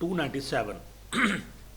297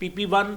PP1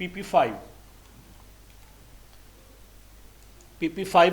PP5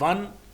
1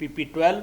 PP12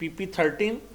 PP13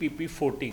PP14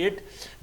8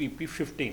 PP15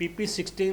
PP16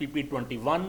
PP21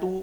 2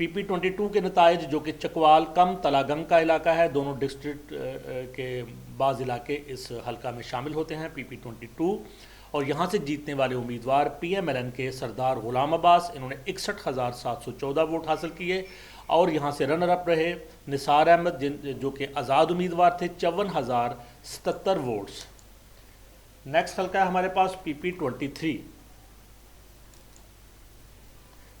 PP22 کے نتائج جو کہ چکوال کم تلاگنگ کا علاقہ ہے، دونوں ڈسٹرکٹ کے بعض علاقے اس حلقہ میں شامل ہوتے ہیں PP22، اور یہاں سے جیتنے والے امیدوار PMLN کے سردار غلام عباس، انہوں نے 61,714 ووٹ حاصل کیے، اور یہاں سے رنر اپ رہے نثار احمد جو کہ آزاد امیدوار تھے، 54,077 ووٹس۔ نیکسٹ حلقہ ہے ہمارے پاس PP23۔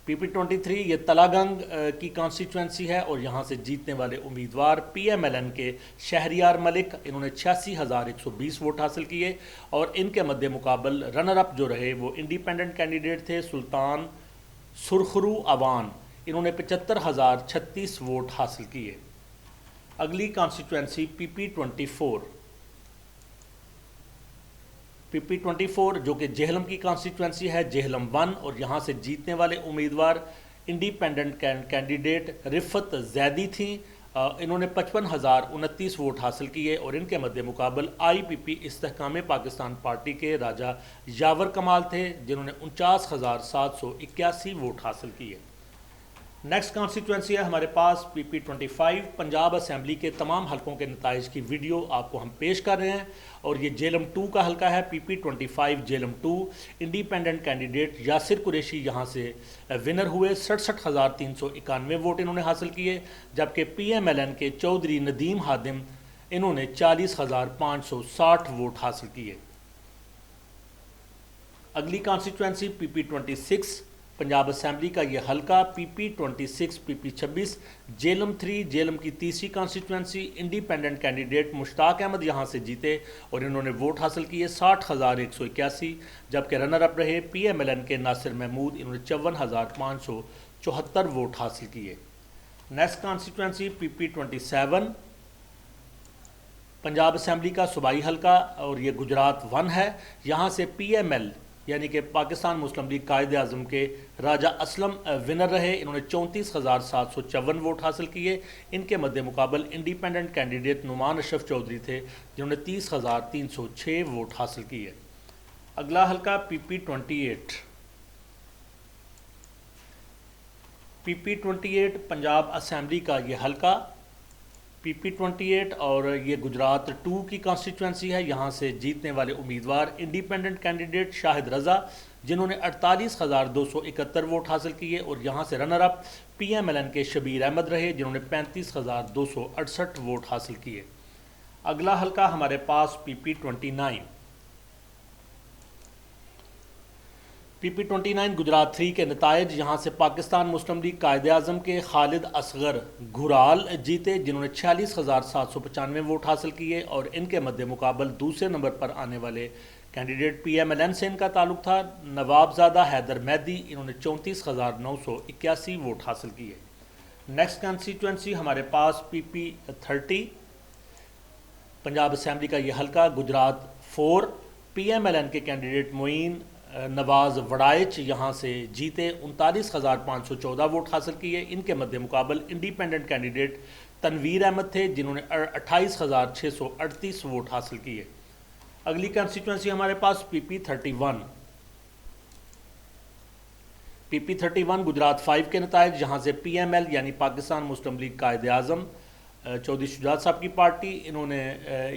PP23 یہ تلاگنگ کی کانسٹیچوئنسی ہے، اور یہاں سے جیتنے والے امیدوار PMLN کے شہریار ملک، انہوں نے 86,120 ووٹ حاصل کیے، اور ان کے مد مقابل رنر اپ جو رہے وہ انڈیپینڈنٹ کینڈیڈیٹ تھے سلطان سرخرو اوان، انہوں نے 75,036 ووٹ حاصل کیے۔ اگلی کانسٹیچوئنسی PP24۔ PP24 جو کہ جہلم کی کانسٹیچوئنسی ہے، جہلم 1، اور یہاں سے جیتنے والے امیدوار انڈیپینڈنٹ کینڈیڈیٹ رفت زیدی تھیں، انہوں نے 55,029 ووٹ حاصل کیے، اور ان کے مد مقابل IPP استحکام پاکستان پارٹی کے راجہ یاور کمال تھے، جنہوں نے 49,781 ووٹ حاصل کیے۔ نیکسٹ کانسٹیچوئنسی ہے ہمارے پاس PP25۔ پنجاب اسمبلی کے تمام حلقوں کے نتائج کی ویڈیو آپ کو ہم پیش کر رہے ہیں، اور یہ جہلم 2 کا حلقہ ہے PP25 Jhelum 2۔ Independent candidate Yasir Qureshi یہاں سے ونر ہوئے، 67,391 ووٹ انہوں نے حاصل کیے، جبکہ PMLN کے چودھری ندیم ہادم، انہوں نے 40,560 ووٹ حاصل کیے۔ اگلی کانسٹیچوئنسی PP26، پنجاب اسمبلی کا یہ حلقہ PP26 PP26 جہلم 3، جہلم کی تیسری کانسٹیچوئنسی۔ انڈیپینڈنٹ کینڈیڈیٹ مشتاق احمد یہاں سے جیتے، اور انہوں نے ووٹ حاصل کیے 60,181، جبکہ رنر اپ رہے PMLN کے ناصر محمود، انہوں نے 54,574 ووٹ حاصل کیے۔ Next constituency PP27، Punjab assembly کا صوبائی حلقہ، اور یہ گجرات 1 ہے، یہاں سے PML یعنی کہ پاکستان مسلم لیگ قائد اعظم کے راجہ اسلم ونر رہے، انہوں نے 34,754 ووٹ حاصل کیے، ان کے مد مقابل انڈیپینڈنٹ کینڈیڈیٹ نعمان اشرف چودھری تھے، جنہوں نے 30,306 ووٹ حاصل کیے۔ اگلا حلقہ PP28۔ PP28 پنجاب اسمبلی کا یہ حلقہ PP28، اور یہ گجرات 2 کی کانسٹیچوئنسی ہے، یہاں سے جیتنے والے امیدوار انڈیپینڈنٹ کینڈیڈیٹ شاہد رضا، جنہوں نے 48,271 ووٹ حاصل کیے، اور یہاں سے رنر اپ PMLN کے شبیر احمد رہے، جنہوں نے 35,268 ووٹ حاصل کیے۔ اگلا حلقہ ہمارے پاس PP29۔ PP29 گجرات 3 کے نتائج، یہاں سے پاکستان مسلم لیگ قائد اعظم کے خالد اصغر گھرال جیتے، جنہوں نے 46,795 ووٹ حاصل کیے، اور ان کے مد مقابل دوسرے نمبر پر آنے والے کینڈیڈیٹ PMLN سے ان کا تعلق تھا نواب زادہ حیدر مہدی، انہوں نے 34,981 ووٹ حاصل کیے۔ نیکسٹ کانسٹیچوئنسی ہمارے پاس PP30، پنجاب اسمبلی کا یہ حلقہ گجرات 4، PMLN کے کینڈیڈیٹ معین نواز وڑائچ یہاں سے جیتے، 39,514 ووٹ حاصل کیے، ان کے مد مقابل انڈیپینڈنٹ کینڈیڈیٹ تنویر احمد تھے، جنہوں نے 28,638 ووٹ حاصل کیے۔ اگلی کانسٹیچوئنسی ہمارے پاس PP31۔ PP31 گجرات 5 کے نتائج، یہاں سے PML یعنی پاکستان مسلم لیگ قائد اعظم چودھری شجاعت صاحب کی پارٹی، انہوں نے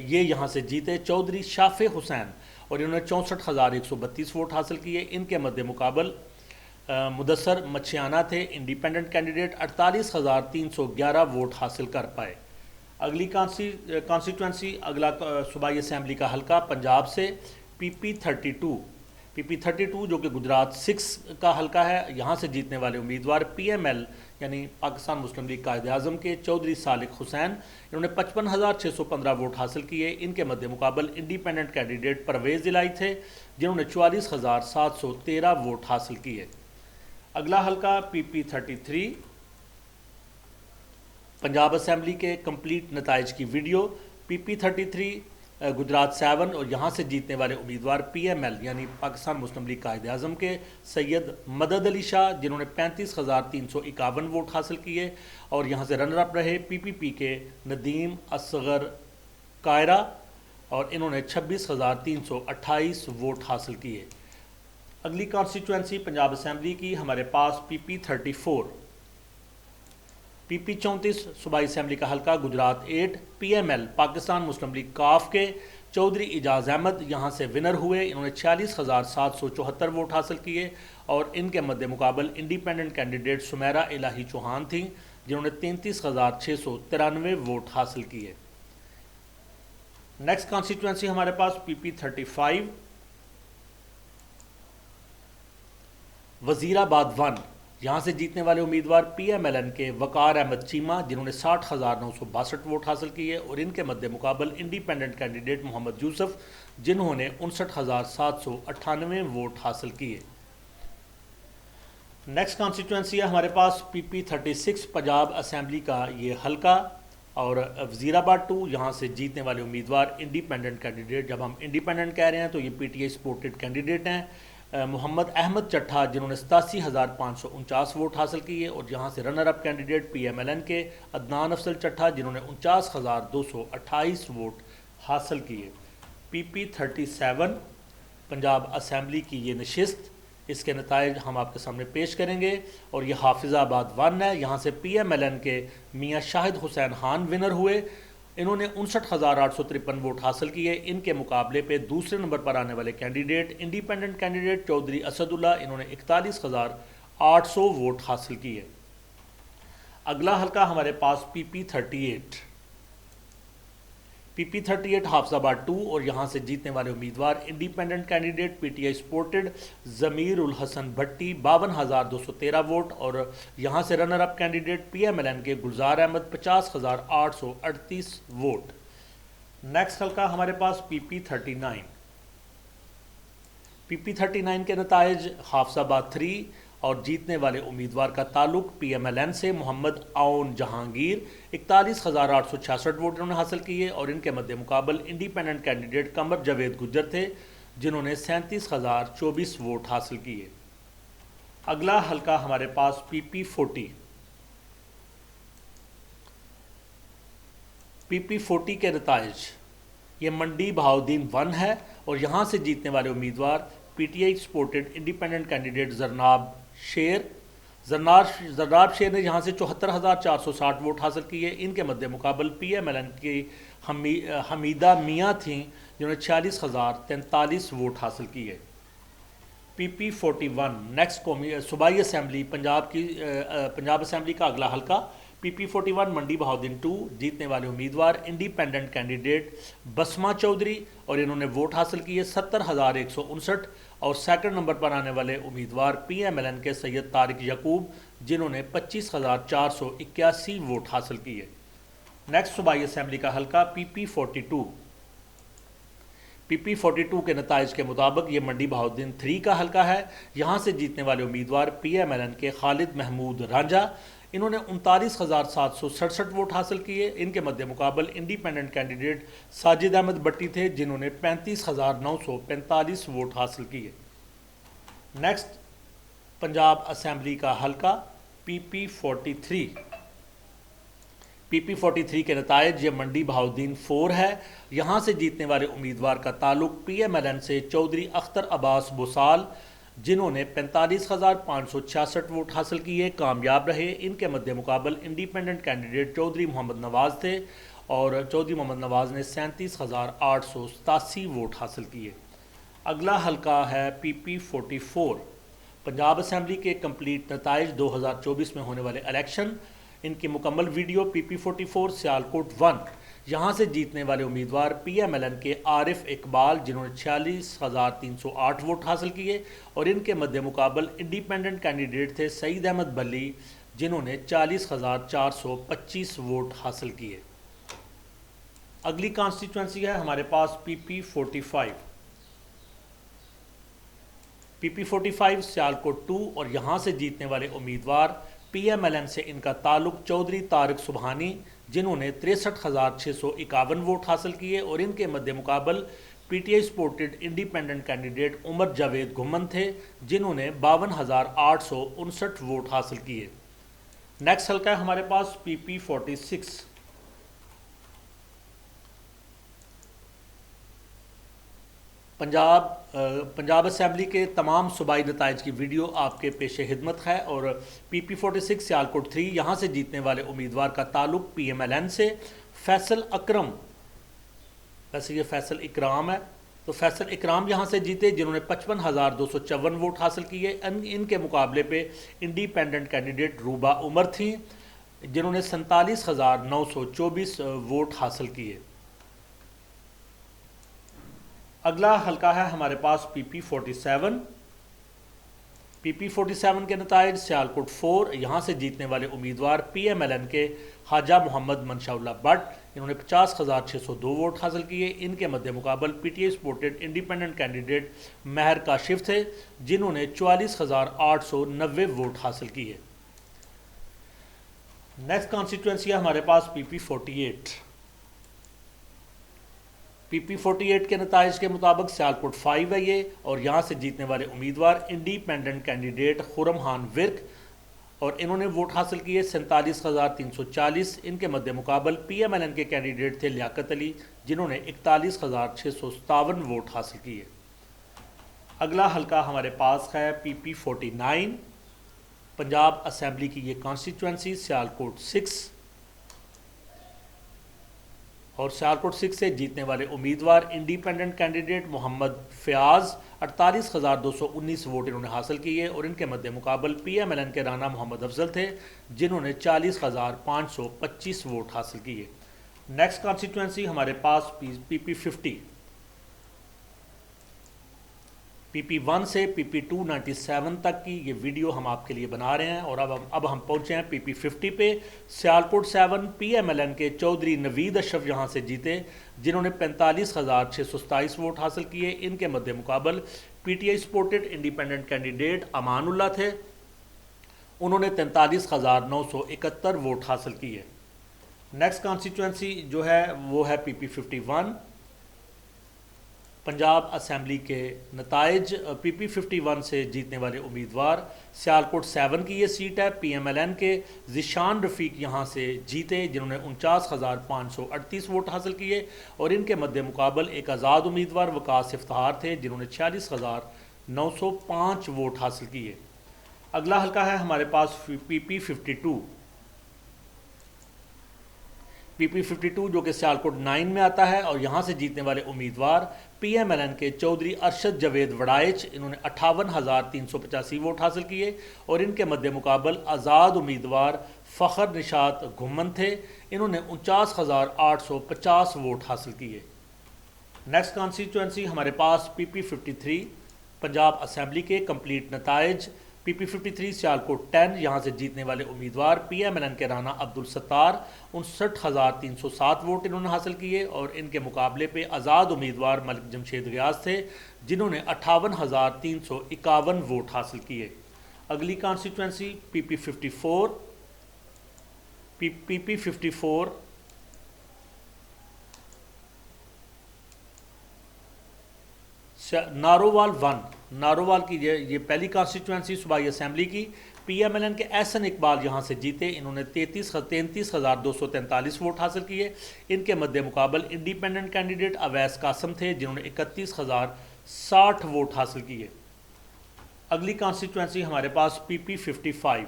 یہاں سے جیتے، چودھری شافع حسین، اور انہوں نے 64,132 ووٹ حاصل کیے، ان کے مد مقابل مدثر مچھیانہ تھے انڈیپینڈنٹ کینڈیڈیٹ، 48,311 ووٹ حاصل کر پائے۔ اگلی کانسٹیچوئنسی، اگلا صوبائی اسمبلی کا حلقہ پنجاب سے PP32۔ PP32 جو کہ گجرات 6 کا حلقہ ہے، یہاں سے جیتنے والے امیدوار PML یعنی پاکستان مسلم لیگ قائد اعظم کے چودھری صالح حسین، انہوں نے 55,615 ووٹ حاصل کیے، ان کے مد مقابل انڈیپینڈنٹ کینڈیڈیٹ پرویز الہی تھے، جنہوں نے 44,713 ووٹ حاصل کیے۔ اگلا حلقہ PP33، پنجاب اسمبلی کے کمپلیٹ نتائج کی ویڈیو PP33 گجرات 7، اور یہاں سے جیتنے والے امیدوار PML یعنی پاکستان مسلم لیگ قائد اعظم کے سید مدد علی شاہ، جنہوں نے 35,351 ووٹ حاصل کیے، اور یہاں سے رنر اپ رہے PPP کے ندیم اصغر قائرہ، اور انہوں نے 26,328 ووٹ حاصل کیے۔ اگلی کانسٹیچوئنسی پنجاب اسمبلی کی ہمارے پاس PP34۔ PP 34 صوبائی اسمبلی کا حلقہ گجرات 8 PML پاکستان مسلم لیگ کاف کے چودھری اعجاز احمد یہاں سے ونر ہوئے. انہوں نے 46,774 ووٹ حاصل کیے اور ان کے مد مقابل انڈیپینڈنٹ کینڈیڈیٹ سمیرہ الہی چوہان تھیں جنہوں نے 33,693 ووٹ حاصل کیے. نیکسٹ کانسٹیٹوئنسی ہمارے پاس PP 35 وزیر آباد 1. یہاں سے جیتنے والے امیدوار PMLN کے وقار احمد چیمہ جنہوں نے 60,962 ووٹ حاصل کیے اور ان کے مد مقابل انڈیپینڈنٹ کینڈیڈیٹ محمد یوسف جنہوں نے 59,798 ووٹ حاصل کیے. نیکسٹ کانسٹیٹوئنسی ہے ہمارے پاس PP 36 پنجاب اسمبلی کا یہ حلقہ اور وزیر آباد 2. یہاں سے جیتنے والے امیدوار انڈیپینڈنٹ کینڈیڈیٹ, جب ہم انڈیپینڈنٹ کہہ رہے ہیں تو یہ PTI سپورٹڈ کینڈیڈیٹ ہیں, محمد احمد چٹھا جنہوں نے 87,549 ووٹ حاصل کیے اور یہاں سے رنر اپ کینڈیڈیٹ PMLN کے عدنان افضل چٹھا جنہوں نے 49,228 ووٹ حاصل کیے. PP 37 پنجاب اسمبلی کی یہ نشست, اس کے نتائج ہم آپ کے سامنے پیش کریں گے اور یہ حافظ آباد 1 ہے. یہاں سے PMLN کے میاں شاہد حسین خان ونر ہوئے. انہوں نے 59,853 ووٹ حاصل کیے. ان کے مقابلے پہ دوسرے نمبر پر آنے والے candidate independent candidate Chaudhry Asadullah, انہوں نے 41,800 ووٹ حاصل کیے. اگلا حلقہ ہمارے پاس PP 38 حافظ آباد 2 اور یہاں سے جیتنے والے امیدوار انڈیپینڈنٹ کینڈیڈیٹ PTI سپورٹڈ ضمیر الحسن بھٹی 52,213 ووٹ اور یہاں سے رنر اپ کینڈیڈیٹ PMLN کے گلزار احمد 50,838 ووٹ. نیکسٹ حلقہ ہمارے پاس PP 39 کے نتائج حافظ آباد 3 اور جیتنے والے امیدوار کا تعلق PMLN سے محمد عون جہانگیر 41,866 ووٹ انہوں نے حاصل کیے اور ان کے مد مقابل انڈیپینڈنٹ کینڈیڈیٹ قمر جاوید گجر تھے جنہوں نے 37,024 ووٹ حاصل کیے. اگلا حلقہ ہمارے پاس PP 40 کے نتائج, یہ منڈی بہاؤدین 1 ہے اور یہاں سے جیتنے والے امیدوار PTI سپورٹڈ انڈیپینڈنٹ کینڈیڈیٹ زرناب شیر نے یہاں سے 74,460 ووٹ حاصل کیے. ان کے مد مقابل PMLN کی حمیدہ میاں تھیں جنہوں نے 46,043 ووٹ حاصل کیے. PP 41 نیکسٹ صوبائی اسمبلی پنجاب اسمبلی کا اگلا حلقہ PP 41 منڈی بہاؤدین 2. جیتنے والے امیدوار انڈیپینڈنٹ کینڈیڈیٹ بسمہ چودھری اور انہوں نے ووٹ حاصل کیے 70,159 اور سیکنڈ نمبر پر آنے والے امیدوار PMLN کے سید طارق یعقوب جنہوں نے 25,481 ووٹ حاصل کیے. نیکسٹ صوبائی اسمبلی کا حلقہ PP 42 کے نتائج کے مطابق یہ منڈی بہاؤدین 3 کا حلقہ ہے. یہاں سے جیتنے والے امیدوار PMLN کے خالد محمود رانجھا, انہوں نے 39,767 ووٹ حاصل کیے. ان کے مد مقابل انڈیپینڈنٹ کینڈیڈیٹ ساجد احمد بٹی تھے جنہوں نے 35,945 ووٹ حاصل کیے. نیکسٹ پنجاب اسمبلی کا حلقہ PP 43 کے نتائج, یہ منڈی بہاؤدین 4 ہے. یہاں سے جیتنے والے امیدوار کا تعلق PMLN سے چودھری اختر عباس بوسال جنہوں نے 45,566 ووٹ حاصل کیے کامیاب رہے. ان کے مد مقابل انڈیپینڈنٹ کینڈیڈیٹ چودھری محمد نواز تھے اور چودھری محمد نواز نے 37,887 ووٹ حاصل کیے. اگلا حلقہ ہے PP 44 پنجاب اسمبلی کے کمپلیٹ نتائج 2024 میں ہونے والے الیکشن. ان کی مکمل ویڈیو PP 44 سیالکوٹ 1. یہاں سے جیتنے والے امیدوار PMLN کے عارف اقبال جنہوں نے 46,308 ووٹ حاصل کیے اور ان کے مد مقابل انڈیپینڈنٹ کینڈیڈیٹ تھے سعید احمد بلی جنہوں نے 40,425 ووٹ حاصل کیے. اگلی کانسٹیٹوئنسی ہے ہمارے پاس PP 45 سیالکوٹ 2 اور یہاں سے جیتنے والے امیدوار PMLN سے ان کا تعلق چودھری طارق سبحانی جنہوں نے 63,651 ووٹ حاصل کیے اور ان کے مد مقابل PTI سپورٹڈ انڈیپینڈنٹ کینڈیڈیٹ عمر جاوید گھمن تھے جنہوں نے 52,859 ووٹ حاصل کیے. نیکسٹ حلقہ ہے ہمارے پاس PP 46 پنجاب پنجاب اسمبلی کے تمام صوبائی نتائج کی ویڈیو آپ کے پیش خدمت ہے، اور پی پی 46 سیالکوٹ 3 یہاں سے جیتنے والے امیدوار کا تعلق پی ایم ایل این سے فیصل اکرم، ویسے یہ فیصل اکرام ہے، تو فیصل اکرام یہاں سے جیتے جنہوں نے 55,254 ووٹ حاصل کیے۔ ان کے مقابلے پہ انڈیپینڈنٹ کینڈیڈیٹ روبا عمر تھیں جنہوں نے 47,924 ووٹ حاصل کیے۔ اگلا حلقہ ہے ہمارے پاس پی پی 47۔ پی پی 47 کے نتائج سیالکوٹ 4 یہاں سے جیتنے والے امیدوار پی ایم ایل این کے خواجہ محمد منشاء اللہ بٹ، انہوں نے 50,602 ووٹ حاصل کیے۔ ان کے مد مقابل پی T I supported independent candidate مہر کاشف تھے جنہوں نے 44,890 ووٹ حاصل کیے۔ نیکسٹ کانسٹیٹوئنسی ہے ہمارے پاس پی پی 48۔ پی پی 48 کے نتائج کے مطابق سیالکوٹ 5 ہے یہ، اور یہاں سے جیتنے والے امیدوار انڈیپینڈنٹ کینڈیڈیٹ خرم خان ورک، اور انہوں نے ووٹ حاصل کیے 47,340۔ ان کے مد مقابل پی ایم ایل این کے کینڈیڈیٹ تھے لیاقت علی جنہوں نے 41,657 ووٹ حاصل کیے۔ اگلا حلقہ ہمارے پاس ہے پی پی 49، پنجاب اسمبلی کی یہ کانسٹیٹوئنسی سیالکوٹ 6، اور سیالکوٹ 6 سے جیتنے والے امیدوار انڈیپینڈنٹ کینڈیڈیٹ محمد فیاض 48,219 ووٹ انہوں نے حاصل کیے، اور ان کے مد مقابل پی ایم ایل این کے رانا محمد افضل تھے جنہوں نے 40,525 ووٹ حاصل کیے۔ نیکسٹ کانسٹیٹوئنسی ہمارے پاس پی پی 50۔ پی پی 1 سے پی پی 297 تک کی یہ ویڈیو ہم آپ کے لیے بنا رہے ہیں، اور اب ہم پہنچے ہیں پی پی 50 پہ۔ Sialkot 7 P M L N کے چودھری نوید اشرف یہاں سے جیتے جنہوں نے 45,627 ووٹ حاصل کیے۔ ان کے مد مقابل پی T I supported independent candidate Aman Ullah تھے، انہوں نے 43,971 ووٹ حاصل کیے۔ نیکسٹ کانسٹیٹوئنسی جو ہے وہ ہے پی پی 51۔ پنجاب اسمبلی کے نتائج پی پی 51 سے جیتنے والے امیدوار سیالکوٹ 7 کی یہ سیٹ ہے، پی ایم ایل این کے ذیشان رفیق یہاں سے جیتے جنہوں نے 49,538 ووٹ حاصل کیے، اور ان کے مد مقابل ایک آزاد امیدوار وقاص افتخار تھے جنہوں نے 46,905 ووٹ حاصل کیے۔ اگلا حلقہ ہے ہمارے پاس پی پی 52۔ پی پی 52 جو کہ سیالکوٹ 9 میں آتا ہے، اور یہاں سے جیتنے والے امیدوار پی ایم ایل این کے چودھری ارشد جاوید وڑائچ، انہوں نے 58,385 ووٹ حاصل کیے، اور ان کے مد مقابل آزاد امیدوار فخر نشاط گھمن تھے، انہوں نے 49,850 ووٹ حاصل کیے۔ نیکسٹ کانسٹیٹوئنسی ہمارے پاس پی پی 53، پنجاب اسمبلی کے کمپلیٹ نتائج پی پی 53 سیالکوٹ 10 یہاں سے جیتنے والے امیدوار پی ایم ایل این کے رانا عبدالستار 59,307 ووٹ انہوں نے حاصل کیے، اور ان کے مقابلے پہ آزاد امیدوار ملک جمشید غیاث تھے جنہوں نے 58,351 ووٹ حاصل کیے۔ اگلی کانسٹیٹوئنسی پی پی 54۔ پی پی 54 نارووال 1، نارووال کی یہ پہلی کانسٹیٹوئنسی صوبائی اسمبلی کی، پی ایم ایل این کے احسن اقبال یہاں سے جیتے، انہوں نے 33,243 ووٹ حاصل کیے۔ ان کے مد مقابل انڈیپینڈنٹ کینڈیڈیٹ اویس قاسم تھے جنہوں نے 31,060 ووٹ حاصل کیے۔ اگلی کانسٹیٹوئنسی ہمارے پاس پی پی 55،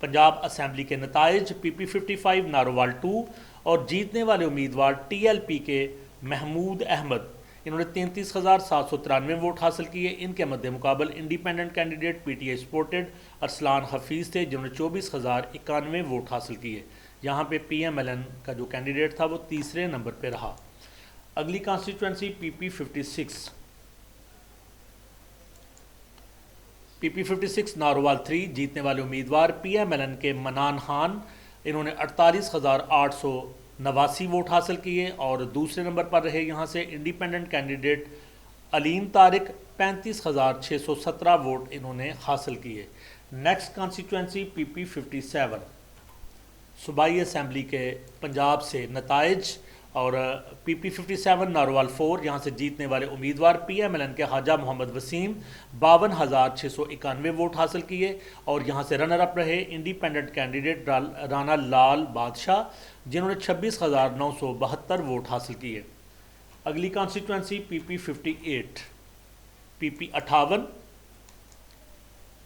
پنجاب اسمبلی کے نتائج پی پی 55 نارووال 2، اور جیتنے والے امیدوار ٹی ایل پی کے محمود احمد، انہوں نے 33,793 ووٹ حاصل کیے۔ ان کے مد مقابل independent candidate P T I supported Arsalan Hafeez تھے جنہوں نے 24,091 ووٹ حاصل کیے۔ یہاں پہ پی ایم ایل این کا جو کینڈیڈیٹ تھا وہ تیسرے نمبر پہ رہا۔ اگلی کانسٹیٹوئنسی پی پی 56۔ پی پی 56 نارووال 3، جیتنے والے امیدوار پی ایم ایل این کے منان خان، انہوں نے 48,889 ووٹ حاصل کیے، اور دوسرے نمبر پر رہے یہاں سے انڈیپینڈنٹ کینڈیڈیٹ علیم طارق 35,617 ووٹ انہوں نے حاصل کیے۔ نیکسٹ کانسٹیٹوئنسی پی پی 57، صوبائی اسمبلی کے پنجاب سے نتائج، اور پی پی 57 نارووال 4 یہاں سے جیتنے والے امیدوار پی ایم ایل این کے خواجہ محمد وسیم 52,691 ووٹ حاصل کیے، اور یہاں سے رنر اپ رہے انڈیپینڈنٹ کینڈیڈیٹ رانا لال بادشاہ جنہوں نے 26,972 ووٹ حاصل کیے۔ اگلی کانسٹیٹوئنسی پی پی 58، PP58,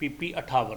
PP58,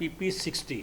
PP60।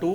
2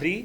3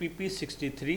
PP63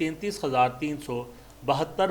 33,372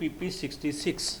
PP66।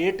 8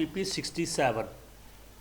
PP67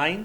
9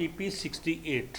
PP68।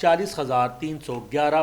40,311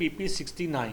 PP69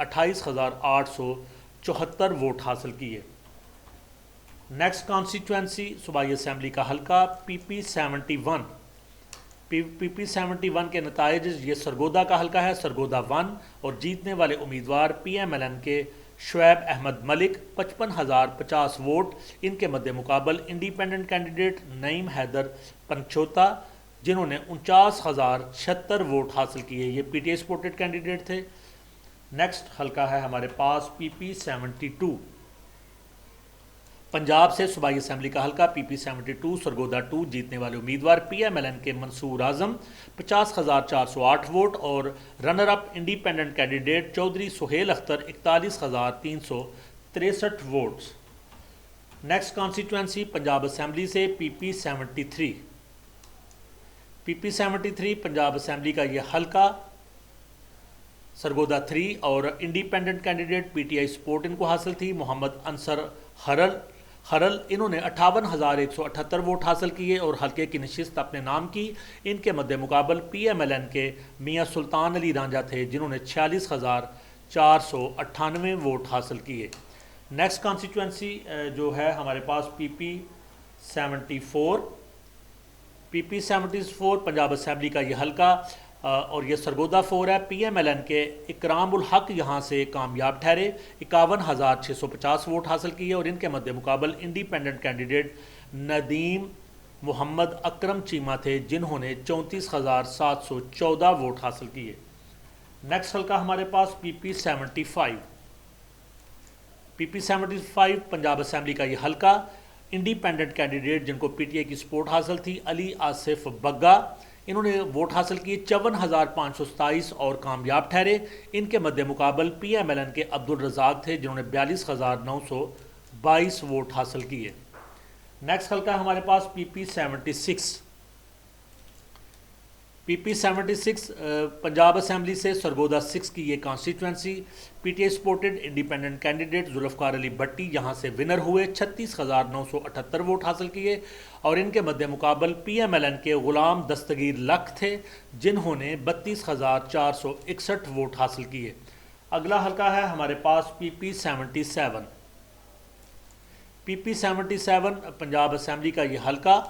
28,800 74 vote حاصل کیے۔ نیکسٹ کانسٹیچوئنسی صوبائی اسمبلی کا حلقہ پی پی 71۔ پی پی 71 کے نتائج، یہ سرگودا کا حلقہ ہے، سرگودا 1، اور جیتنے والے امیدوار پی ایم ایل این کے شعیب احمد ملک 55,050 ووٹ۔ ان کے مد مقابل انڈیپینڈنٹ کینڈیڈیٹ نعیم حیدر پنچھوتا جنہوں نے 49,076 ووٹ حاصل کیے، یہ پی ٹی آئی سپورٹڈ کینڈیڈیٹ تھے۔ نیکسٹ حلقہ ہے ہمارے پاس پی پی 72، پنجاب سے صوبائی اسمبلی کا حلقہ پی پی 72 سرگودا 2، جیتنے والے امیدوار پی ایم ایل این کے منصور اعظم 50,408 ووٹ، اور runner up independent candidate Chaudhry Sohail Akhtar 41,363 votes. Next constituency Punjab assembly سے پی پی 73۔ پی پی 73 پنجاب اسمبلی کا یہ حلقہ سرگودا 3، اور independent candidate P T I support ان کو حاصل تھی محمد انصر خرل، انہوں نے 58,178 ووٹ حاصل کیے اور حلقے کی نشست اپنے نام کی۔ ان کے مد مقابل پی ایم ایل این کے میاں سلطان علی رانجھا تھے جنہوں نے 46,498 ووٹ حاصل کیے۔ نیکسٹ کانسٹیچوئنسی جو ہے ہمارے پاس پی پی 74۔ پی پی 74 پنجاب اسمبلی کا یہ حلقہ اور یہ سرگودا 4 ہے، پی ایم ایل این کے اکرام الحق یہاں سے کامیاب ٹھہرے، 51,650 ووٹ حاصل کیے، اور ان کے مد مقابل انڈیپینڈنٹ کینڈیڈیٹ ندیم محمد اکرم چیمہ تھے جنہوں نے 34,714 ووٹ حاصل کیے۔ نیکسٹ حلقہ ہمارے پاس پی پی 75۔ پی پی 75 پنجاب اسمبلی کا یہ حلقہ انڈیپینڈنٹ کینڈیڈیٹ جن کو پی ٹی آئی کی سپورٹ حاصل تھی علی آصف بگا، انہوں نے ووٹ حاصل کیے 54,527 اور کامیاب ٹھہرے۔ ان کے مد مقابل پی ایم ایل این کے عبدالرزاق تھے جنہوں نے 42,922 ووٹ حاصل کیے۔ نیکسٹ حلقہ ہمارے پاس پی پی 76۔ پی پی 76 پنجاب اسمبلی سے سرگودا 6 کی یہ constituency, P T I supported independent candidate Zulfiqar Ali Bhatti یہاں سے ونر ہوئے، 36,978 ووٹ حاصل کیے، اور ان کے مد مقابل پی ایم ایل این کے غلام دستگیر لکھ تھے جنہوں نے 32,461 ووٹ حاصل کیے۔ اگلا حلقہ ہے ہمارے پاس پی پی 77۔ پی پی 77 پنجاب اسمبلی کا یہ حلقہ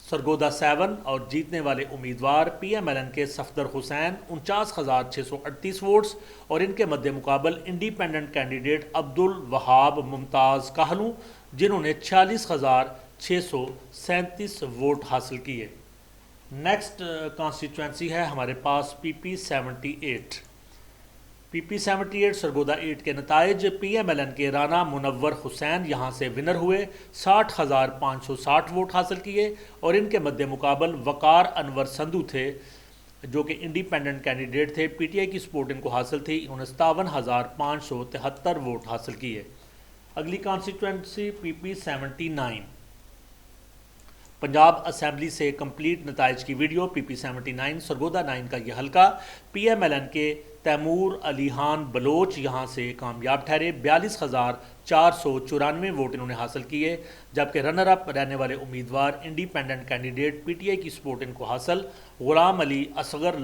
سرگودا 7، اور جیتنے والے امیدوار پی ایم ایل این کے صفدر حسین 49,638 ووٹس، اور ان کے مد مقابل انڈیپینڈنٹ کینڈیڈیٹ عبدالوہاب ممتاز کاہلوں جنہوں نے 46,637 ووٹ حاصل کیے۔ نیکسٹ کانسٹیچوئنسی ہے ہمارے پاس پی پی 78۔ پی پی 78 سرگودا 8 کے نتائج، پی ایم ایل این کے رانا منور حسین یہاں سے ونر ہوئے، 60,560 ووٹ حاصل کیے، اور ان کے مد مقابل وقار انور سندھو تھے جو کہ انڈیپینڈنٹ کینڈیڈیٹ تھے، پی ٹی آئی کی سپورٹ ان کو حاصل تھی، انہوں نے 57,573 ووٹ حاصل کیے۔ اگلی کانسٹیچوئنسی پی پی 79۔ پنجاب اسمبلی سے کمپلیٹ نتائج کی ویڈیو پی پی 79 سرگودا 9 کا یہ حلقہ پی ایم ایل این کے تیمور علی خان بلوچ یہاں سے کامیاب ٹھہرے، 42,494 ووٹ انہوں نے حاصل کیے، جبکہ رنر اپ رہنے والے امیدوار independent candidate P T I کی سپورٹ ان کو حاصل غلام علی اصغر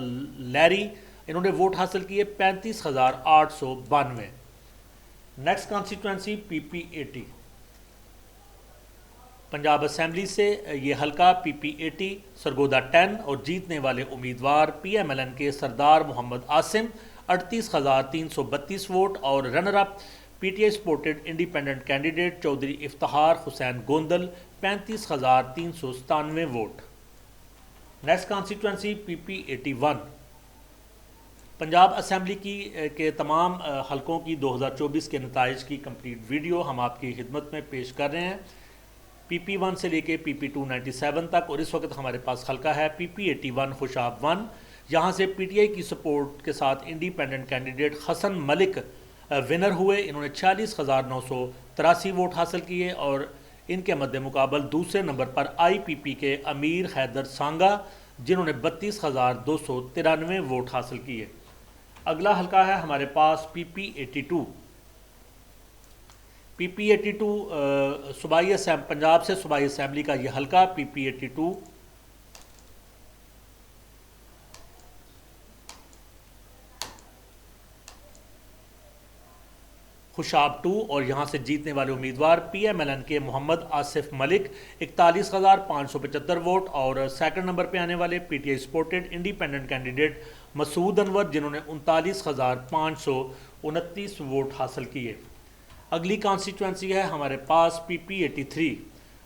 لیری، انہوں نے ووٹ حاصل کیے 35,892۔ نیکسٹ کانسٹیچوئنسی پی پی 80۔ پنجاب اسمبلی سے یہ حلقہ پی پی 80 سرگودا 10، اور جیتنے والے امیدوار پی ایم ایل این کے سردار محمد عاصم 38,332 ووٹ، اور runner up P T I supported independent candidate Chaudhry Iftikhar Hussain Gondal 35,397 vote. Next constituency P P 81۔ Punjab assembly کے تمام حلقوں کی 2024 کے نتائج کی کمپلیٹ ویڈیو ہم آپ کی خدمت میں پیش کر رہے ہیں، پی پی 1 سے لے کے پی پی 297 تک، اور اس وقت ہمارے پاس حلقہ ہے پی پی 81 خوشاب 1، یہاں سے پی ٹی آئی کی سپورٹ کے ساتھ انڈیپینڈنٹ کینڈیڈیٹ حسن ملک ونر ہوئے، انہوں نے 46,983 ووٹ حاصل کیے، اور ان کے مد مقابل دوسرے نمبر پر آئی پی پی کے امیر حیدر سانگا جنہوں نے 32,293 ووٹ حاصل کیے۔ اگلا حلقہ ہے ہمارے پاس پی پی 82۔ پی پی 82 پنجاب سے صوبائی اسمبلی کا یہ حلقہ پی پی 82، خوشاب 2 اور یہاں سے جیتنے والے امیدوار پی ایم ایل این کے محمد آصف ملک 41,575 ووٹ، اور سیکنڈ نمبر پہ آنے والے P T I supported independent candidate Masood Anwar جنہوں نے 39,529 ووٹ حاصل کیے۔ اگلی کانسٹیچوئنسی ہے ہمارے پاس پی پی 83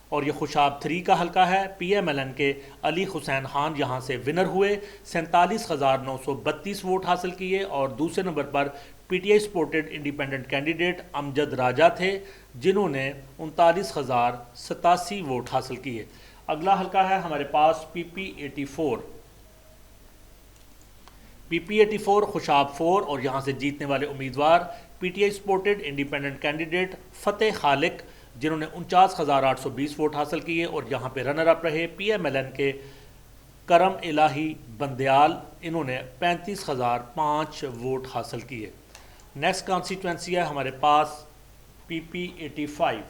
اور یہ خوشاب 3 کا حلقہ ہے۔ پی ایم ایل این کے علی حسین خان یہاں سے ونر ہوئے، 47,932 ووٹ حاصل کیے، اور دوسرے نمبر پر P T I supported independent candidate Amjad Raja تھے جنہوں نے 39,087 ووٹ حاصل کیے۔ اگلا حلقہ ہے ہمارے پاس پی پی 84۔ پی پی 84 خوشاب 4 اور یہاں سے جیتنے والے امیدوار P T I supported independent candidate Fateh Khaliq جنہوں نے 49,820 ووٹ حاصل کیے، اور یہاں پہ رنر اپ رہے پی ایم ایل این کے کرم الہی بندیال، انہوں نے 35,005 ووٹ حاصل کیے۔ نیکسٹ کانسٹیچوئنسی ہے ہمارے پاس پی پی 85۔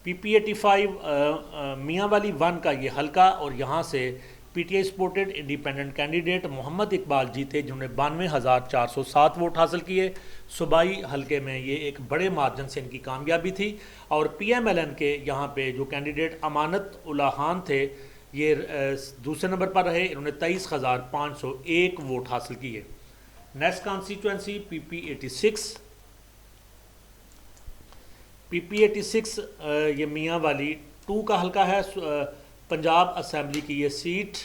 پی پی 85 میاں والی 1 کا یہ حلقہ، اور یہاں سے P T I supported independent candidate Muhammad Iqbal جیتے جنہوں نے 92,407 ووٹ حاصل کیے۔ صوبائی حلقے میں یہ ایک بڑے مارجن سے ان کی کامیابی تھی، اور پی ایم ایل این کے یہاں پہ جو کینڈیڈیٹ امانت اللہ خان تھے یہ دوسرے نمبر پر رہے، انہوں نے 23,501 ووٹ حاصل کیے۔ نیکسٹ کانسٹیچوئنسی پی پی 86۔ پی پی 86 یہ میاں والی 2 کا حلقہ ہے۔ پنجاب اسمبلی کی یہ سیٹ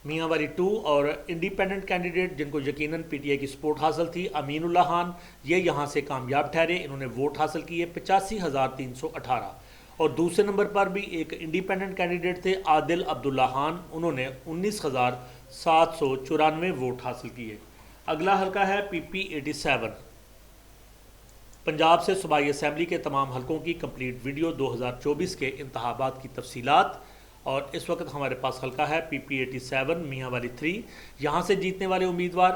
میاں والی 2، اور انڈیپینڈنٹ کینڈیڈیٹ جن کو یقیناً پی ٹی آئی کی سپورٹ حاصل تھی امین اللہ خان، یہ یہاں سے کامیاب ٹھہرے، انہوں نے ووٹ حاصل کیے 85,318، اور دوسرے نمبر پر بھی ایک انڈیپینڈنٹ کینڈیڈیٹ تھے عادل عبداللہ خان، انہوں نے 19,794 ووٹ حاصل کیے۔ اگلا حلقہ ہے پی پی 87۔ پنجاب سے صوبائی اسمبلی کے تمام حلقوں کی کمپلیٹ ویڈیو 2024 کے انتخابات کی تفصیلات، اور اس وقت ہمارے پاس حلقہ ہے پی پی 87 میاں والی 3، یہاں سے جیتنے والے امیدوار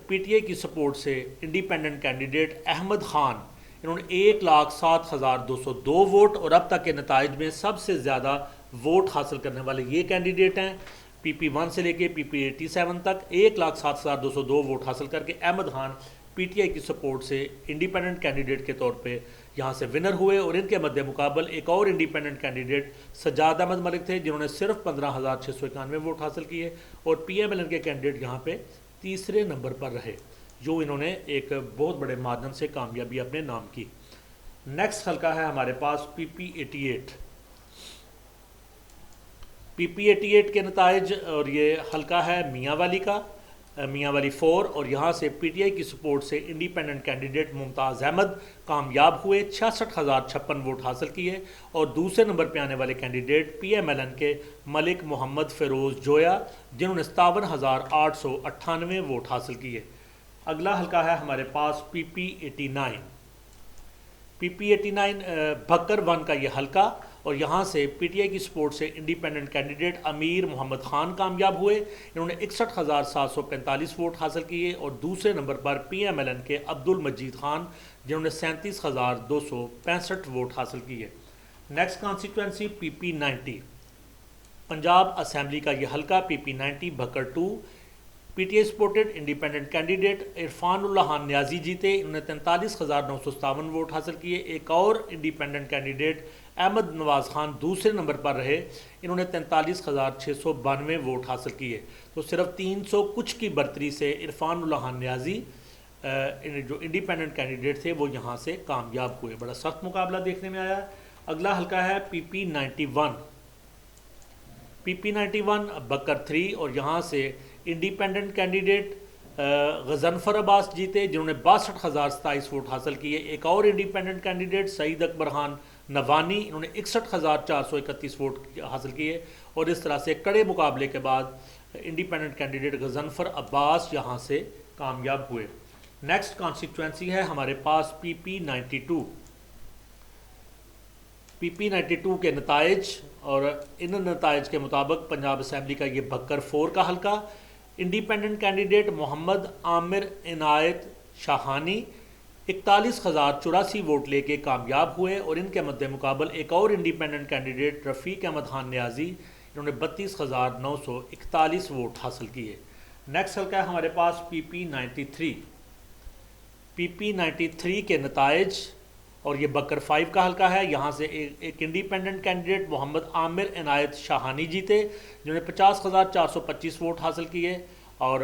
پی ٹی آئی کی سپورٹ سے انڈیپینڈنٹ کینڈیڈیٹ احمد خان، انہوں نے 1,07,202 ووٹ، اور اب تک کے نتائج میں سب سے زیادہ ووٹ حاصل کرنے والے یہ کینڈیڈیٹ ہیں۔ پی پی 1 سے لے کے پی پی 87 تک 1,07,202 ووٹ حاصل کر کے Ahmad Khan P T I کی سپورٹ سے انڈیپینڈنٹ کینڈیڈیٹ کے طور پہ یہاں سے ونر ہوئے، اور ان کے مد مقابل ایک اور انڈیپینڈنٹ کینڈیڈیٹ سجاد احمد ملک تھے جنہوں نے صرف 15,691 ووٹ حاصل کیے، اور پی ایم ایل این کے کینڈیڈیٹ یہاں پہ تیسرے نمبر پر رہے، جو انہوں نے ایک بہت بڑے مارجن سے کامیابی اپنے نام کی۔ نیکسٹ حلقہ ہے ہمارے پاس پی پی 88۔ پی پی 88 کے نتائج، اور یہ حلقہ ہے میاں والی کا، میاں والی 4، اور یہاں سے پی ٹی آئی کی سپورٹ سے انڈیپینڈنٹ کینڈیڈیٹ ممتاز احمد کامیاب ہوئے، 66,056 ووٹ حاصل کیے، اور دوسرے نمبر پہ آنے والے candidate P M L N کے ملک محمد فیروز جویا جنہوں نے 57,898 ووٹ حاصل کیے۔ اگلا حلقہ ہے ہمارے پاس پی پی 89۔ پی پی 89 بھکر 1 کا یہ حلقہ، اور یہاں سے پی ٹی آئی کی سپورٹ سے انڈیپینڈنٹ کینڈیڈیٹ امیر محمد خان کامیاب ہوئے، انہوں نے 61,745 ووٹ حاصل کیے، اور دوسرے نمبر پر پی ایم ایل این کے عبد المجید خان جنہوں نے 37,265 ووٹ حاصل کیے۔ Next constituency P P 90۔ Punjab assembly کا یہ حلقہ P P 90 Bhakkar 2، P T I supported independent candidate Irfanullah Khan Niazi جیتے، انہوں نے 43,957 ووٹ حاصل کیے، ایک اور انڈیپینڈنٹ کینڈیڈیٹ احمد نواز خان دوسرے نمبر پر رہے، انہوں نے 43,692 ووٹ حاصل کیے، تو صرف 300 کچھ کی برتری سے عرفان اللہ خان نیازی جو انڈیپینڈنٹ کینڈیڈیٹ تھے وہ یہاں سے کامیاب ہوئے۔ بڑا سخت مقابلہ دیکھنے میں آیا۔ اگلا حلقہ ہے پی پی 91۔ پی پی 91 بکر 3، اور یہاں سے انڈیپینڈنٹ کینڈیڈیٹ غضنفر عباس جیتے جنہوں نے 62,027 ووٹ حاصل کیے، ایک اور انڈیپینڈنٹ کینڈیڈیٹ سعید اکبر خان نوانی، انہوں نے 61,431 ووٹ حاصل کیے، اور اس طرح سے کڑے مقابلے کے بعد انڈیپینڈنٹ کینڈیڈیٹ غضنفر عباس یہاں سے کامیاب ہوئے۔ نیکسٹ کانسٹیچوئنسی ہے ہمارے پاس پی پی 92۔ پی پی 92 کے نتائج، اور ان نتائج کے مطابق پنجاب اسمبلی کا یہ بکر 4 کا حلقہ، انڈیپینڈنٹ کینڈیڈیٹ محمد عامر عنایت شاہانی 41,084 ووٹ لے کے کامیاب ہوئے، اور ان کے مد مقابل ایک اور انڈیپینڈنٹ کینڈیڈیٹ رفیق احمد خان نیازی، انہوں نے 32,941 ووٹ حاصل کیے۔ نیکسٹ حلقہ ہے ہمارے پاس پی پی 93. پی پی 93 کے نتائج، اور یہ بکر 5 کا حلقہ ہے. یہاں سے ایک انڈیپینڈنٹ کینڈیڈیٹ محمد عامر عنایت شاہانی جیتے جنہوں نے 50,425 ووٹ حاصل کیے، اور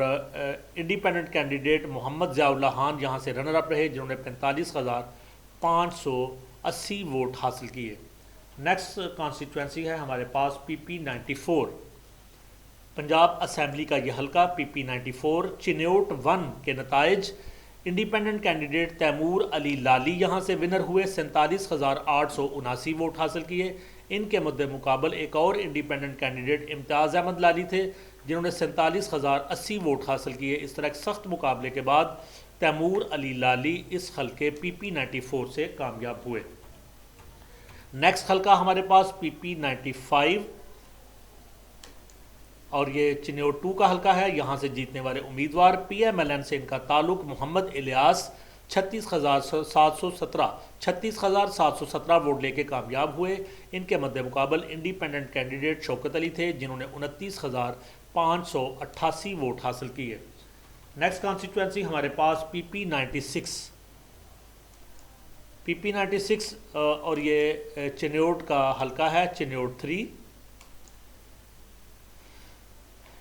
انڈیپینڈنٹ کینڈیڈیٹ محمد ضیاء اللہ خان یہاں سے رنر اپ رہے جنہوں نے 45,580 ووٹ حاصل کیے. نیکسٹ کانسٹیٹوینسی ہے ہمارے پاس پی پی 94. پنجاب اسمبلی کا یہ حلقہ پی پی 94. چنیوٹ 1 کے نتائج، انڈیپینڈنٹ کینڈیڈیٹ تیمور علی لالی یہاں سے ونر ہوئے، 47,879 ووٹ حاصل کیے. ان کے مد مقابل ایک اور انڈیپینڈنٹ کینڈیڈیٹ امتیاز احمد لالی تھے جنہوں نے 47,080 ووٹ حاصل کیے. اس طرح ایک سخت مقابلے کے بعد تیمور علی لالی اس حلقے پی پی 94 سے کامیاب ہوئے. نیکسٹ حلقہ ہمارے پاس پی پی 95، اور یہ چنیوٹ 2 کا حلقہ ہے. یہاں سے جیتنے والے امیدوار پی ایم ایل این سے ان کا تعلق محمد الیاس 36,717 ووٹ لے کے کامیاب ہوئے. ان کے مد مقابل انڈیپینڈنٹ کینڈیڈیٹ شوکت علی تھے جنہوں نے 29,588 ووٹ حاصل کیے. نیکسٹ کانسٹیٹوینسی ہمارے پاس پی پی 96. پی پی 96 اور یہ چنیوٹ کا حلقہ ہے، چنیوٹ 3.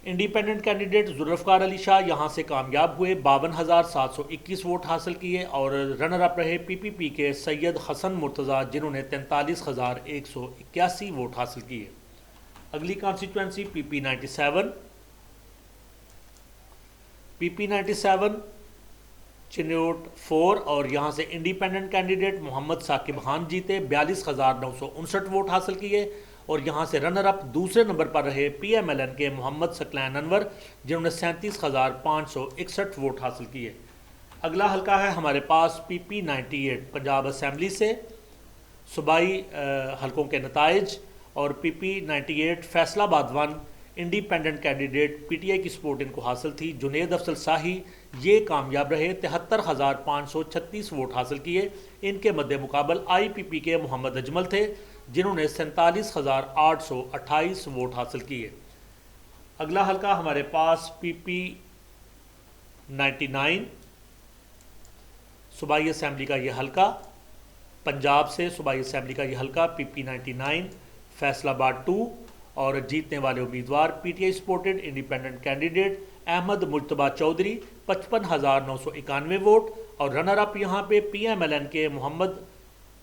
انڈیپینڈنٹ کینڈیڈیٹ ذوالفقار علی شاہ یہاں سے کامیاب ہوئے، 52,721 ووٹ حاصل کیے، اور رنر اپ رہے پی پی پی کے سید حسن مرتضیٰ جنہوں نے 43,181 ووٹ حاصل کیے. اگلی کانسٹیٹوینسی پی پی 97. پی پی 97 چنیوٹ 4، اور یہاں سے انڈیپینڈنٹ کینڈیڈیٹ محمد ثاقب خان جیتے، 42,959 ووٹ حاصل کیے، اور یہاں سے رنر اپ دوسرے نمبر پر رہے پی ایم ایل این کے محمد ثقلین انور جنہوں نے 37,561 ووٹ حاصل کیے. اگلا حلقہ ہے ہمارے پاس پی پی 98 پنجاب اسمبلی سے. صوبائی حلقوں کے نتائج، اور پی پی 98 فیصل آباد 1 independent candidate P T I کی سپورٹ ان کو حاصل تھی، جنید افضل شاہی یہ کامیاب رہے، 73,536 ووٹ حاصل کیے. ان کے مد مقابل آئی پی پی کے محمد اجمل تھے جنہوں نے 47,828 ووٹ حاصل کیے. اگلا حلقہ ہمارے پاس پی پی 99 صوبائی اسمبلی کا یہ حلقہ، پنجاب سے صوبائی اسمبلی کا یہ حلقہ پی پی 99 فیصل آباد 2، اور جیتنے والے امیدوار P T I supported independent candidate Ahmad Mujtaba Chaudhry 55,991 vote, اور رنر اپ یہاں پہ پی ایم ایل این کے محمد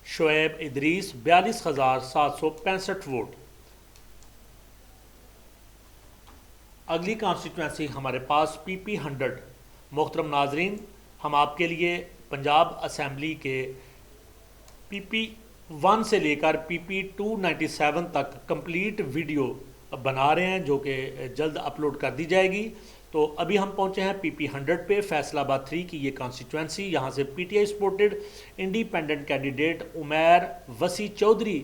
شعیب ادریس 42,765 ووٹ. اگلی کانسٹیٹوینسی ہمارے پاس پی پی 100. محترم ناظرین، ہم آپ کے لیے پنجاب اسمبلی کے پی پی 1 سے لے کر پی پی 297 تک کمپلیٹ ویڈیو بنا رہے ہیں جو کہ جلد اپلوڈ کر دی جائے گی. تو ابھی ہم پہنچے ہیں پی پی 100 پہ، فیصل آباد 3 کی یہ کانسٹیٹوینسی. یہاں سے P T I supported independent candidate Umair وسیع چودھری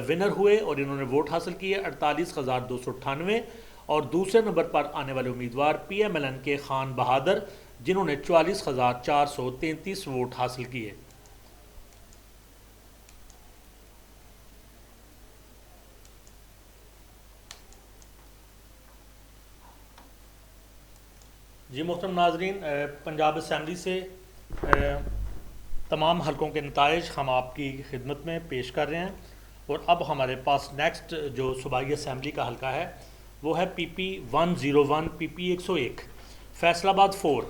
ونر ہوئے، اور انہوں نے ووٹ حاصل کیے 48,298، اور دوسرے نمبر پر آنے والے امیدوار پی ایم ایل این کے خان بہادر جنہوں نے 44,433 ووٹ حاصل کیے. جی محترم ناظرین، پنجاب اسمبلی سے تمام حلقوں کے نتائج ہم آپ کی خدمت میں پیش کر رہے ہیں. اور اب ہمارے پاس نیکسٹ جو صوبائی اسمبلی کا حلقہ ہے وہ ہے پی پی 101 پی پی 101 فیصل آباد 4.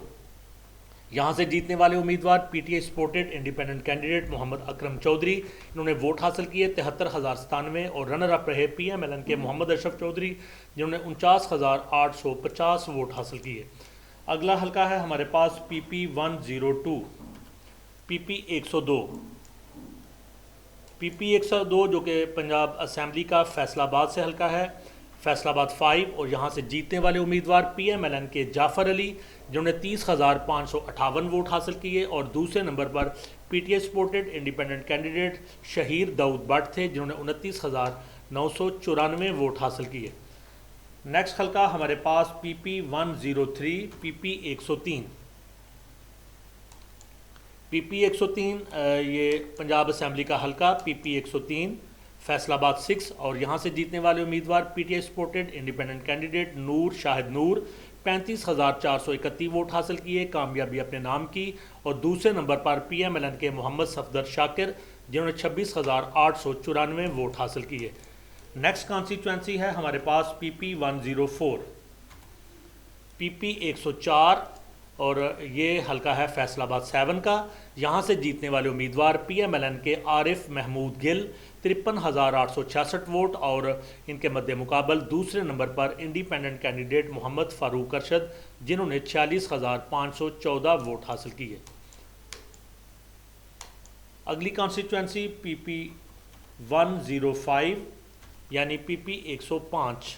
یہاں سے جیتنے والے امیدوار P T I supported independent candidate Muhammad Akram Chaudhry, انہوں نے ووٹ حاصل کیے 73,097، اور رنر اپ رہے پی ایم ایل این کے محمد اشرف چودھری جنہوں نے 49,850 ووٹ حاصل کیے. اگلا حلقہ ہے ہمارے پاس پی پی 102 پی پی 102. پی پی 102 جو کہ پنجاب اسمبلی کا فیصل آباد سے حلقہ ہے، فیصل آباد 5، اور یہاں سے جیتنے والے امیدوار پی ایم ایل این کے جعفر علی جنہوں نے 30,558 ووٹ حاصل کیے، اور دوسرے نمبر پر P T I supported independent candidate Shaheer Dawood Butt تھے جنہوں نے 29,994 ووٹ حاصل کیے. نیکسٹ حلقہ ہمارے پاس پی پی 103 پی پی 103. پی پی 103 یہ پنجاب اسمبلی کا حلقہ پی پی 103 فیصل آباد 6 اور یہاں سے جیتنے والے امیدوار P T I supported independent candidate Noor Shahid Noor 35,431 vote حاصل کیے، کامیابی اپنے نام کی، اور دوسرے نمبر پر پی ایم ایل این کے محمد صفدر شاکر جنہوں نے 26,894 ووٹ حاصل کیے۔ نیکسٹ کانسٹیچوئنسی ہے ہمارے پاس پی پی 104 پی پی 104 اور یہ حلقہ ہے فیصل آباد 7 کا۔ یہاں سے جیتنے والے امیدوار پی ایم ایل این کے عارف محمود گل 53,866 ووٹ، اور ان کے مد مقابل دوسرے نمبر پر انڈیپینڈنٹ کینڈیڈیٹ محمد فاروق ارشد جنہوں نے 46,514 ووٹ حاصل کیے۔ اگلی کانسٹیچوئنسی پی پی 105 یعنی پی پی 105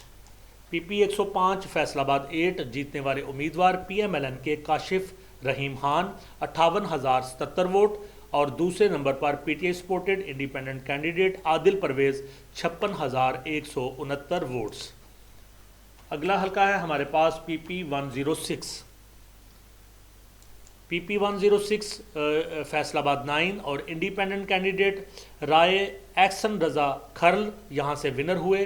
پی پی 105 فیصل آباد 8 جیتنے والے امیدوار پی ایم ایل این کے کاشف رحیم خان 58,077 ووٹ، اور دوسرے نمبر پر P T I supported independent candidate Adil Pervaiz 56,169 votes. اگلا حلقہ ہے ہمارے پاس پی پی 106 پی پی 106 فیصل آباد 9 اور انڈیپینڈنٹ کینڈیڈیٹ رائے ایکسن رضا کھرل یہاں سے ونر ہوئے،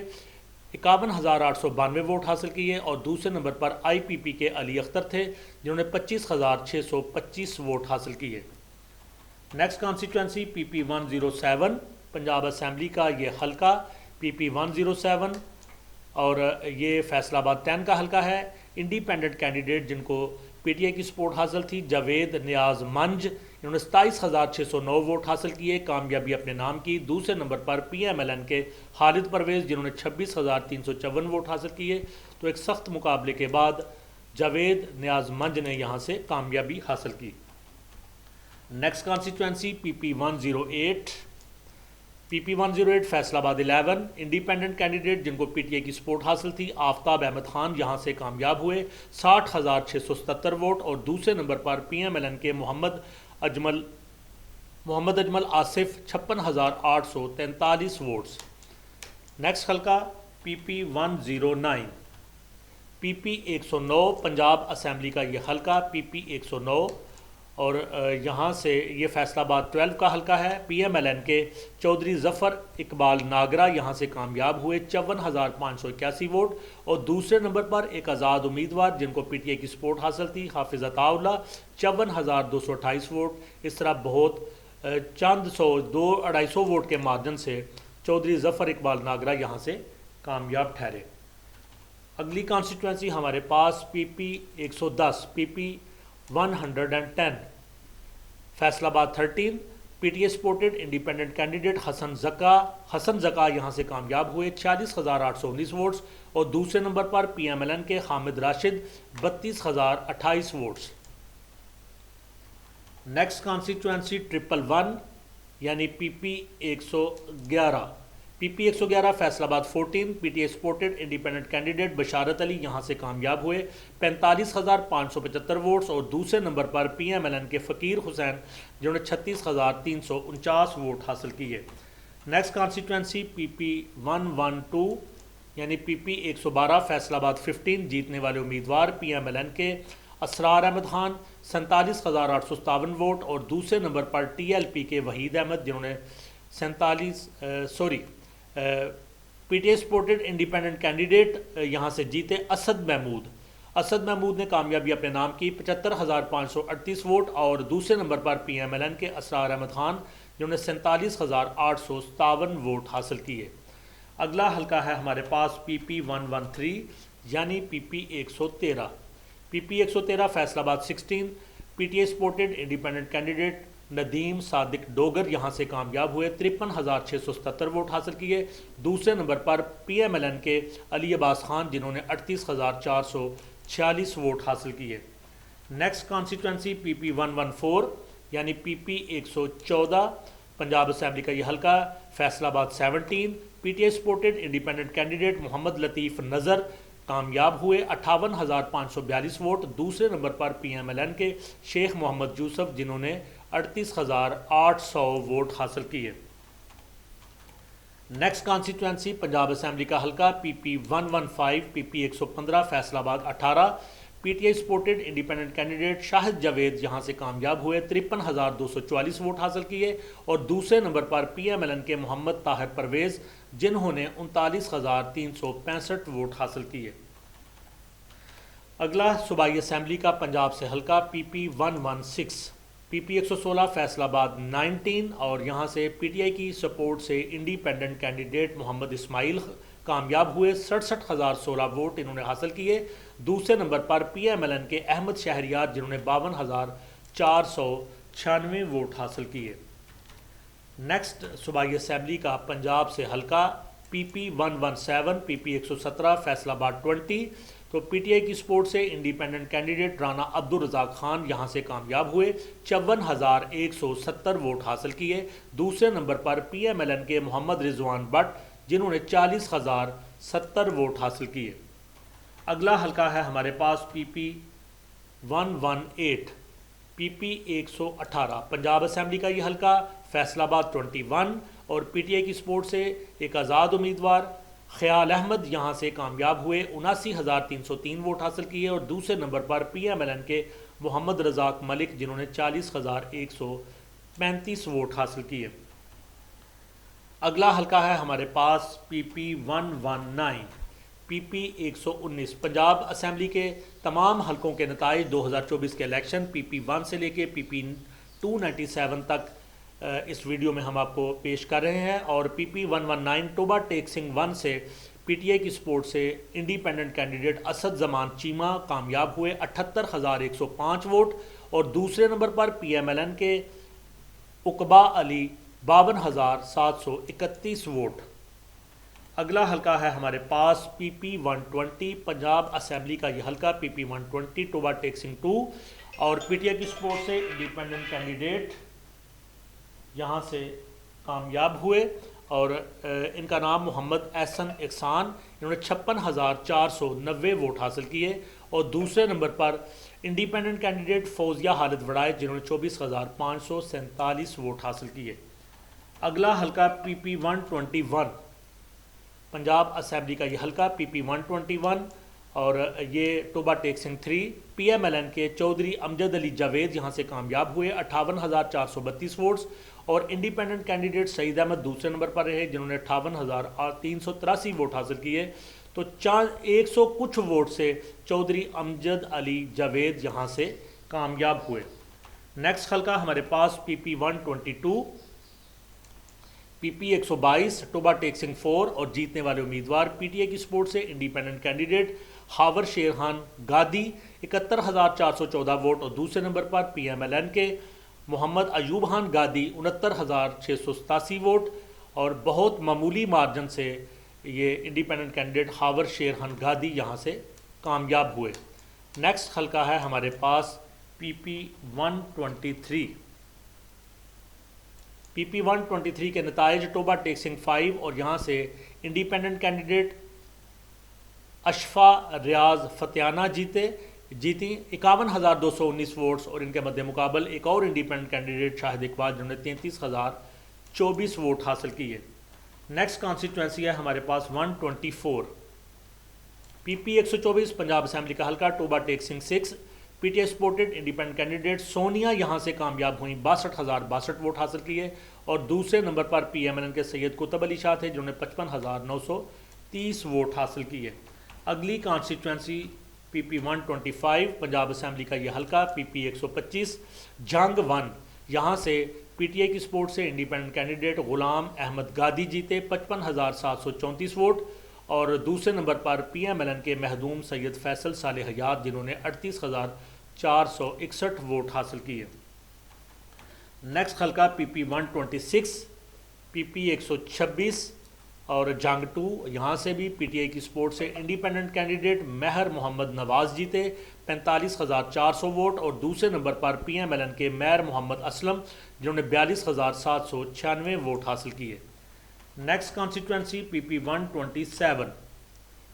51,892 ووٹ حاصل کیے، اور دوسرے نمبر پر آئی پی پی کے علی اختر تھے جنہوں نے 25,625 ووٹ حاصل کیے۔ نیکسٹ کانسٹیچوئنسی پی پی 107 پنجاب اسمبلی کا یہ حلقہ پی پی 107 اور یہ فیصل آباد 10 کا حلقہ ہے۔ انڈیپینڈنٹ کینڈیڈیٹ جن کو پی ٹی آئی کی سپورٹ حاصل تھی جاوید نیاز منج انہوں نے 27,609 ووٹ حاصل کیے، کامیابی اپنے نام کی۔ دوسرے نمبر پر پی ایم ایل این کے خالد پرویز جنہوں نے 26,354 ووٹ حاصل کیے۔ تو ایک سخت مقابلے کے بعد جاوید نیاز منج نے یہاں سے کامیابی حاصل کی۔ نیکسٹ کانسٹیچوئنسی پی پی 108 پی پی 108 فیصل آباد 11 انڈیپینڈنٹ کینڈیڈیٹ جن کو پی ٹی آئی کی سپورٹ حاصل تھی آفتاب احمد خان یہاں سے کامیاب ہوئے، 60,677 ووٹ، اور دوسرے نمبر پر پی ایم ایل این کے محمد اجمل آصف 56,843 ووٹس۔ نیکسٹ حلقہ پی پی 109 پی پی 109 پنجاب اسمبلی کا یہ حلقہ پی پی 109 اور یہاں سے یہ فیصل آباد 12 کا حلقہ ہے۔ پی ایم ایل این کے چودھری ظفر اقبال ناگرہ یہاں سے کامیاب ہوئے، 54,581 ووٹ، اور دوسرے نمبر پر ایک آزاد امیدوار جن کو پی ٹی آئی کی سپورٹ حاصل تھی حافظ عطا اللہ 54,228 ووٹ۔ اس طرح بہت چند 200-250 ووٹ کے مارجن سے چودھری ظفر اقبال ناگرہ یہاں سے کامیاب ٹھہرے۔ اگلی کانسٹیچوئنسی ہمارے پاس P P 110 P P 110 Faisalabad 13 P T I supported independent candidate Hassan Zaka یہاں سے کامیاب ہوئے، 46,819 ووٹس، اور دوسرے نمبر پر پی ایم ایل این کے Hamid Rashid 32,028 votes. Next constituency 111 یعنی پی پی 111 پی پی 111 فیصل آباد 14 پی T I supported independent candidate بشارت علی یہاں سے کامیاب ہوئے، 45,575 ووٹس، اور دوسرے نمبر پر پی ایم ایل این کے فقیر حسین جنہوں نے 36,349 ووٹ حاصل کیے۔ نیکسٹ کانسٹیچوئنسی پی پی 112 یعنی پی پی 112 فیصل آباد 15 جیتنے والے امیدوار پی ایم ایل این کے اسرار احمد خان 47,857 ووٹ، اور دوسرے نمبر پر ٹی ایل پی کے وحید احمد جنہوں نے پی T I supported independent candidate یہاں سے جیتے اسد محمود نے کامیابی اپنے نام کی 75,538 ووٹ، اور دوسرے نمبر پر پی ایم ایل این کے اسرار احمد خان جنہوں نے 47,857 ووٹ حاصل کیے۔ اگلا حلقہ ہے ہمارے پاس پی پی 113 یعنی پی پی 113 پی پی 113 Faisalabad 16 P T I supported independent candidate Nadeem Sadiq Dogar یہاں سے کامیاب ہوئے، 53,677 ووٹ حاصل کیے۔ دوسرے نمبر پر پی ایم ایل این کے علی عباس خان جنہوں نے 38,446 ووٹ حاصل کیے۔ نیکسٹ کانسٹیچوئنسی پی پی 114 یعنی پی پی 114 پنجاب اسمبلی کا یہ حلقہ Faisalabad 17 P T I supported independent candidate Muhammad Latif Nazar کامیاب ہوئے، 58,542 ووٹ۔ دوسرے نمبر پر پی ایم ایل این کے شیخ محمد یوسف جنہوں نے 38,800 ووٹ حاصل کیے۔ نیکسٹ کانسٹیچوئنسی پنجاب اسمبلی کا حلقہ P P 115 P P 115 Faisalabad 18 P T I supported independent candidate Shahid Javed یہاں سے کامیاب ہوئے، 53,244 ووٹ حاصل کیے، اور دوسرے نمبر پر پی ایم ایل این کے محمد طاہر پرویز جنہوں نے 39,365 ووٹ حاصل کیے۔ اگلا صوبائی اسمبلی کا پنجاب سے حلقہ پی پی 116، پی پی 116 فیصل آباد 19، اور یہاں سے پی ٹی آئی کی سپورٹ سے انڈیپینڈنٹ کینڈیڈیٹ محمد اسماعیل کامیاب ہوئے، 67,016 ووٹ انہوں نے حاصل کیے۔ دوسرے نمبر پر پی ایم ایل این کے احمد شہریار جنہوں نے 52,496 ووٹ حاصل کیے۔ نیکسٹ صوبائی اسمبلی کا پنجاب سے حلقہ پی پی 117، پی پی 117 فیصل آباد 20، تو پی ٹی آئی کی سپورٹ سے انڈیپینڈنٹ کینڈیڈیٹ رانا عبدالرزاق خان یہاں سے کامیاب ہوئے، 54,170 ووٹ حاصل کیے۔ دوسرے نمبر پر پی ایم ایل این کے محمد رضوان بٹ جنہوں نے 40,070 ووٹ حاصل کیے۔ اگلا حلقہ ہے ہمارے پاس پی پی 118، پی پی 118 پنجاب اسمبلی کا یہ حلقہ فیصل آباد 21، اور پی ٹی آئی کی سپورٹ سے ایک آزاد امیدوار خیال احمد یہاں سے کامیاب ہوئے، 79,303 ووٹ حاصل کیے، اور دوسرے نمبر پر پی ایم ایل این کے محمد رزاق ملک جنہوں نے 40,135 ووٹ حاصل کیے۔ اگلا حلقہ ہے ہمارے پاس پی پی 119، پی پی 119 پنجاب اسمبلی کے تمام حلقوں کے نتائج 2024 کے الیکشن پی پی 1 سے لے کے پی پی 297 تک اس ویڈیو میں ہم آپ کو پیش کر رہے ہیں، اور پی پی 119 ٹوبا ٹیک سنگھ 1 سے پی ٹی آئی کی سپورٹ سے انڈیپینڈنٹ کینڈیڈیٹ اسد زمان چیمہ کامیاب ہوئے، 78,105 ووٹ، اور دوسرے نمبر پر پی ایم ایل این کے عقبہ علی 52,731 ووٹ۔ اگلا حلقہ ہے ہمارے پاس پی پی 120 پنجاب اسمبلی کا یہ حلقہ پی پی 120 ٹوبا ٹیک سنگھ 2، اور پی ٹی آئی کی سپورٹ سے انڈیپینڈنٹ کینڈیڈیٹ یہاں سے کامیاب ہوئے، اور ان کا نام محمد احسن احسان، انہوں نے 56,490 ووٹ حاصل کیے، اور دوسرے نمبر پر انڈیپینڈنٹ کینڈیڈیٹ فوزیہ خالد وڑائے جنہوں نے 24,547 ووٹ حاصل کیے۔ اگلا حلقہ پی پی 121 پنجاب اسمبلی کا یہ حلقہ پی پی 121، اور یہ Toba Tek Singh 3، P M L N کے چودھری امجد علی جاوید یہاں سے کامیاب ہوئے، 58,432 ووٹس، اور انڈیپینڈنٹ کینڈیڈیٹ سعید احمد دوسرے نمبر پر رہے جنہوں نے 58,383 ووٹ حاصل کیے، تو 100 کچھ ووٹ سے چودھری امجد علی جاوید یہاں سے کامیاب ہوئے۔ نیکسٹ حلقہ ہمارے پاس پی پی 122، پی پی 122 ٹوبا ٹیک سنگھ 4، اور جیتنے والے امیدوار پی ٹی آئی کی سپورٹ سے independent candidate ہاور Sher Khan گادی 71,414 vote, اور دوسرے نمبر پر پی ایم ایل این کے محمد ایوب خان گادی 69,687 ووٹ، اور بہت معمولی مارجن سے یہ انڈیپینڈنٹ کینڈیڈیٹ ہاور شیر خان گادی یہاں سے کامیاب ہوئے۔ نیکسٹ حلقہ ہے ہمارے پاس پی پی 123، پی پی 123 کے نتائج ٹوبا ٹیک سنگھ 5، اور یہاں سے انڈیپینڈنٹ کینڈیڈیٹ اشفا ریاض فتیانہ جیتی 51,219 ووٹس، اور ان کے مد مقابل ایک اور انڈیپینڈنٹ کینڈیڈیٹ شاہد اقبال جنہوں نے 33,024 ووٹ حاصل کیے۔ نیکسٹ کانسٹیٹوینسی ہے ہمارے پاس 124، پی پی 124 پنجاب اسمبلی کا حلقہ Toba Tek Singh 6، P T I supported independent candidate Sonia یہاں سے کامیاب ہوئیں، 62,062 ووٹ حاصل کیے، اور دوسرے نمبر پر پی ایم ایل این کے سید قطب علی شاہ تھے جنہوں نے 55,930 ووٹ حاصل کیے۔ اگلی کانسٹیٹوینسی پی پی 125 پنجاب اسمبلی کا یہ حلقہ پی پی 125 جنگ 1، یہاں سے پی ٹی آئی کی سپورٹ سے انڈیپینڈنٹ کینڈیڈیٹ غلام احمد گادی جیتے 55,734 ووٹ، اور دوسرے نمبر پر پی ایم ایل این کے مخدوم سید فیصل صالح حیات جنہوں نے 38,461 ووٹ حاصل کیے۔ نیکسٹ حلقہ پی پی 126، پی پی 126 اور جنگ 2، یہاں سے بھی پی ٹی آئی کی سپورٹ سے انڈیپینڈنٹ کینڈیڈیٹ مہر محمد نواز جیتے 45,400 ووٹ، اور دوسرے نمبر پر پی ایم ایل این کے مہر محمد اسلم جنہوں نے 42,796 ووٹ حاصل کیے۔ نیکسٹ کانسٹیٹوینسی پی پی 127،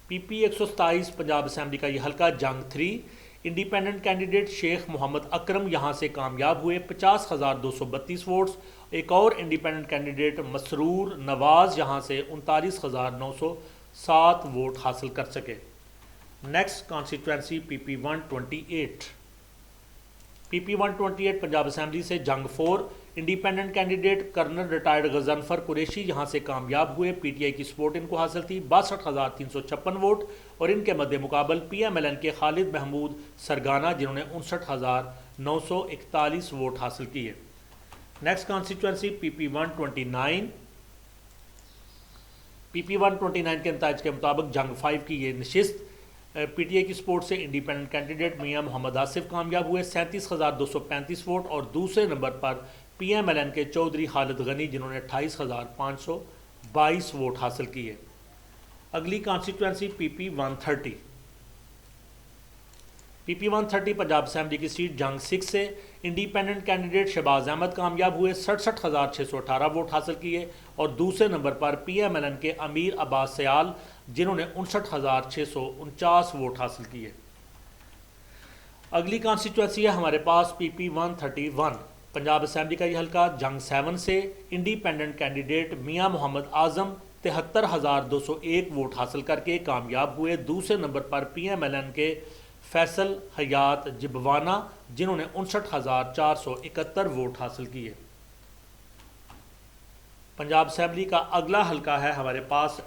پی پی 127 پنجاب اسمبلی کا یہ حلقہ جنگ 3، انڈیپینڈنٹ کینڈیڈیٹ شیخ محمد اکرم یہاں سے کامیاب ہوئے 50,232 ووٹس، ایک اور انڈیپینڈنٹ کینڈیڈیٹ مسرور نواز یہاں سے 39,907 ووٹ حاصل کر سکے۔ Next constituency PP128. PP128 Punjab assembly سے Jhang 4 independent candidate colonel retired Ghazanfar Qureshi یہاں سے کامیاب ہوئے. PTI کی سپورٹ ان کو حاصل تھی 62,356 ووٹ اور ان کے مد مقابل PMLN کے خالد محمود سرگانہ جنہوں نے 59,941 ووٹ حاصل کیے. Next constituency PP129. PP129 کے نتائج کے مطابق جنگ 5 کی یہ نشست PTI کی سپورٹ سے انڈیپینڈنٹ کینڈیڈیٹ میاں محمد آصف کامیاب ہوئے 37,235 ووٹ اور دوسرے نمبر پر PMLN کے چودھری خالد غنی جنہوں نے 28,522 ووٹ حاصل کیے. اگلی constituency PP130. PP130 Punjab assembly کی سیٹ جنگ 6 سے انڈیپینڈنٹ کینڈیڈیٹ شہباز احمد کامیاب ہوئے 67,618 ووٹ حاصل کیے اور دوسرے نمبر پر PMLN کے امیر عباس سیال جنہوں نے 59,649 ووٹ حاصل کیے. اگلی کانسٹیٹوینسی ہے ہمارے پاس PP131. پنجاب اسمبلی کا یہ حلقہ جنگ 7 سے independent candidate Mian Muhammad Azam 73,201 vote حاصل کر کے کامیاب ہوئے. دوسرے نمبر پر PMLN کے فیصل حیات جبوانہ جنہوں نے 59,471 ووٹ حاصل کیے. پنجاب اسمبلی کا اگلا حلقہ ہے ہمارے پاس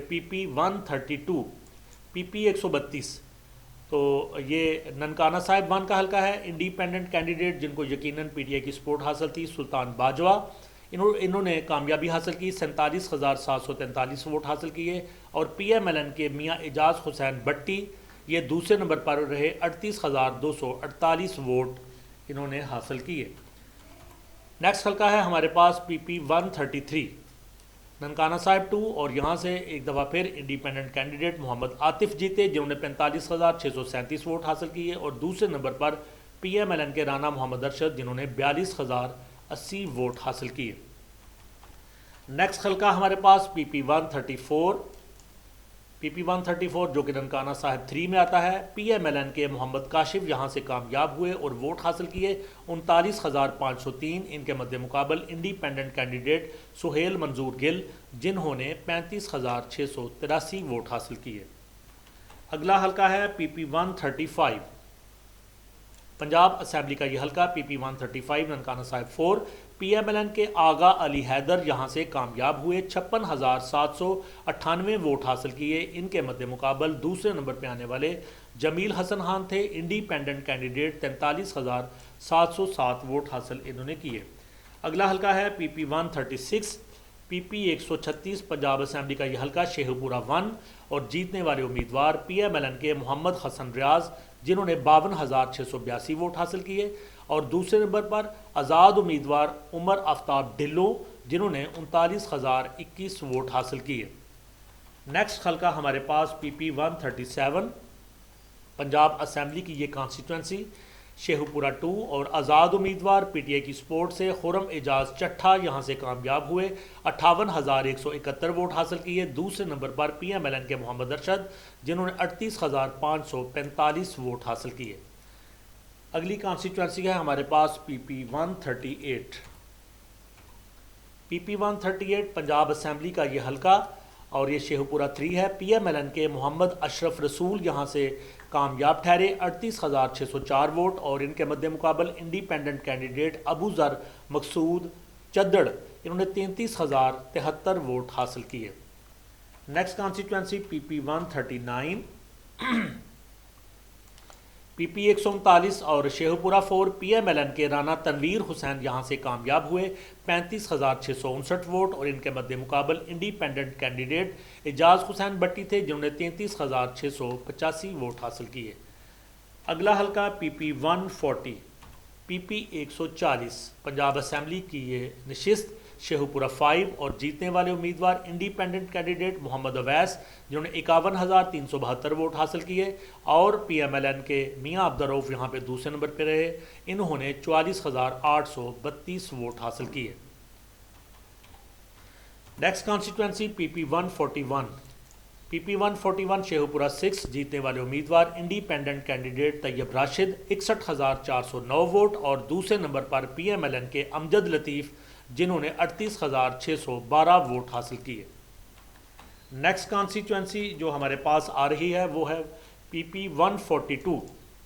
PP132 PP132. تو یہ ننکانہ صاحب 1 کا حلقہ ہے. انڈیپینڈنٹ کینڈیڈیٹ جن کو یقیناً PTI کی سپورٹ حاصل تھی سلطان باجوہ انہوں نے کامیابی حاصل کی 47,743 ووٹ حاصل کیے اور PMLN کے میاں اعجاز حسین بٹی یہ دوسرے نمبر پر رہے 38,248 ووٹ انہوں نے حاصل کیے. نیکسٹ حلقہ ہے ہمارے پاس PP133 ننکانہ صاحب 2 اور یہاں سے ایک دفعہ پھر انڈیپینڈنٹ کینڈیڈیٹ محمد عاطف جیتے جنہوں نے 45,637 ووٹ حاصل کیے اور دوسرے نمبر پر PMLN کے رانا محمد ارشد جنہوں نے 42,080 ووٹ حاصل کیے. نیکسٹ حلقہ ہمارے پاس PP134 PP134 جو کہ ننکانہ صاحب 3 میں آتا ہے. PMLN کے محمد کاشف یہاں سے کامیاب ہوئے اور ووٹ حاصل کیے 39,503. ان کے مد مقابل انڈیپینڈنٹ کینڈیڈیٹ سہیل منظور گل جنہوں نے 35,683 ووٹ حاصل کیے. اگلا حلقہ ہے PP135. پنجاب اسمبلی کا یہ حلقہ PP135 ننکانہ صاحب 4. PMLN کے آغا علی حیدر یہاں سے کامیاب ہوئے 56,798 ووٹ حاصل کیے. ان کے مد مقابل دوسرے نمبر پہ آنے والے جمیل حسن خان تھے. انڈیپینڈنٹ کینڈیڈیٹ 43,707 ووٹ حاصل انہوں نے کیے. اگلا حلقہ ہے PP136 PP136 پنجاب اسمبلی کا یہ حلقہ شیخ پورہ 1 اور جیتنے والے امیدوار PMLN کے محمد حسن ریاض جنہوں نے 52,682 ووٹ حاصل کیے اور دوسرے نمبر پر آزاد امیدوار عمر آفتاب ڈھلو جنہوں نے 39,021 ووٹ حاصل کیے. نیکسٹ حلقہ ہمارے پاس PP137 پنجاب اسمبلی کی یہ کانسٹیٹوینسی شیخ پورہ 2 اور آزاد امیدوار PTI کی سپورٹ سے خرم اعجاز چٹھا یہاں سے کامیاب ہوئے 58,171 ووٹ حاصل کیے. دوسرے نمبر پر PMLN کے محمد ارشد جنہوں نے 38,545 ووٹ حاصل کیے. اگلی کانسٹیٹوینسی ہے ہمارے پاس PP138 PP138 پنجاب اسمبلی کا یہ حلقہ اور یہ شیخ پورہ 3 ہے. PMLN کے محمد اشرف رسول یہاں سے کامیاب ٹھہرے 38,604 ووٹ اور ان کے مد مقابل انڈیپینڈنٹ کینڈیڈیٹ ابو ذر مقصود چدڑ انہوں نے 33,073 ووٹ حاصل کیے. نیکسٹ کانسٹیٹوینسی PP139 PP139 اور شیخ پورہ 4 PMLN کے رانا تنویر حسین یہاں سے کامیاب ہوئے 35,659 ووٹ اور ان کے مد مقابل انڈیپینڈنٹ کینڈیڈیٹ اعجاز حسین بٹی تھے جنہوں نے 33,685 ووٹ حاصل کیے. اگلا حلقہ PP140 PP140 پنجاب اسمبلی کی یہ نشست شیخ پورہ 5 اور جیتنے والے امیدوار انڈیپینڈنٹ کینڈیڈیٹ محمد اویس جنہوں نے 51,372 ووٹ حاصل کیے اور PMLN کے میاں عبدالرؤف یہاں پہ دوسرے نمبر پہ رہے. انہوں نے 44,832 ووٹ حاصل کیے. نیکسٹ کانسٹیٹوینسی PP141 PP141 شیخ پورہ 6 جیتنے والے امیدوار انڈیپینڈنٹ کینڈیڈیٹ طیب راشد 61,409 ووٹ اور دوسرے نمبر پر PMLN کے امجد لطیف جنہوں نے 38,612 ووٹ حاصل کیے. نیکسٹ کانسٹیٹوینسی جو ہمارے پاس آ رہی ہے وہ ہے PP142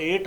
8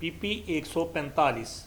PP145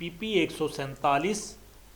PP147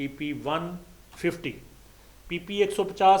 PP150 PP150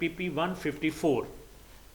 PP154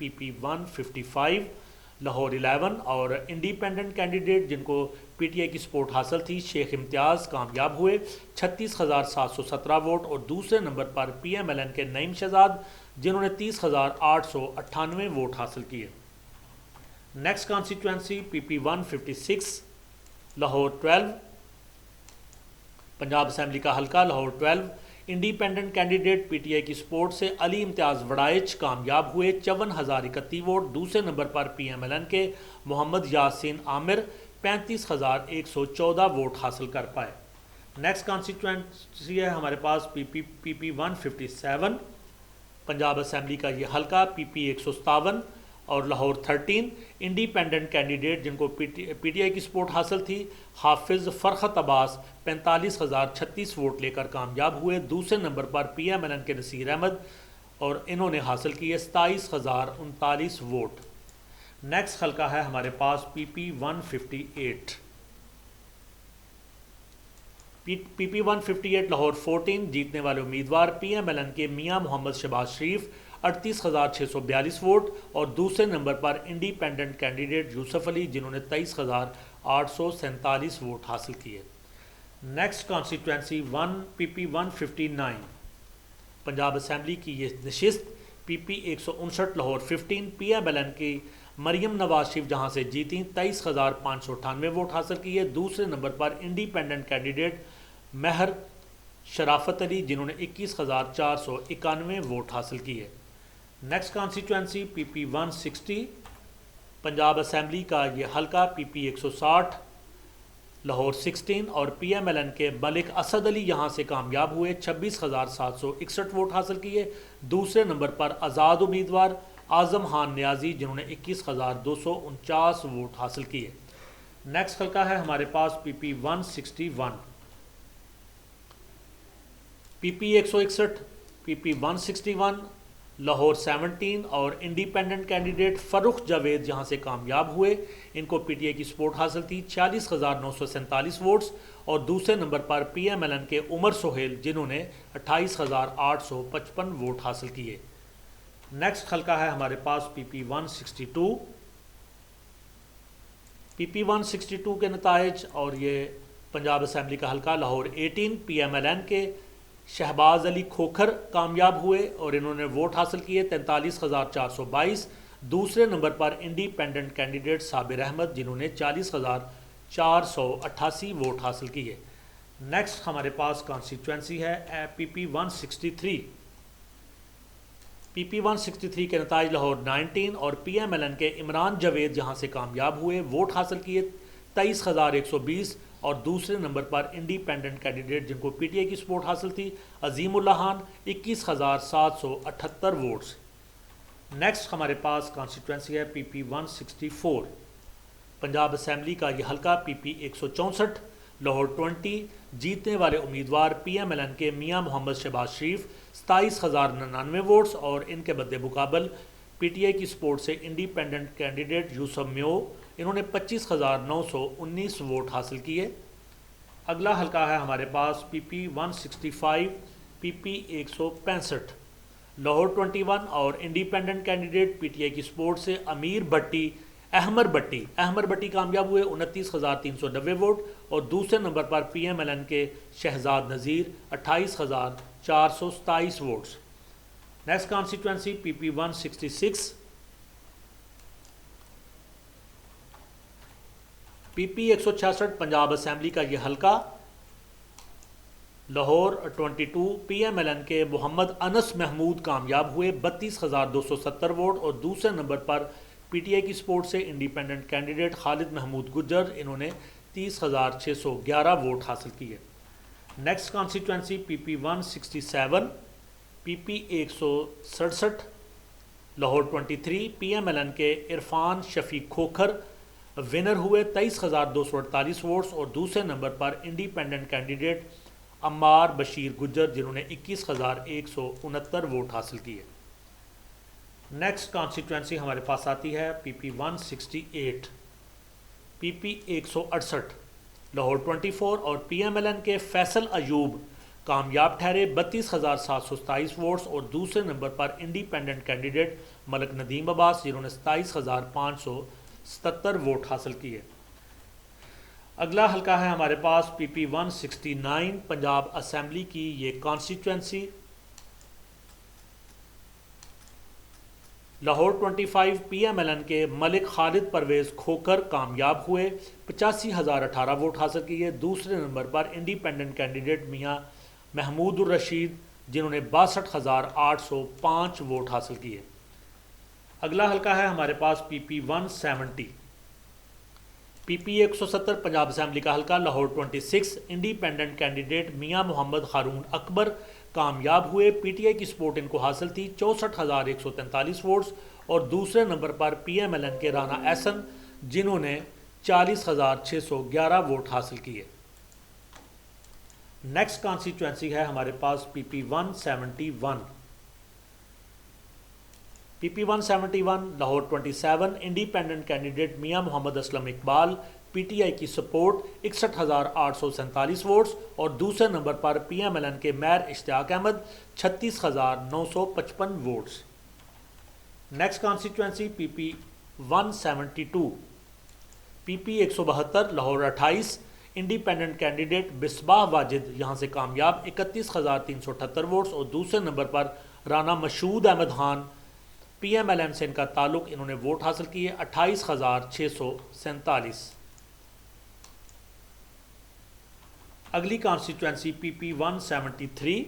PP155 Lahore 11 اور انڈیپینڈنٹ کینڈیڈیٹ جن کو پی ٹی آئی کی سپورٹ حاصل تھی شیخ امتیاز کامیاب ہوئے 36,717 ووٹ، اور دوسرے نمبر پر پی ایم ایل این کے نعیم شہزاد جنہوں نے 30,898 ووٹ حاصل کیے۔ نیکسٹ کانسٹیچوئنسی پی پی 156 لاہور 12، پنجاب اسمبلی کا حلقہ Lahore 12، independent candidate P T I کی سپورٹ سے علی امتیاز وڑائچ کامیاب ہوئے 54,031 ووٹ، دوسرے نمبر پر پی ایم ایل این کے محمد یاسین عامر 35,114 ووٹ حاصل کر پائے۔ نیکسٹ کانسٹیچوئنسی ہے ہمارے پاس پی پی 157، پنجاب اسمبلی کا یہ حلقہ پی پی 157 اور لاہور 13، انڈیپینڈنٹ کینڈیڈیٹ جن کو پی ٹی آئی کی سپورٹ حاصل تھی حافظ فرخت عباس 45,036 ووٹ لے کر کامیاب ہوئے، دوسرے نمبر پر پی ایم ایل این کے نصیر احمد اور انہوں نے حاصل کیے 27,039 ووٹ۔ نیکسٹ حلقہ ہے ہمارے پاس پی پی 158، پی پی 158 لاہور 14، جیتنے والے امیدوار پی ایم ایل این کے میاں محمد شہباز شریف 38,642 ووٹ، اور دوسرے نمبر پر انڈیپینڈنٹ کینڈیڈیٹ یوسف علی جنہوں نے 23,847 ووٹ حاصل کیے۔ Next constituency P P 159، Punjab assembly کی یہ نشست P P 159 Lahore 15، P M L N کی مریم نواز شریف جہاں سے جیتیں 23,598 ووٹ حاصل کیے، دوسرے نمبر پر انڈیپینڈنٹ کینڈیڈیٹ مہر شرافت علی جنہوں نے 21,491 ووٹ حاصل کیے۔ نیکسٹ کانسٹیچوئنسی پی پی 160، پنجاب اسمبلی کا یہ حلقہ پی پی 160 لاہور 16، اور پی ایم ایل این کے ملک اسد علی یہاں سے کامیاب ہوئے 26,761 ووٹ حاصل کیے، دوسرے نمبر پر آزاد امیدوار اعظم خان نیازی جنہوں نے 21,249 ووٹ حاصل کیے۔ نیکسٹ حلقہ ہے ہمارے پاس پی پی 161، پی پی 161، پی پی 161 لاہور 17، اور انڈیپینڈنٹ کینڈیڈیٹ فروخ جاوید یہاں سے کامیاب ہوئے، ان کو پی ٹی آئی کی سپورٹ حاصل تھی 46,947 ووٹس، اور دوسرے نمبر پر پی ایم ایل این کے عمر سہیل جنہوں نے 28,855 ووٹ حاصل کیے۔ نیکسٹ حلقہ ہے ہمارے پاس پی پی 162، پی پی 162 کے نتائج، اور یہ پنجاب اسمبلی کا حلقہ Lahore 18، P M L N کے شہباز علی کھوکھر کامیاب ہوئے اور انہوں نے ووٹ حاصل کیے 43,422، دوسرے نمبر پر انڈیپینڈنٹ کینڈیڈیٹ صابر احمد جنہوں نے 40,488 ووٹ حاصل کیے۔ نیکسٹ ہمارے پاس کانسٹیچوئنسی ہے پی پی 163، پی پی 163 کے نتائج لاہور 19، اور پی ایم ایل این کے عمران جاوید یہاں سے کامیاب ہوئے، ووٹ حاصل کیے 23,120، اور دوسرے نمبر پر انڈیپینڈنٹ کینڈیڈیٹ جن کو پی ٹی آئی کی سپورٹ حاصل تھی عظیم اللہ خان 21,778 ووٹس۔ نیکسٹ ہمارے پاس کانسٹیچوئنسی ہے پی پی 164، پنجاب اسمبلی کا یہ حلقہ پی پی 164 لاہور 20، جیتنے والے امیدوار پی ایم ایل این کے میاں محمد شہباز شریف 27,099 ووٹس، اور ان کے مد مقابل پی ٹی آئی کی سپورٹ سے انڈیپینڈنٹ کینڈیڈیٹ یوسف میو انہوں نے 25,919 ووٹ حاصل کیے۔ اگلا حلقہ ہے ہمارے پاس پی پی 165، پی پی 165 لاہور 21، اور independent candidate P T I کی سپورٹ سے امیر بھٹی احمر بھٹی کامیاب ہوئے 29,390 ووٹ، اور دوسرے نمبر پر پی ایم ایل این کے Shahzad Nazir 28,427 votes. Next constituency P P 166، P P 166 Punjab assembly کا یہ حلقہ Lahore 22، P M L N کے محمد انس محمود کامیاب ہوئے 32,270 ووٹ، اور دوسرے نمبر پر پی ٹی آئی کی سپورٹ سے انڈیپینڈنٹ کینڈیڈیٹ خالد محمود گجر انہوں نے 30,611 ووٹ حاصل کیے۔ Next constituency P P 167، P P 167 Lahore 23، P M L N کے عرفان شفیق کھوکھر ونر ہوئے 23,248 ووٹس، اور دوسرے نمبر پر انڈیپینڈنٹ کینڈیڈیٹ عمار بشیر گجر جنہوں نے 21,169 ووٹ حاصل کیے۔ نیکسٹ کانسٹیچوئنسی ہمارے پاس آتی ہے پی پی 168، پی پی 168 لاہور 24، اور پی ایم ایل این کے فیصل ایوب کامیاب ٹھہرے 32,727 ووٹس، اور دوسرے نمبر پر انڈیپینڈنٹ کینڈیڈیٹ ملک ندیم عباس جنہوں نے 27,500 77 ووٹ حاصل کیے۔ اگلا حلقہ ہے ہمارے پاس پی پی 169 پنجاب اسمبلی کی یہ constituency. Lahore 25 P M L N کے ملک خالد پرویز کھوکھر کامیاب ہوئے، 85,018 ووٹ حاصل کیے۔ دوسرے نمبر پر انڈیپینڈنٹ کینڈیڈیٹ میاں محمود الرشید جنہوں نے 62,805 ووٹ حاصل کیے۔ اگلا حلقہ ہے ہمارے پاس پی پی 170 پی پی 170 پنجاب اسمبلی کا حلقہ لاہور 26 انڈیپینڈنٹ کینڈیڈیٹ میاں محمد ہارون اکبر کامیاب ہوئے، پی ٹی آئی کی سپورٹ ان کو حاصل تھی 64,143 ووٹس، اور دوسرے نمبر پر پی ایم ایل این کے رانا احسن جنہوں نے 40,611 ووٹ حاصل کیے۔ نیکسٹ کانسٹیچوئنسی ہے ہمارے پاس P P 171 P P 171 Lahore 27 independent candidate Mian Muhammad Aslam Iqbal P T I کی سپورٹ 61,847 ووٹس، اور دوسرے نمبر پر پی ایم ایل این کے Mir Ishtiaq Ahmad 36,955 votes. Next constituency P P 172 P P 172 Lahore 28 independent candidate بسباہ واجد یہاں سے کامیاب 31,378 ووٹس، اور دوسرے نمبر پر Rana Mashhood Ahmad Khan P M L N سے ان کا تعلق، انہوں نے ووٹ حاصل کیے 28,647۔ اگلی constituency P P 173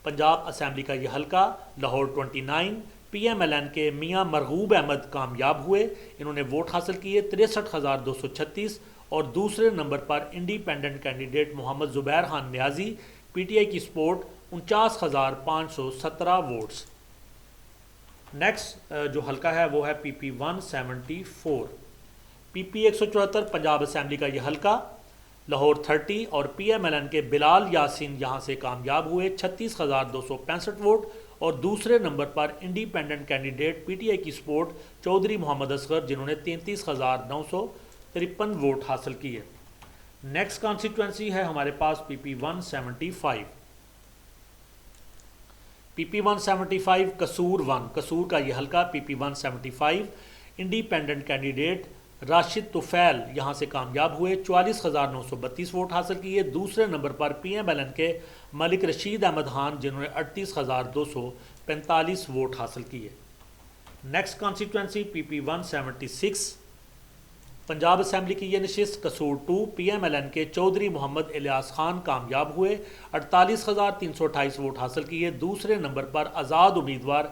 Punjab assembly کا یہ حلقہ Lahore 29 P M L N کے میاں مرغوب احمد کامیاب ہوئے، انہوں نے ووٹ حاصل کیے 63,236، اور دوسرے نمبر پر independent candidate Muhammad Zubair Khan Niazi P T I کی سپورٹ 49,517 ووٹس۔ نیکسٹ جو حلقہ ہے وہ ہے پی پی 174 پی پی 174 پنجاب اسمبلی کا یہ حلقہ لاہور 30 اور پی ایم ایل این کے بلال یاسین یہاں سے کامیاب ہوئے 36,265 ووٹ، اور دوسرے نمبر پر independent candidate P T I کی سپورٹ چودھری محمد اصغر جنہوں نے 33,953 ووٹ حاصل کیے۔ نیکسٹ کانسٹیچوئنسی ہے ہمارے پاس پی پی 175 پی پی 175 قصور 1 قصور کا یہ حلقہ پی پی 175 انڈیپینڈنٹ کینڈیڈیٹ راشد طفیل یہاں سے کامیاب ہوئے 44,932 ووٹ حاصل کیے۔ دوسرے نمبر پر پی ایم ایل این کے ملک رشید احمد خان جنہوں نے 38,245 ووٹ حاصل کیے۔ نیکسٹ کانسٹیچوئنسی پی پی 176 پنجاب اسمبلی کی یہ نشست قصور 2 پی ایم ایل این کے چودھری محمد الیاس خان کامیاب ہوئے 48,328 ووٹ حاصل کیے۔ دوسرے نمبر پر آزاد امیدوار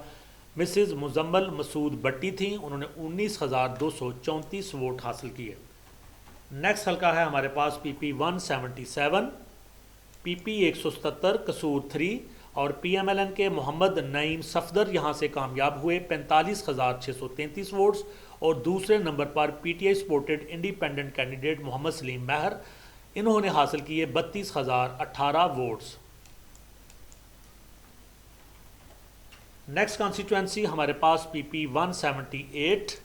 مسز مزمل مسعود بٹی تھیں، انہوں نے 19,234 ووٹ حاصل کیے۔ نیکسٹ حلقہ ہے ہمارے پاس پی پی 177 پی پی 177 قصور 3 اور پی ایم ایل این کے محمد نعیم صفدر یہاں سے کامیاب ہوئے 45,633 ووٹس، اور دوسرے نمبر پر P T I supported independent candidate Muhammad Saleem Mehr انہوں نے حاصل کیے 32,018 ووٹس۔ نیکسٹ کانسٹیچوئنسی ہمارے پاس پی پی 178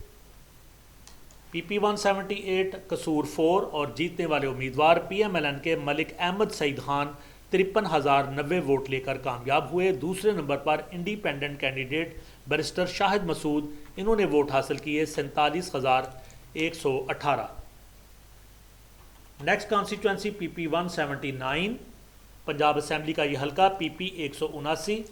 پی پی 178 قصور 4 اور جیتنے والے امیدوار پی ایم ایل این کے ملک احمد سعید خان 53,090 ووٹ لے کر کامیاب ہوئے۔ دوسرے نمبر پر انڈیپینڈنٹ کینڈیڈیٹ بیرسٹر شاہد مسعود انہوں نے ووٹ حاصل کیے 47,118۔ نیکسٹ کانسٹیچوئنسی پی پی 179 پنجاب اسمبلی کا یہ حلقہ پی پی 179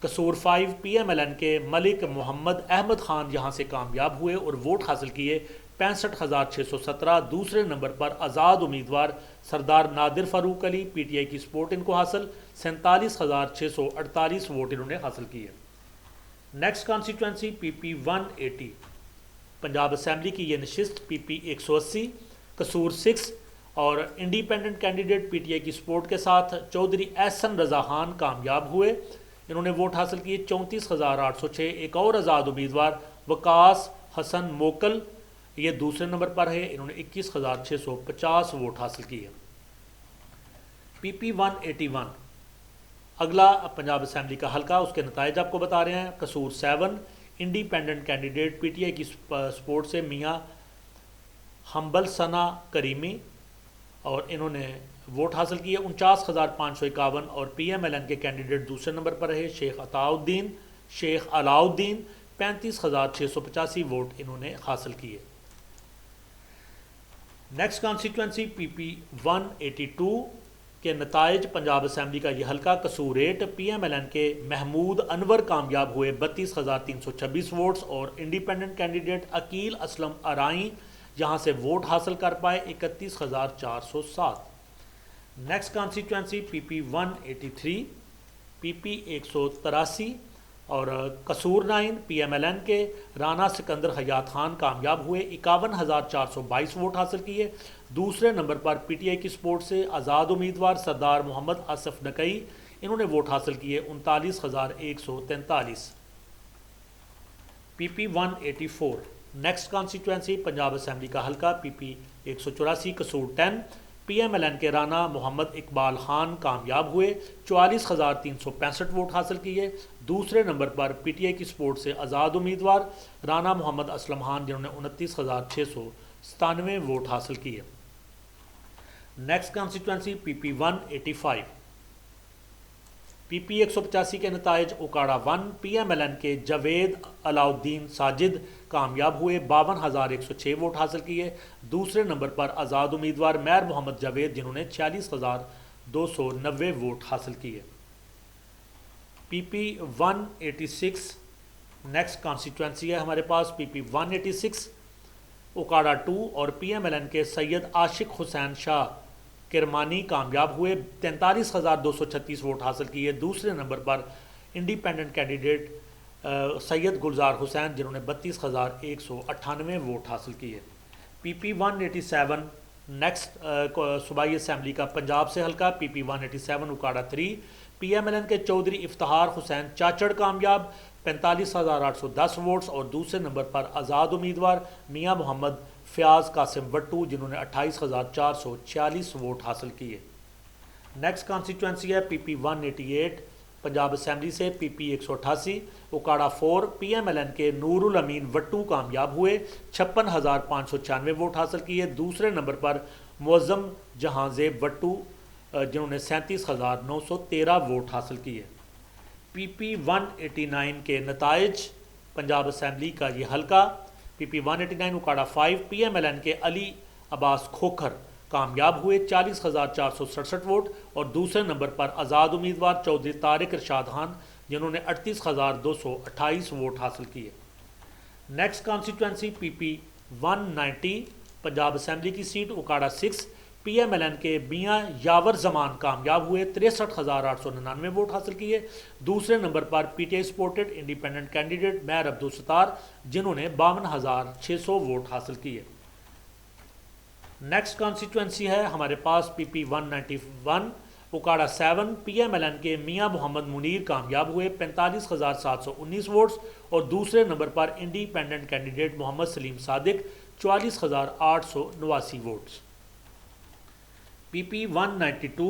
قصور 5 پی ایم ایل این کے ملک محمد احمد خان یہاں سے کامیاب ہوئے اور ووٹ حاصل کیے 65,617۔ دوسرے نمبر پر آزاد امیدوار سردار نادر فاروق علی پی ٹی آئی کی سپورٹ ان کو حاصل 47,648 ووٹ انہوں نے حاصل کیے۔ نیکسٹ کانسٹیچوئنسی پی پی 180 پنجاب اسمبلی کی یہ نشست پی پی 180 قصور 6 اور independent candidate P T I کی سپورٹ کے ساتھ چودھری احسن رضا خان کامیاب ہوئے، انہوں نے ووٹ حاصل کیے 34,806۔ ایک اور آزاد امیدوار وقاص حسن موکل یہ دوسرے نمبر پر ہے، انہوں نے 21,650 ووٹ حاصل کیے۔ پی پی 181 اگلا پنجاب اسمبلی کا حلقہ، اس کے نتائج آپ کو بتا رہے ہیں۔ قصور 7 independent candidate P T I کی سپورٹ سے میاں حنبل ثنا کریمی اور انہوں نے ووٹ حاصل کیے 49,551، اور پی ایم ایل این کے کینڈیڈیٹ دوسرے نمبر پر رہے شیخ عطاء الدین شیخ علاء الدین 35,685 ووٹ انہوں نے حاصل کیے۔ نیکسٹ کانسٹیٹوئنسی پی پی 182 کے نتائج پنجاب اسمبلی کا یہ حلقہ قصور 8 پی ایم ایل این کے محمود انور کامیاب ہوئے 32,326 ووٹس، اور انڈیپینڈنٹ کینڈیڈیٹ عقیل اسلم ارائیں یہاں سے ووٹ حاصل کر پائے 31,407۔ نیکسٹ کانسٹیٹوئنسی پی پی 183 پی پی 183 اور قصور 9 پی ایم ایل این کے رانا سکندر حیات خان کامیاب ہوئے 51,422 ووٹ حاصل کیے۔ دوسرے نمبر پر پی ٹی آئی کی سپورٹ سے آزاد امیدوار سردار محمد آصف نقئی، انہوں نے ووٹ حاصل کیے 39,143۔ پی پی 184 نیکسٹ کانسٹیٹوئنسی پنجاب اسمبلی کا حلقہ پی پی 184 قصور 10 پی ایم ایل این کے رانا محمد اقبال خان کامیاب ہوئے 44,365 ووٹ حاصل کیے۔ دوسرے نمبر پر پی ٹی آئی کی سپورٹ سے آزاد امیدوار رانا محمد اسلم خان، جنہوں نے 29,697 ووٹ حاصل کیے۔ نیکسٹ کانسٹیٹوئنسی پی پی 185 پی پی 185 کے نتائج Okara 1 P M L N کے جاوید علاؤالدین ساجد کامیاب ہوئے 52,106 ووٹ حاصل کیے۔ دوسرے نمبر پر آزاد امیدوار میر محمد جاوید، جنہوں نے 46,290 ووٹ حاصل کیے۔ پی پی 186 نیکسٹ کانسٹیٹوئنسی ہے ہمارے پاس پی پی 186 اکاڑا 2 اور پی ایم ایل این کے سید عاشق حسین شاہ کرمانی کامیاب ہوئے 43,236 ووٹ حاصل کیے۔ دوسرے نمبر پر انڈیپینڈنٹ کینڈیڈیٹ سید گلزار حسین، جنہوں نے 32,198 ووٹ حاصل کیے۔ پی پی 187 نیکسٹ صوبائی اسمبلی کا پنجاب سے حلقہ P P 187 Okara 3 P M L N کے چودھری افتخار حسین چاچڑ کامیاب 45,810 ووٹس، اور دوسرے نمبر پر آزاد امیدوار میاں محمد فیاض قاسم وٹو، جنہوں نے 28,446 ووٹ حاصل کیے۔ نیکسٹ کانسٹیٹوئنسی ہے پی پی 188 پنجاب اسمبلی سے P P 188 Okara 4 P M L N کے نور الامین وٹو کامیاب ہوئے 56,596 ووٹ حاصل کیے۔ دوسرے نمبر پر معظم جہاں زیب وٹو، جنہوں نے 37,913 ووٹ حاصل کیے۔ پی پی 189 کے نتائج پنجاب اسمبلی کا یہ حلقہ P P 189 Okara 5 P M L N کے علی عباس کھوکھر کامیاب ہوئے 40,467 ووٹ، اور دوسرے نمبر پر آزاد امیدوار چودھری طارق ارشاد خان، جنہوں نے 38,228 ووٹ حاصل کیے۔ Next constituency P P 190 Punjab assembly کی seat Okara 6 P M L N کے میاں یاور زمان کامیاب ہوئے 63,899 ووٹ حاصل کیے۔ دوسرے نمبر پر P T I supported independent candidate Mir Abdul Sattar, جنہوں نے 52,600 ووٹ حاصل کیے۔ نیکسٹ کانسٹیٹوئنسی ہے ہمارے پاس P P 191 Okara 7 P M L N کے میاں محمد منیر کامیاب ہوئے 45,719 ووٹس، اور دوسرے نمبر پر independent candidate Muhammad Saleem Sadiq 44,889 votes. P P 192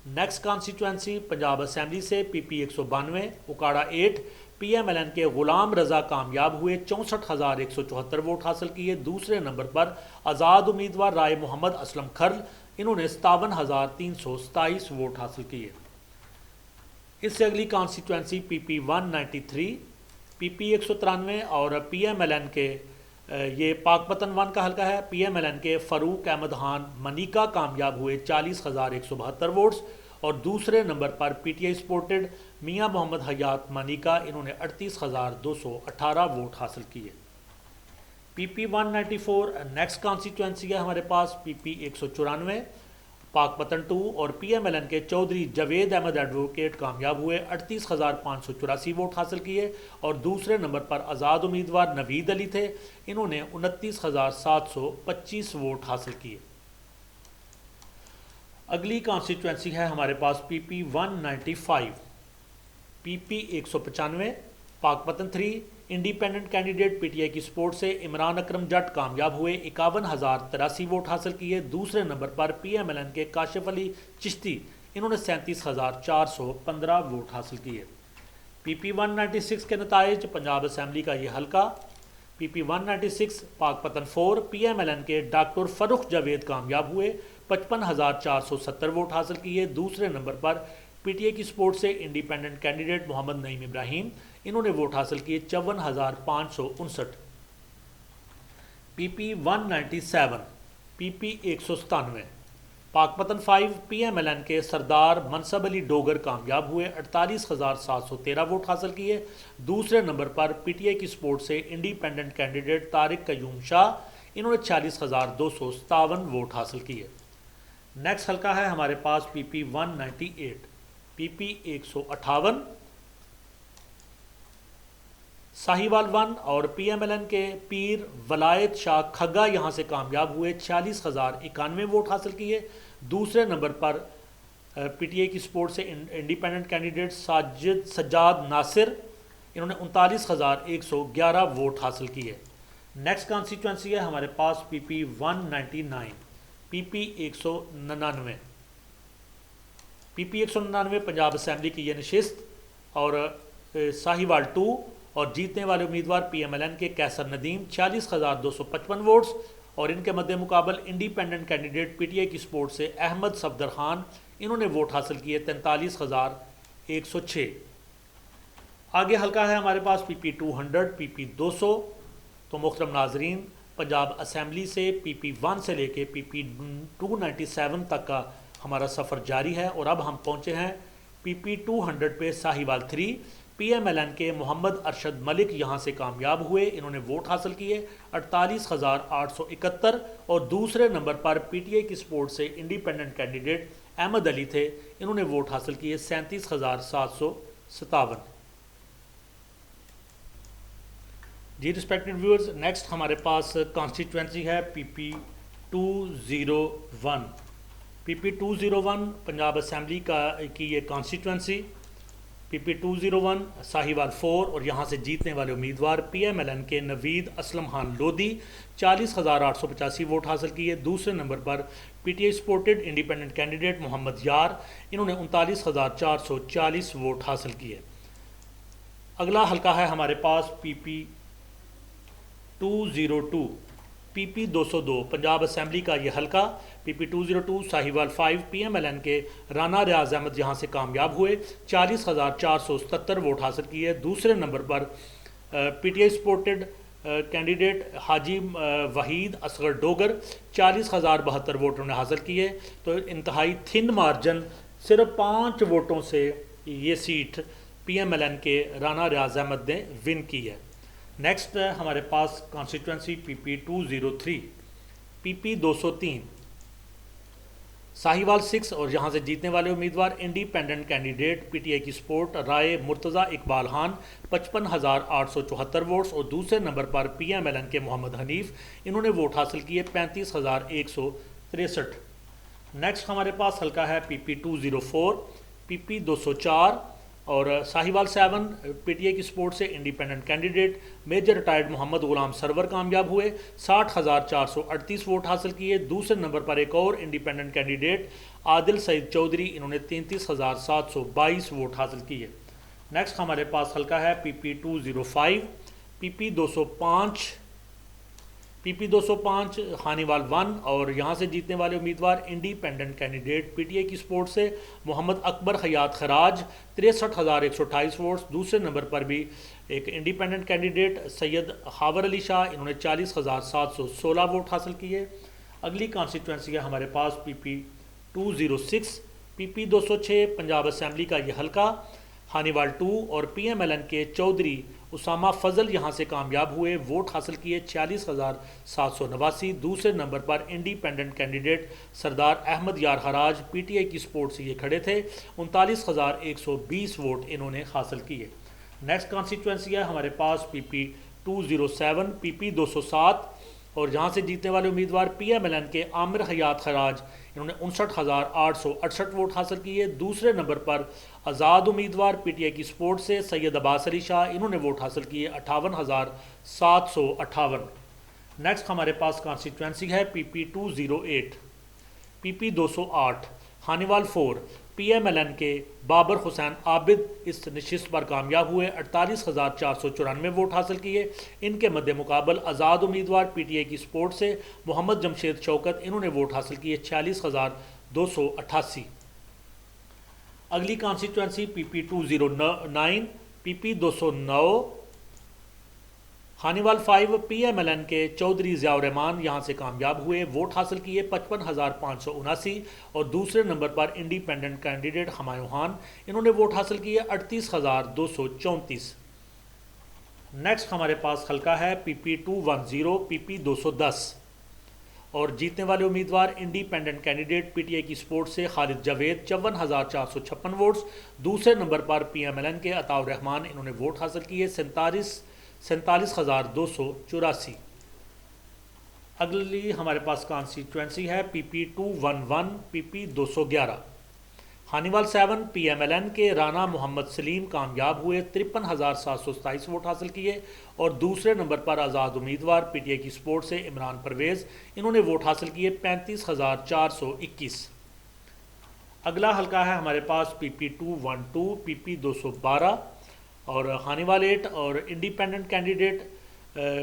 next constituency Punjab assembly سے P P 192 Okara 8 P M L N کے غلام رضا کامیاب ہوئے 64,174 ووٹ حاصل کیے۔ دوسرے نمبر پر آزاد امیدوار رائے محمد اسلم کھرل، انہوں نے 57,327 ووٹ حاصل کیے۔ اس سے اگلی کانسٹیٹوئنسی پی پی 193 پی پی 193 اور پی ایم ایل این کے یہ پاک پتن 1 کا حلقہ ہے پی ایم ایل این کے فاروق احمد خان منیکا کامیاب ہوئے 40,172 ووٹس، اور دوسرے نمبر پر پی ٹی آئی سپورٹڈ میاں محمد حیات منیکا، انہوں نے 38,218 ووٹ حاصل کیے۔ پی پی 194 نیکسٹ کانسٹیٹوئنسی ہے ہمارے پاس پی پی 194 پاک پتن 2 اور پی ایم ایل این کے چودھری جاوید احمد ایڈوکیٹ کامیاب ہوئے 38,584 ووٹ حاصل کیے، اور دوسرے نمبر پر آزاد امیدوار نوید علی تھے، انہوں نے 29,725 ووٹ حاصل کیے۔ اگلی کانسٹیٹوئنسی ہے ہمارے پاس پی پی 195 پی پی 195 پاک پتن 3 independent candidate P T I کی سپورٹ سے عمران اکرم جٹ کامیاب ہوئے 51,083 ووٹ حاصل کیے۔ دوسرے نمبر پر پی ایم ایل این کے کاشف علی چشتی، انہوں نے 37,415 ووٹ حاصل کیے۔ پی پی 196 کے نتائج پنجاب اسمبلی کا یہ حلقہ پی پی 196 پاک پتن 4 پی ایم ایل این کے ڈاکٹر فرخ جاوید کامیاب ہوئے 55,470 ووٹ حاصل کیے۔ دوسرے نمبر پر پی ٹی اے کی سپورٹ سے انڈیپینڈنٹ کینڈیڈیٹ محمد نعیم ابراہیم، انہوں نے ووٹ حاصل کیے 54,559۔ پی پی 197، پی پی 197، پاک پتن 5 پی ایم ایل این کے سردار منصب علی ڈوگر کامیاب ہوئے، 48,713 ووٹ حاصل کیے۔ دوسرے نمبر پر پی ٹی اے کی سپورٹ سے انڈیپینڈنٹ کینڈیڈیٹ طارق قیوم شاہ، انہوں نے 46,257 ووٹ حاصل کیے۔ نیکسٹ حلقہ ہے ہمارے پاس پی پی 198، پی پی 158، ساہیوال 1 اور پی ایم ایل این کے پیر ولایت شاہ کھگا یہاں سے کامیاب ہوئے، 46,091 ووٹ حاصل کیے۔ دوسرے نمبر پر پی ٹی اے کی سپورٹ سے انڈیپینڈنٹ کینڈیڈیٹ سجاد ناصر، انہوں نے 39,111 ووٹ حاصل کیے۔ نیکسٹ کانسٹیچوئنسی ہے ہمارے پاس پی پی 199، پی پی 199، پی پی 199 پنجاب اسمبلی کی یہ نشست اور ساہیوال 2 اور جیتنے والے امیدوار پی ایم ایل این کے کیسر ندیم، 46,255 ووٹس، اور ان کے مد مقابل independent candidate P T A کی سپورٹ سے احمد صفدر خان، انہوں نے ووٹ حاصل کیے 43,106۔ آگے حلقہ ہے ہمارے پاس پی پی 200، پی پی 200۔ تو محترم ناظرین، پنجاب اسمبلی سے پی پی 1 سے لے کے پی پی 297 تک کا ہمارا سفر جاری ہے، اور اب ہم پہنچے ہیں پی پی 200 پہ۔ Sahiwal 3 P M L N کے محمد ارشد ملک یہاں سے کامیاب ہوئے، انہوں نے ووٹ حاصل کیے 48,871، اور دوسرے نمبر پر پی ٹی اے کی سپورٹ سے انڈیپینڈنٹ کینڈیڈیٹ احمد علی تھے، انہوں نے ووٹ حاصل کیے 37,757۔ جی ریسپیکٹڈ ویورز، نیکسٹ ہمارے پاس کانسٹیچوئنسی ہے پی پی 201، پی پی 201 پنجاب اسمبلی کی یہ کانسٹیچوئنسی، پی پی 201 ساہیوال 4 اور یہاں سے جیتنے والے امیدوار پی ایم ایل این کے نوید اسلم خان لودھی، 40,885 ووٹ حاصل کیے۔ دوسرے نمبر پر P T I supported independent candidate Muhammad Yar, انہوں نے 39,440 ووٹ حاصل کیے۔ اگلا حلقہ ہے ہمارے پاس پی پی 202، پی پی 202 پنجاب اسمبلی کا یہ حلقہ، P P 202 Sahiwal 5 P M L N کے رانا ریاض احمد یہاں سے کامیاب ہوئے، 40,477 ووٹ حاصل کیے۔ دوسرے نمبر پر P T I supported candidate Haji Waheed Asghar Dogar, 40,072 vote انہوں نے حاصل کیے۔ تو انتہائی تھن مارجن، صرف 5 ووٹوں سے یہ seat P M L N کے رانا ریاض احمد نے ون کی ہے۔ نیکسٹ ہمارے پاس کانسٹیچوئنسی پی پی 203، پی پی 203 ساہیوال 6 اور یہاں سے جیتنے والے امیدوار independent candidate P T I کی سپورٹ رائے مرتضیٰ اقبال خان، 55,874 ووٹس، اور دوسرے نمبر پر پی ایم ایل این کے محمد حنیف، انہوں نے ووٹ حاصل کیے 35,163۔ نیکسٹ ہمارے پاس حلقہ ہے پی پی 204، پی پی 204 اور ساہیوال 7 پی ٹی اے کی سپورٹ سے انڈیپینڈنٹ کینڈیڈیٹ میجر ریٹائرڈ محمد غلام سرور کامیاب ہوئے، 60,438 ووٹ حاصل کیے۔ دوسرے نمبر پر ایک اور انڈیپینڈنٹ کینڈیڈیٹ عادل سعید چودھری، انہوں نے 33,722 ووٹ حاصل کیے۔ نیکسٹ ہمارے پاس حلقہ ہے پی پی 205، پی پی 205، پی پی 205 خانیوال 1 اور یہاں سے جیتنے والے امیدوار independent candidate P T A کی سپورٹ سے محمد اکبر خیاط خراج، 63,128 ووٹس۔ دوسرے نمبر پر بھی ایک انڈیپینڈنٹ کینڈیڈیٹ سید خاور علی شاہ، انہوں نے 40,716 ووٹ حاصل کیے۔ اگلی کانسٹیچوئنسی ہے ہمارے پاس پی پی 206، پی پی 206 پنجاب اسمبلی کا یہ حلقہ، خانیوال 2 اور پی ایم ایل این کے چودھری اسامہ فضل یہاں سے کامیاب ہوئے، ووٹ حاصل کیے 40,789۔ دوسرے نمبر پر انڈیپینڈنٹ کینڈیڈیٹ سردار احمد یار خراج، پی ٹی آئی کی سپورٹ سے یہ کھڑے تھے، 39,120 ووٹ انہوں نے حاصل کیے۔ نیکسٹ کانسٹیچوئنسی ہے ہمارے پاس پی پی 207، پی پی 207 اور یہاں سے جیتنے والے امیدوار پی ایم ایل این کے عامر حیات خراج، انہوں نے 59,868 ووٹ حاصل کیے۔ دوسرے نمبر پر آزاد امیدوار پی ٹی آئی کی سپورٹ سے سید عباس علی شاہ، انہوں نے ووٹ حاصل کیے 58,758۔ نیکسٹ ہمارے پاس کانسٹیچوئنسی ہے پی پی 208، پی پی 208 Khanewal 4 P M L N کے بابر حسین عابد اس نشست پر کامیاب ہوئے، 48,494 ووٹ حاصل کیے۔ ان کے مد مقابل آزاد امیدوار پی ٹی آئی کی سپورٹ سے محمد جمشید شوکت، انہوں نے ووٹ حاصل کیے 46,288۔ اگلی constituency PP209 PP209 Khanewal 5 PMLN کے چودھری ضیاء الرحمان یہاں سے کامیاب ہوئے، ووٹ حاصل کیے 55,579 اور دوسرے نمبر پر انڈیپینڈنٹ کینڈیڈیٹ ہمایوں خان، انہوں نے ووٹ حاصل کیے 38,234۔ نیکسٹ ہمارے پاس حلقہ ہے PP210 PP210 اور جیتنے والے امیدوار independent candidate P T I کی سپورٹ سے خالد جاوید 54,456 ووٹس، دوسرے نمبر پر PMLN کے عطاء الرحمان، انہوں نے ووٹ حاصل کیے 47,284۔ اگلی ہمارے پاس کانسٹیچوئنسی ہے PP211 PP211 خانیوال 7 PMLN کے رانا محمد سلیم کامیاب ہوئے، 53,727 ووٹ حاصل کیے اور دوسرے نمبر پر آزاد امیدوار پی ٹی آئی کی سپورٹ سے عمران پرویز، انہوں نے ووٹ حاصل کیے 35,421۔ اگلا حلقہ ہے ہمارے پاس PP212 PP212 اور خانیوال 8 اور independent candidate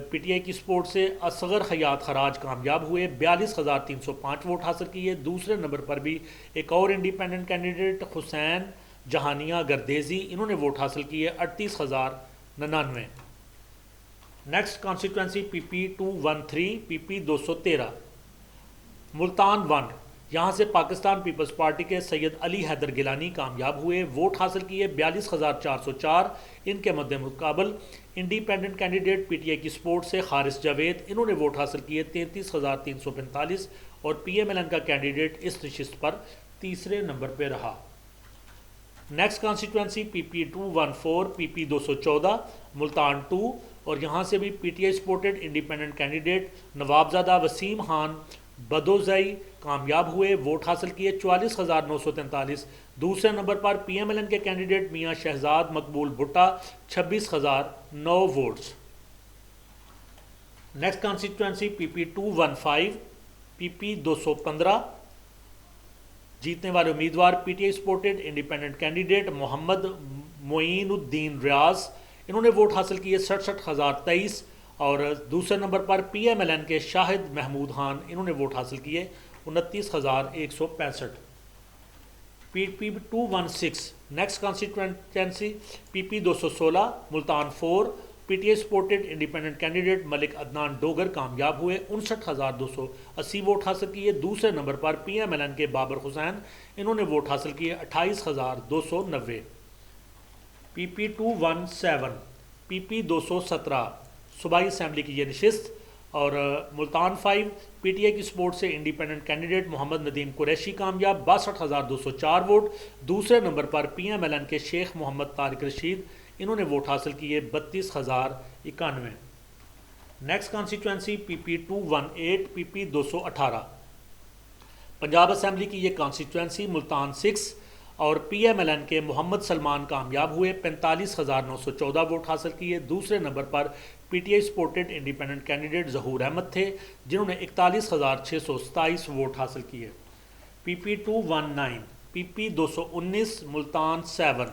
P T I کی سپورٹ سے اصغر حیات خراج کامیاب ہوئے، 42,305 ووٹ حاصل کیے، دوسرے نمبر پر بھی ایک اور انڈیپینڈنٹ کینڈیڈیٹ حسین جہانیہ گردیزی، انہوں نے ووٹ حاصل کیے 38,099۔ Next constituency PP213 PP213 Multan 1، یہاں سے پاکستان پیپلز پارٹی کے سید علی حیدر گیلانی کامیاب ہوئے، ووٹ حاصل کیے 42,404۔ ان کے مد مقابل independent candidate P T I کی سپورٹ سے حارث جاوید، انہوں نے ووٹ حاصل کیے 33,345 اور PMLN کا کینڈیڈیٹ اس نشست پر تیسرے نمبر پہ رہا۔ Next constituency PP214 PP214 Multan 2 اور یہاں سے بھی P T I supported independent candidate Nawabzada Waseem Khan Badozai کامیاب ہوئے، ووٹ حاصل کیے 44,943، دوسرے نمبر پر PMLN کے candidate Mian Shahzad Maqbool Bhutta 26,009 votes. Next constituency PP215 PP215 جیتنے والے امیدوار P T I supported independent candidate Muhammad Moinuddin Riaz, انہوں نے ووٹ حاصل کیے 67,023 اور دوسرے نمبر پر PMLN کے شاہد محمود خان، انہوں نے ووٹ حاصل کیے 29,165۔ PP216 next constituency PP216 Multan 4 P T I supported independent candidate Malik Adnan Dogar کامیاب ہوئے، 59,280 ووٹ حاصل کیے، دوسرے نمبر پر PMLN کے بابر حسین، انہوں نے ووٹ حاصل کیے 28,290۔ PP217 PP217 صوبائی اسمبلی کی یہ نشست اور ملتان 5 پی ٹی آئی کی سپورٹ سے انڈیپینڈنٹ کینڈیڈیٹ محمد ندیم قریشی کامیاب، 62,204 ووٹ، دوسرے نمبر پر PMLN کے شیخ محمد طارق رشید، انہوں نے ووٹ حاصل کیے 32,091۔ Next constituency PP218 PP218 Punjab assembly کی یہ کانسٹیچوئنسی ملتان 6 اور PMLN کے محمد سلمان کامیاب ہوئے، 45,914 ووٹ حاصل کیے، دوسرے نمبر پر P T I supported independent candidate ظہور احمد تھے، جنہوں نے 41,627 ووٹ حاصل کیے۔ PP219 PP219 ملتان 7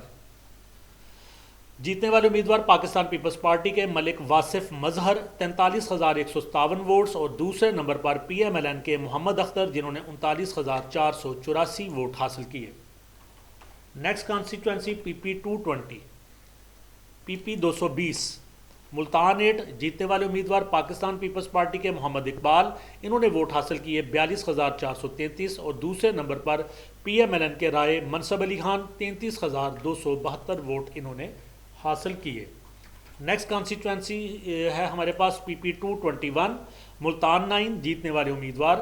جیتنے والے امیدوار پاکستان پیپلز پارٹی کے ملک واصف مظہر 43,157 ووٹس اور دوسرے نمبر پر PMLN کے محمد اختر، جنہوں نے 39,484 ووٹ حاصل کیے۔ Next constituency PP220 PP220 Multan 8 جیتنے والے امیدوار پاکستان پیپلز پارٹی کے محمد اقبال، انہوں نے ووٹ حاصل کیے 42,433 اور دوسرے نمبر پر PMLN کے رائے منصب علی خان، 33,272 ووٹ انہوں نے حاصل کیے۔ نیکسٹ کانسٹیچوئنسی ہے ہمارے پاس PP221 ملتان 9 جیتنے والے امیدوار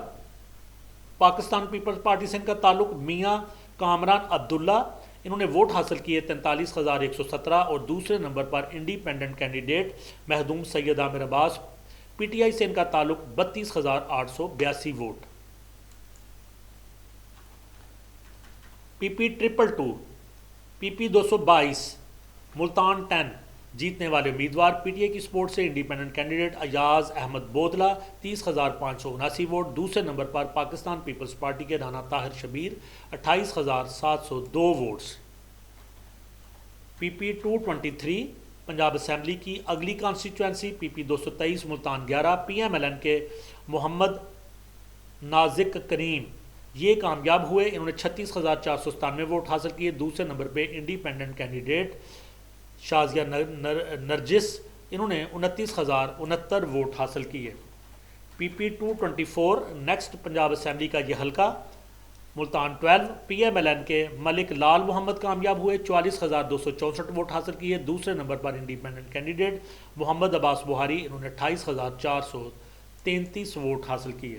پاکستان پیپلز پارٹی سے ان کا تعلق میاں کامران عبداللہ، انہوں نے ووٹ حاصل کیے 43,117 اور دوسرے نمبر پر independent candidate Makhdoom Syed Amir Abbas, P T I سے ان کا تعلق 32,882 ووٹ۔ PP222 PP222 ملتان 10 جیتنے والے امیدوار پی ٹی آئی کی سپورٹ سے independent candidate Ayaz Ahmad Bodla 30,579 vote, دوسرے نمبر پر پاکستان پیپلز پارٹی کے Rana Tahir Shabbir 28,702 votes. PP223 Punjab assembly کی اگلی کانسٹیچوئنسی PP223 ملتان 11 PMLN کے محمد نازک کریم یہ کامیاب ہوئے، انہوں نے 36,497 ووٹ حاصل کیے۔ دوسرے نمبر پہ انڈیپینڈنٹ کینڈیڈیٹ شازیہ نرجس، انہوں نے 29,069 ووٹ حاصل کیے۔ P P 224 next Punjab assembly کا یہ حلقہ Multan 12، P M L N کے ملک لال محمد کامیاب ہوئے، 44,264 ووٹ حاصل کیے۔ دوسرے نمبر پر انڈیپینڈنٹ کینڈیڈیٹ محمد عباس بہاری، انہوں نے 28,433 ووٹ حاصل کیے۔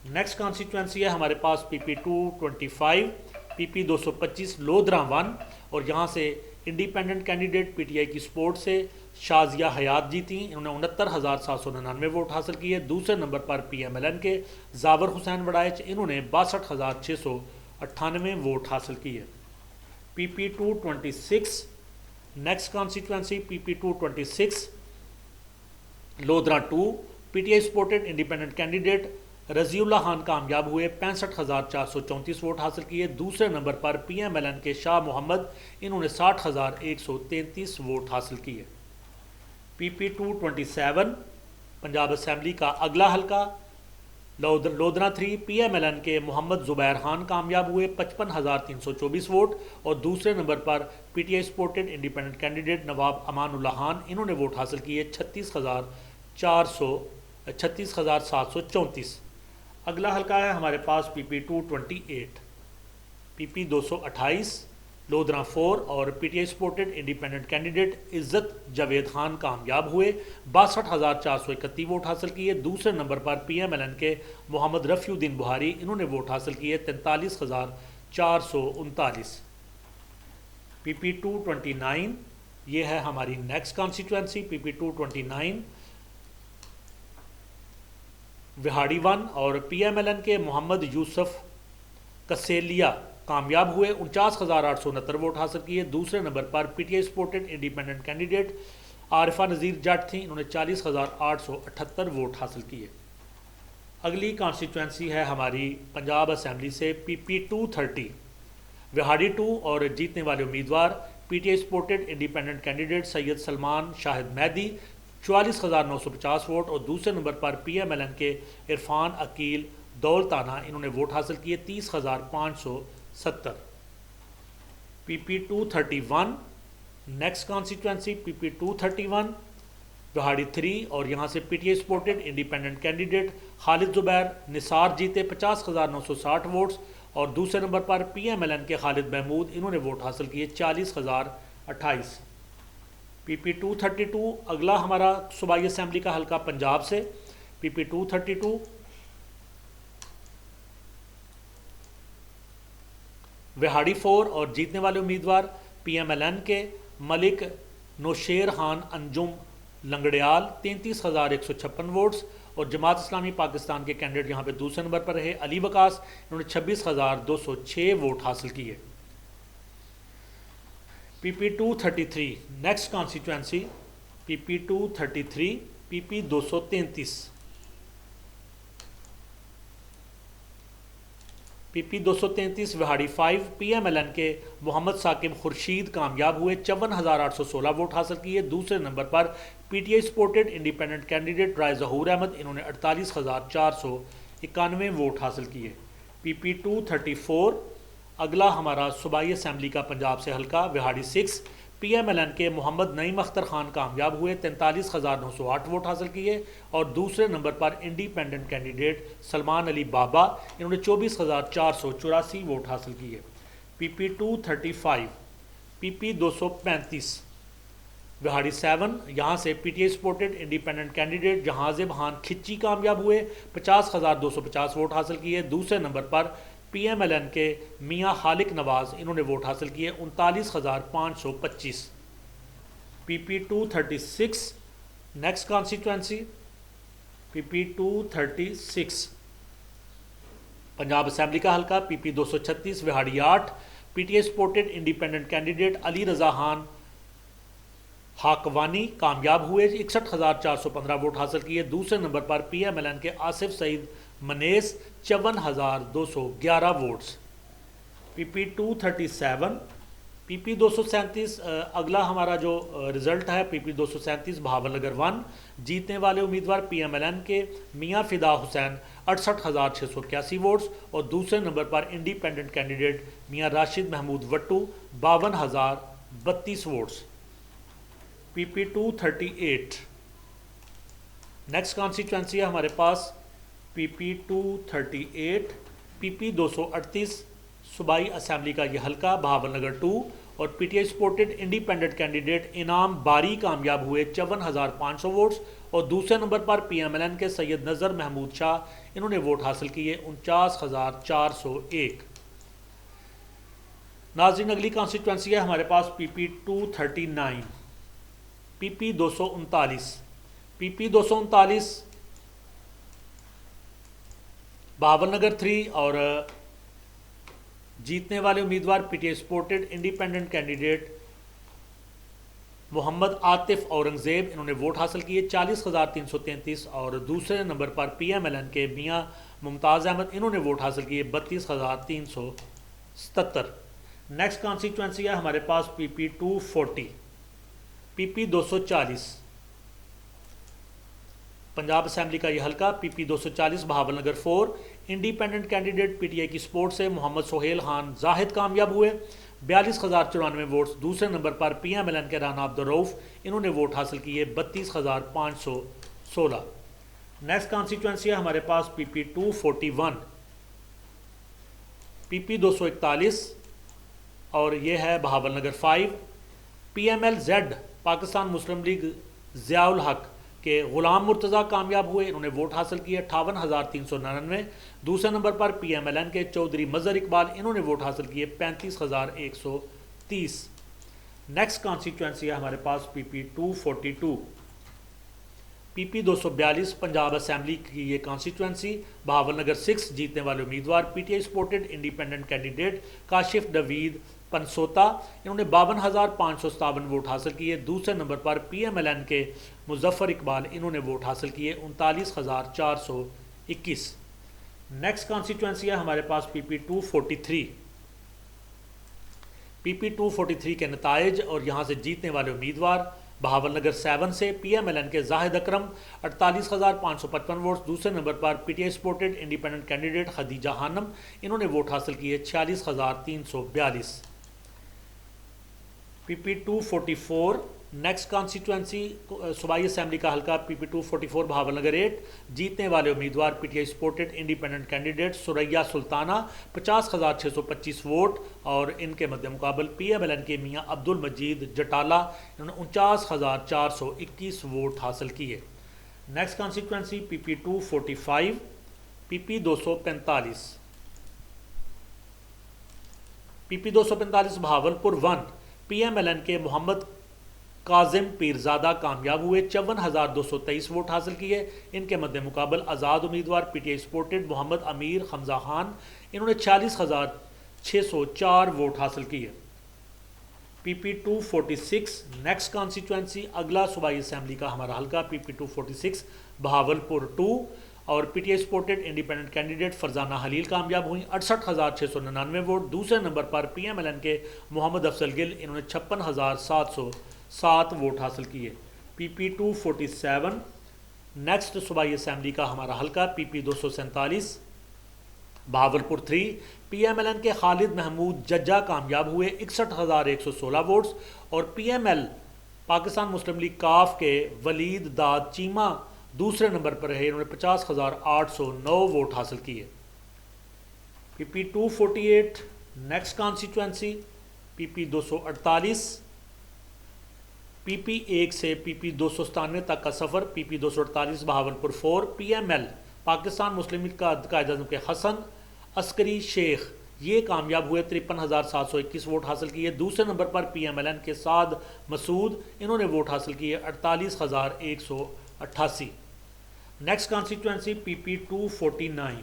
نیکسٹ کانسٹیٹوینسی ہے ہمارے پاس پی پی 225، پی پی 225 لودھراں 1، اور یہاں سے independent candidate P T I کی سپورٹ سے شازیہ حیات جیتی، انہوں نے 69,799 ووٹ حاصل کیے۔ دوسرے نمبر پر پی ایم ایل این کے زاور حسین وڑائچ، انہوں نے 62,698 ووٹ حاصل کیے۔ P P 226 next constituency P P 226 Lodhran 2، P T I supported independent candidate Raziullah Khan کامیاب ہوئے، 65,434 ووٹ حاصل کیے۔ دوسرے نمبر پر پی ایم ایل این کے شاہ محمد، انہوں نے 60,133 ووٹ حاصل کیے۔ پی پی 227 پنجاب اسمبلی کا اگلا حلقہ Lodhran 3، P M L N کے محمد زبیر خان کامیاب ہوئے، 55,324 ووٹ، اور دوسرے نمبر پر P T I supported independent candidate Nawab Amanullah Khan, انہوں نے ووٹ حاصل کیے 36,734۔ اگلا حلقہ ہے ہمارے پاس پی پی 228، پی پی 228 لودھراں 4، اور P T I supported independent candidate عزت جاوید خان کامیاب ہوئے، 62,431 ووٹ حاصل کیے۔ دوسرے نمبر پر پی ایم ایل این کے محمد رفیع الدین بہاری، انہوں نے ووٹ حاصل کیے 43,439۔ پی پی 229 یہ ہے ہماری نیکسٹ کانسٹیٹوینسی پی پی 229 وہاڑی 1، اور پی ایم ایل این کے محمد یوسف کسیلیا کامیاب ہوئے، 49,869 ووٹ حاصل کیے۔ دوسرے نمبر پر P T I supported independent candidate Arifa Nazir Jatt تھیں، انہوں نے 40,878 ووٹ حاصل کیے۔ اگلی کانسٹیٹوینسی ہے ہماری پنجاب اسمبلی سے پی پی 230 وہاڑی 2، اور جیتنے والے امیدوار P T I supported independent candidate Syed Salman Shahid Mehdi, 44,950 vote, اور دوسرے نمبر پر پی ایم ایل این کے عرفان عقیل دولتانہ، انہوں نے ووٹ حاصل کیے 30,570۔ P P 231 next constituency P P 231 Vehari 3، اور یہاں سے P T I supported independent candidate Khalid Zubair Nisar جیتے 50,960 ووٹس، اور دوسرے نمبر پر پی ایم ایل این کے خالد محمود، انہوں نے ووٹ حاصل کیے 40,028۔ پی پی 232 اگلا ہمارا صوبائی اسمبلی کا حلقہ پنجاب سے پی پی 232 وہاڑی 4، اور جیتنے والے امیدوار پی ایم ایل این کے ملک نوشیر خان انجم لنگڑیال، 33,156 ووٹس، اور جماعت اسلامی پاکستان کے کینڈیڈیٹ یہاں پہ دوسرے نمبر پر رہے علی وقاص، انہوں نے 26,206 ووٹ حاصل کیے۔ P P 233 next constituency P P 233 P P 233 P P 233 Vehari 5، P M L N کے محمد ثاقب خورشید کامیاب ہوئے، 54,816 ووٹ حاصل کیے۔ دوسرے نمبر پر P T I supported independent candidate Rai Zahoor Ahmad, انہوں نے 48,491 ووٹ حاصل کیے۔ پی پی 234 اگلا ہمارا صوبائی اسمبلی کا پنجاب سے حلقہ Vehari 6، P M L N کے محمد نعیم اختر خان کامیاب ہوئے، 43,908 ووٹ حاصل کیے، اور دوسرے نمبر پر انڈیپینڈنٹ کینڈیڈیٹ سلمان علی بابا، انہوں نے 24,484 ووٹ حاصل کیے۔ پی پی 235 پی پی 235 وہاڑی 7، یہاں سے P T I supported independent candidate Jahanzeb Khan Khichi کامیاب ہوئے، 50,250 ووٹ حاصل کیے۔ دوسرے نمبر پر پی ایم ایل این کے میاں خالق نواز، انہوں نے ووٹ حاصل کیے 39,525۔ P P 236 next constituency P P 236 Punjab assembly کا حلقہ P P 236 Vehari 8، P T I supported independent candidate Ali Raza Khan Hakwani کامیاب ہوئے، 61,415 ووٹ حاصل کیے۔ دوسرے نمبر پر پی ایم ایل این کے Asif Saeed Manais, 54,211 votes. P P 237 PP 237 اگلا ہمارا جو رزلٹ ہے PP 237 بہاول نگر 1، جیتنے والے امیدوار PMLN کے میاں فدا حسین 68,681 ووٹس، اور دوسرے نمبر پر انڈیپینڈنٹ کینڈیڈیٹ میاں Rashid Mahmood وٹو 52,032 votes. PP 238 next constituency ہے ہمارے پاس PP 238 PP 238 صوبائی اسمبلی کا یہ حلقہ بہاول نگر 2، اور PTI سپورٹڈ انڈیپینڈنٹ کینڈیڈیٹ انعام باری کامیاب ہوئے 54,500 ووٹس، اور دوسرے نمبر پر PMLN کے سید نظر محمود شاہ، انہوں نے ووٹ حاصل کیے 49,401۔ ناظرین اگلی کانسٹیچوئنسی ہے ہمارے پاس PP 239 PP 239 PP 239 Bahawal Nagar 3، اور جیتنے والے امیدوار PTI سپورٹڈ انڈیپینڈنٹ کینڈیڈیٹ محمد عاطف اورنگزیب، انہوں نے ووٹ حاصل کیے 40,333، اور دوسرے نمبر پر PMLN کے میاں ممتاز احمد، انہوں نے ووٹ حاصل کیے 32,377۔ نیکسٹ کانسٹیچوئنسی ہے ہمارے پاس PP 240 PP 240 پنجاب اسمبلی کا یہ حلقہ PP 240 Bahawal Nagar 4، independent candidate PTI کی سپورٹ سے محمد سہیل خان زاہد کامیاب ہوئے 42,094 ووٹس، دوسرے نمبر پر PMLN کے رانا عبدالرؤف، انہوں نے ووٹ حاصل کیے 32,516۔ نیکسٹ کانسٹیچوئنسی ہے ہمارے پاس PP 241 PP 241، اور یہ ہے بہاول نگر 5۔ PMLZ پاکستان مسلم لیگ ضیاء الحق کے غلام مرتضیٰ کامیاب ہوئے، انہوں نے ووٹ حاصل کیے 58,399۔ دوسرے نمبر پر PMLN کے چودھری مظہر اقبال، انہوں نے ووٹ حاصل کیے 35,130۔ نیکسٹ کانسٹیچوئنسی ہے ہمارے پاس PP 242 PP 242 پنجاب اسمبلی کی یہ کانسٹیچوئنسی بہاول نگر 6، جیتنے والے امیدوار PTI supported independent candidate Kashif ڈوید پنسوتا، انہوں نے 52,557 ووٹ حاصل کیے، دوسرے نمبر پر PMLN کے مظفر اقبال، انہوں نے ووٹ حاصل کیے 39,421۔ نیکسٹ کانسٹیچوئنسی ہے ہمارے پاس PP 243 PP 243 کے نتائج، اور یہاں سے جیتنے والے امیدوار بہاول نگر 7 سے PMLN کے زاہد اکرم 48,555 ووٹس، دوسرے نمبر پر PTI supported independent candidate Khadija خانم، انہوں نے ووٹ حاصل کیے 46,342۔ PP 244 نیکسٹ کانسٹیچوئنسی صوبائی اسمبلی کا حلقہ PP 244 بہاول نگر 8، جیتنے والے امیدوار PTI supported independent candidate Surayya Sultana 50,625 vote, اور ان کے مد مقابل PMLN کے میاں عبد المجید جٹالہ، انہوں نے 49,421 ووٹ حاصل کیے۔ Next constituency PP 245 PP 245 PP 245 Bahawalpur 1، PMLN کے محمد کاظم پیرزادہ کامیاب ہوئے 54,223 ووٹ حاصل کیے، ان کے مد مقابل آزاد امیدوار PTI سپورٹڈ محمد امیر حمزہ خان، انہوں نے 46,604 ووٹ حاصل کیے۔ PP 246 نیکسٹ کانسٹیچوئنسی اگلا صوبائی اسمبلی کا ہمارا حلقہ PP 246 بہاولپور 2، اور PTI supported independent candidate Farzana Halil کامیاب ہوئیں 68,699 ووٹ، دوسرے نمبر پر PMLN کے محمد افضل گل، انہوں نے 56,707 ووٹ حاصل کیے۔ PP 247 نیکسٹ صوبائی اسمبلی کا ہمارا حلقہ PP 247 بہاولپور 3، PMLN کے خالد محمود ججا کامیاب ہوئے 61,116 ووٹس، اور PML پاکستان مسلم لیگ کاف کے ولید داد چیمہ دوسرے نمبر پر رہے، انہوں نے 50,809 ووٹ حاصل کیے۔ PP 248 next constituency PP 248 PP 1 سے PP 297 تک کا سفر PP 248 بہاولپور 4، PML پاکستان مسلم لیگ کا قائد اعظم کے حسن عسکری شیخ، یہ کامیاب ہوئے 53,721 ووٹ حاصل کیے، دوسرے نمبر پر PMLN کے سعد مسعود، انہوں نے ووٹ حاصل کیے 48,188۔ Next constituency PP 249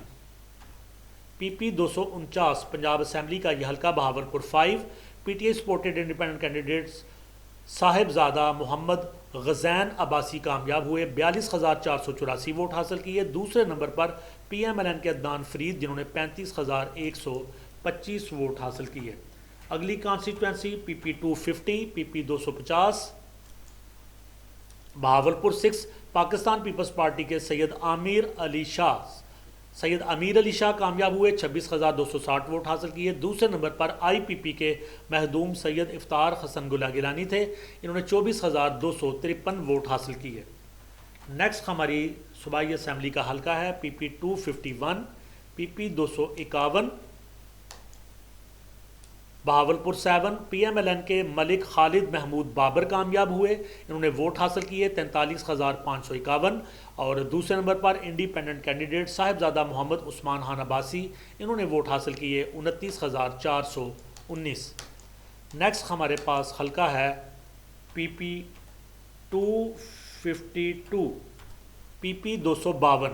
PP 249 Punjab assembly کا یہ حلقہ Bahawalpur 5، PTI supported independent candidates Sahibzada Muhammad Ghazin Abbasi کامیاب ہوئے 42,484 ووٹ حاصل کیے، دوسرے نمبر پر PMLN کے عدنان فرید، جنہوں نے 35,125 ووٹ حاصل کیے۔ اگلی کانسٹیٹوینسی پی پی 250 پی پی 250 بہاولپور 6 پاکستان پیپلز پارٹی کے سید امیر علی شاہ کامیاب ہوئے، 26,260 ووٹ حاصل کیے۔ دوسرے نمبر پر آئی پی پی کے مخدوم سید افطار حسن گلہ گیلانی تھے، انہوں نے 24,253 ووٹ حاصل کیے۔ نیکسٹ ہماری صوبائی اسمبلی کا حلقہ ہے پی پی 251 پی پی 251 Bahawalpur 7 P M L N کے ملک خالد محمود بابر کامیاب ہوئے، انہوں نے ووٹ حاصل کیے 43,551۔ اور دوسرے نمبر پر انڈیپینڈنٹ کینڈیڈیٹ صاحبزادہ محمد عثمان خان عباسی، انہوں نے ووٹ حاصل کیے 29,419۔ نیکسٹ ہمارے پاس حلقہ ہے پی پی 252 پی پی 252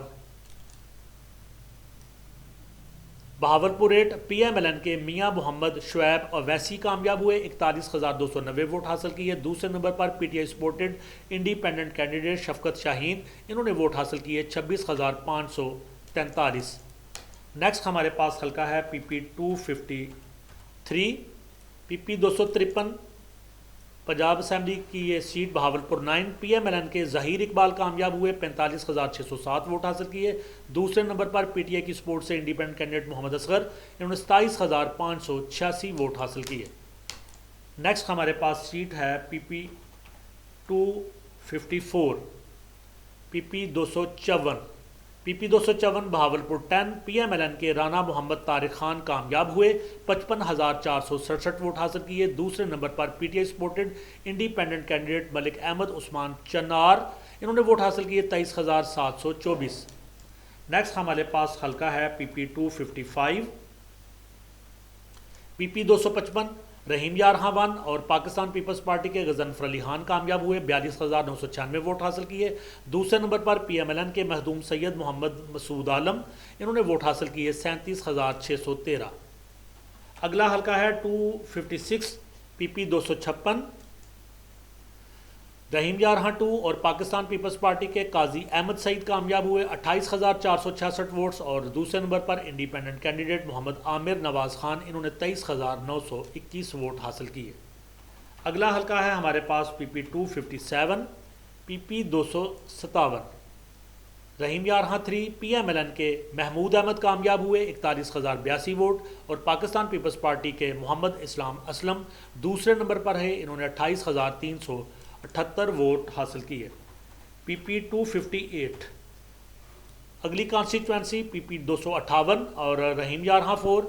Bahawalpur 8 P M L N کے میاں محمد شعیب اویسی کامیاب ہوئے، 41,290 ووٹ حاصل کیے۔ دوسرے نمبر پر P T I supported independent candidate شفقت شاہین، انہوں نے ووٹ حاصل کیے 26,543۔ نیکسٹ ہمارے پاس حلقہ ہے پی پی 253 پی پی 253 پنجاب اسمبلی کی یہ seat Bahawalpur 9 P M L N کے ظہیر اقبال کامیاب ہوئے، 45,607 ووٹ حاصل کیے۔ دوسرے نمبر پر پی ٹی آئی کی سپورٹ سے انڈیپینڈنٹ کینڈیڈیٹ محمد اصغر، انہوں نے 27,586 ووٹ حاصل کیے۔ نیکسٹ ہمارے پاس سیٹ ہے P P 254 P P 254 P P 254 Bahawalpur 10 P M L N کے رانا محمد طارق خان کامیاب ہوئے، 55,467 ووٹ حاصل کیے۔ دوسرے نمبر پر P T I supported independent candidate Malik Ahmed Usman Chanar, انہوں نے ووٹ حاصل کیے 23,724۔ نیکسٹ ہمارے پاس حلقہ ہے پی پی 255 پی پی 255 رحیم یار خان 1 اور پاکستان پیپلز پارٹی کے غضنفر علی خان کامیاب ہوئے، 42,996 ووٹ حاصل کیے۔ دوسرے نمبر پر پی ایم ایل این کے مخدوم سید محمد مسعود عالم، انہوں نے ووٹ حاصل کیے 37,613۔ اگلا حلقہ ہے 256 پی پی 256 رحیم یار خان 2 اور پاکستان پیپلز پارٹی کے قاضی احمد سعید کامیاب ہوئے، 28,466 ووٹس۔ اور دوسرے نمبر پر انڈیپینڈنٹ کینڈیڈیٹ محمد عامر نواز خان، انہوں نے 23,921 ووٹ حاصل کیے۔ اگلا حلقہ ہے ہمارے پاس پی پی 257 پی پی 257 Rahim Yar Khan 3 P M L N کے محمود احمد کامیاب ہوئے، 41,082 ووٹ۔ اور پاکستان پیپلز پارٹی کے محمد اسلام اسلم دوسرے نمبر پر ہے، انہوں نے 28,378 ووٹ حاصل کیے۔ پی پی 258 اگلی کانسٹیٹوینسی پی پی 258 اور Rahim Yar Khan 4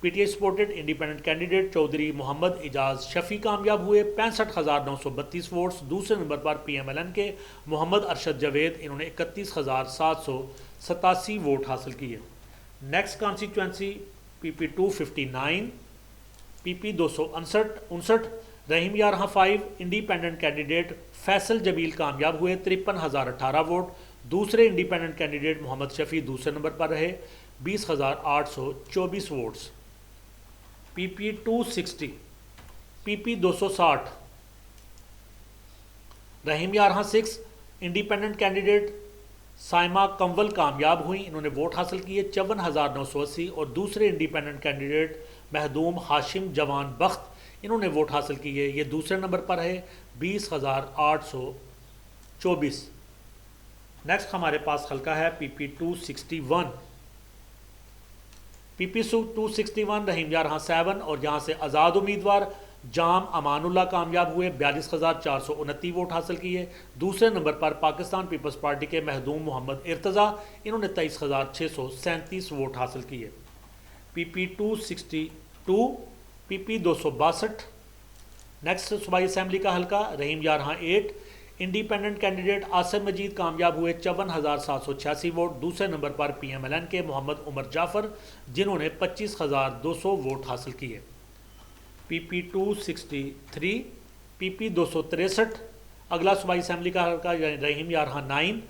P T I supported independent candidate Chaudhry Muhammad Ijaz Shafi کامیاب ہوئے، 65,932 ووٹس۔ دوسرے نمبر پر پی ایم ایل این کے محمد ارشد جاوید، انہوں نے 31,787 ووٹ حاصل کیے۔ نیکسٹ کانسٹیٹوینسی پی پی 259 پی پی 259 رحیم یار خان 5 انڈیپینڈنٹ کینڈیڈیٹ فیصل جمیل کامیاب ہوئے، 53,018 ووٹ۔ دوسرے انڈیپینڈنٹ کینڈیڈیٹ محمد شفیع دوسرے نمبر پر رہے، 20,824 ووٹس۔ پی پی 260 پی پی 260 رحیم یار خان 6 انڈیپینڈنٹ کینڈیڈیٹ سائمہ کنول کامیاب ہوئیں، انہوں نے ووٹ حاصل کیے 54,980۔ اور دوسرے انڈیپینڈنٹ کینڈیڈیٹ مخدوم ہاشم جوان بخت، انہوں نے ووٹ حاصل کیے، یہ دوسرے نمبر پر ہے، 20,824۔ نیکسٹ ہمارے پاس حلقہ ہے پی پی 261 پی پی 261 رحیم یار خان 7 اور یہاں سے آزاد امیدوار جام امان اللہ کامیاب ہوئے، 42,429 ووٹ حاصل کیے۔ دوسرے نمبر پر پاکستان پیپلز پارٹی کے مخدوم محمد ارتضیٰ، انہوں نے 23,637 ووٹ حاصل کیے۔ پی پی 262 پی پی 262 نیکسٹ صوبائی اسمبلی کا حلقہ رحیم یار خان 8 انڈیپینڈنٹ کینڈیڈیٹ آصف مجید کامیاب ہوئے، 54,786 ووٹ۔ دوسرے نمبر پر پی ایم ایل این کے محمد عمر جعفر، جنہوں نے 25,200 ووٹ حاصل کیے۔ پی پی 263 پی پی 263 اگلا صوبائی اسمبلی کا حلقہ رحیم یار خان 9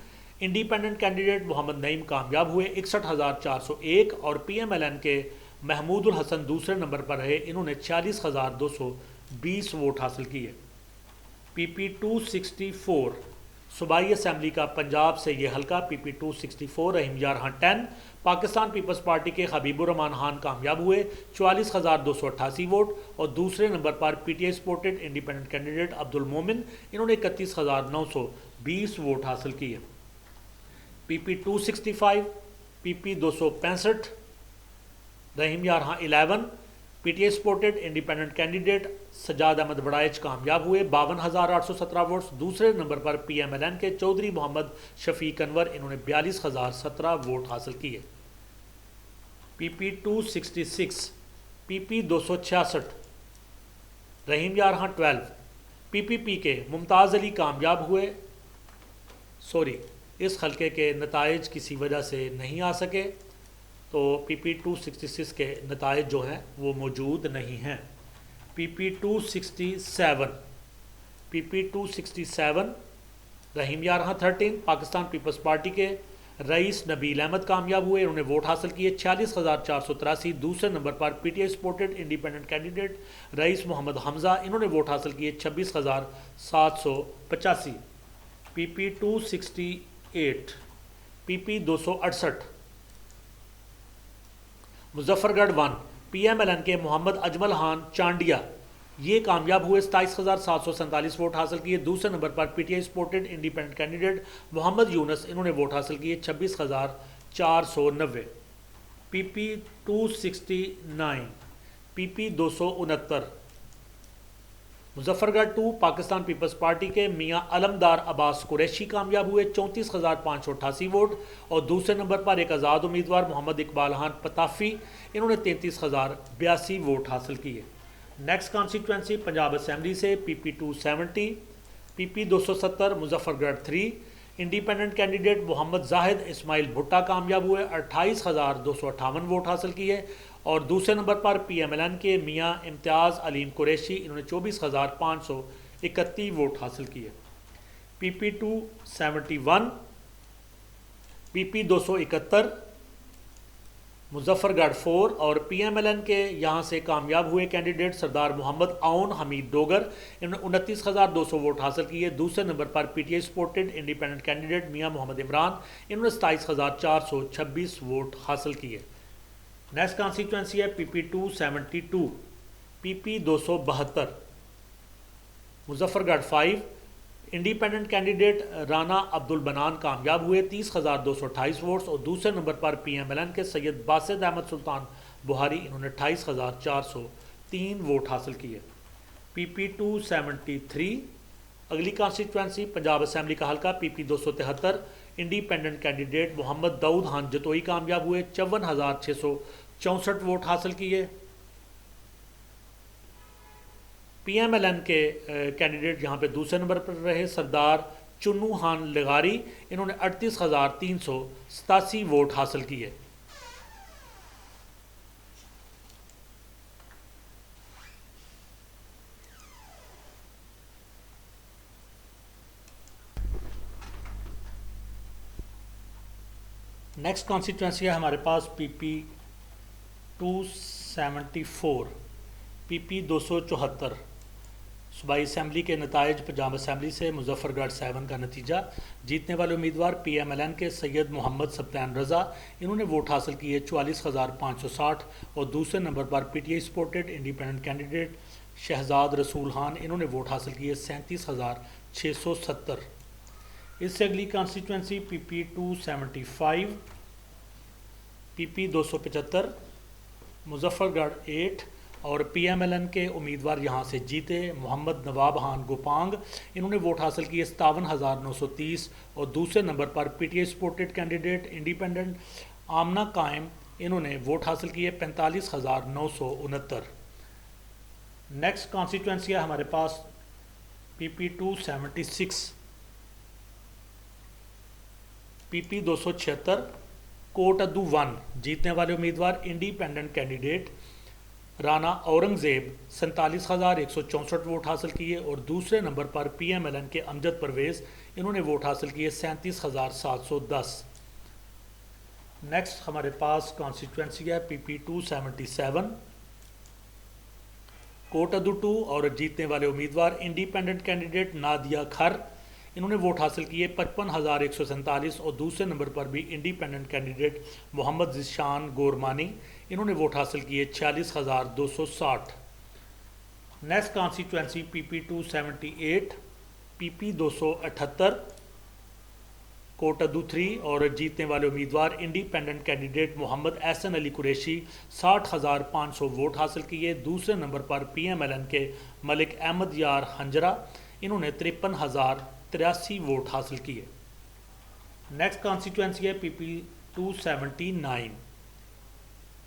انڈیپینڈنٹ کینڈیڈیٹ محمد نعیم کامیاب ہوئے، 61,401۔ اور پی ایم ایل این کے محمود الحسن دوسرے نمبر پر رہے، انہوں نے 46,220 ووٹ حاصل کیے۔ پی پی 264 صوبائی اسمبلی کا پنجاب سے یہ حلقہ PP 264 رحیم یار خان 10 پاکستان پیپلز پارٹی کے حبیب الرحمان خان کامیاب ہوئے 44,288 ووٹ، اور دوسرے نمبر پر PTI سپورٹڈ انڈیپینڈنٹ کینڈیڈیٹ عبد المومن، انہوں نے 31,920 ووٹ حاصل کیے۔ PP 265 PP 265 Rahim Yar Khan 11 PTI supported independent candidate Sajjad Ahmed Baraich کامیاب ہوئے 52,817 ووٹس۔ دوسرے نمبر پر PMLN کے چودھری محمد شفیق انور، انہوں نے 42,017 ووٹ حاصل کیے۔ PP 266 PP 266 رحیم یار خان 12 PPP کے ممتاز علی کامیاب ہوئے۔ اس حلقے کے نتائج کسی وجہ سے نہیں آ سکے، تو PP 266 کے نتائج جو ہیں وہ موجود نہیں ہیں۔ PP 267 رحیم یار خان 13 پاکستان پیپلز پارٹی کے رئیس نبیل احمد کامیاب ہوئے، انہوں نے ووٹ حاصل کیے 46,483۔ دوسرے نمبر پر PTI سپورٹڈ انڈیپینڈنٹ کینڈیڈیٹ رئیس محمد حمزہ، انہوں نے ووٹ حاصل کیے 26,785۔ PP 268 PP 268 مظفر گڑھ 1 PMLN کے محمد اجمل خان چانڈیا، یہ کامیاب ہوئے 27,747 ووٹ حاصل کیے۔ دوسرے نمبر پر PTI سپورٹڈ انڈیپینڈنٹ کینڈیڈیٹ محمد یونس، انہوں نے ووٹ حاصل کیے 26,490۔ PP 269 PP 269 مظفر گڑھ 2 پاکستان پیپلز پارٹی کے میاں علمدار عباس قریشی کامیاب ہوئے 34,588 ووٹ، اور دوسرے نمبر پر ایک آزاد امیدوار محمد اقبال خان پتافی، انہوں نے 33,082 ووٹ حاصل کیے۔ نیکسٹ کانسٹیٹوینسی پنجاب اسمبلی سے PP 270 PP 270 مظفر گڑھ 3 انڈیپینڈنٹ کینڈیڈیٹ محمد زاہد اسماعیل بھٹا کامیاب ہوئے 28,258 ووٹ حاصل کیے، اور دوسرے نمبر پر PMLN کے میاں امتیاز علیم قریشی، انہوں نے 24,531 ووٹ حاصل کیے۔ PP 271 PP 271 مظفر گڑھ 4 اور PMLN کے یہاں سے کامیاب ہوئے کینڈیڈیٹ سردار محمد عون حمید ڈوگر، انہوں نے 29,200 ووٹ حاصل کیے۔ دوسرے نمبر پر PTI supported independent candidate Mian محمد عمران، انہوں نے 27,426 ووٹ حاصل کیے۔ نیکسٹ کانسٹیٹوینسی ہے PP 272 PP 272 مظفر گڑھ 5 انڈیپینڈنٹ کینڈیڈیٹ رانا عبد البنان کامیاب ہوئے 30,228 ووٹس، اور دوسرے نمبر پر PMLN کے سید باسط احمد سلطان بہاری، انہوں نے 28,403 ووٹ حاصل کیے۔ PP 273 اگلی کانسٹیٹوینسی پنجاب اسمبلی کا حلقہ PP 273 انڈیپینڈنٹ کینڈیڈیٹ محمد داؤد خان جتوئی کامیاب ہوئے 54,664 ووٹ حاصل کیے۔ PMLN کے کینڈیڈیٹ یہاں پہ دوسرے نمبر پر رہے سردار چنو خان لغاری، انہوں نے 38,387 ووٹ حاصل کیے۔ نیکسٹ کانسٹیٹوینسی ہے ہمارے پاس PP 274 PP 274 صوبائی اسمبلی کے نتائج پنجاب اسمبلی سے مظفر گڑھ 7 کا نتیجہ، جیتنے والے امیدوار PMLN کے سید محمد سبطین رضا، انہوں نے ووٹ حاصل کیے 44,560، اور دوسرے نمبر پر PTI supported independent candidate Shahzad رسول خان، انہوں نے ووٹ حاصل کیے 37,670۔ اس سے اگلی کانسٹیٹوینسی PP 275 PP 275 مظفر گڑھ 8 اور PMLN کے امیدوار یہاں سے جیتے محمد نواب خان گوپانگ، انہوں نے ووٹ حاصل کیے 57,930، اور دوسرے نمبر پر PTI supported candidate independent Amna Qaim, انہوں نے ووٹ حاصل کیے 45,969۔ نیکسٹ کانسٹیٹوینسی ہے ہمارے پاس PP 276 PP 276 کوٹ ادو 1 جیتنے والے امیدوار independent candidate Rana Aurangzeb 47,164 vote حاصل کیے، اور دوسرے نمبر پر PMLN کے امجد پرویز، انہوں نے ووٹ حاصل کیے 37,710۔ نیکسٹ ہمارے پاس کانسٹیٹوینسی ہے PP 277 کوٹ ادو 2 اور جیتنے والے امیدوار انڈیپینڈنٹ کینڈیڈیٹ نادیہ کھر، انہوں نے ووٹ حاصل کیے 55,147 اور دوسرے نمبر پر بھی انڈیپینڈنٹ کینڈیڈیٹ محمد ذیشان گورمانی، انہوں نے ووٹ حاصل کیے 46,260۔ نیکسٹ کانسٹیچوئنسی پی پی 278، پی پی 278 کوٹادو 3 اور جیتنے والے امیدوار انڈیپینڈنٹ کینڈیڈیٹ محمد احسن علی قریشی 60,500 ووٹ حاصل کیے۔ دوسرے نمبر پر پی ایم ایل این کے ملک احمد یار ہنجرا، انہوں نے 53,083 ووٹ حاصل کیے۔ نیکسٹ کانسٹیچوئنسی ہے پی پی 279،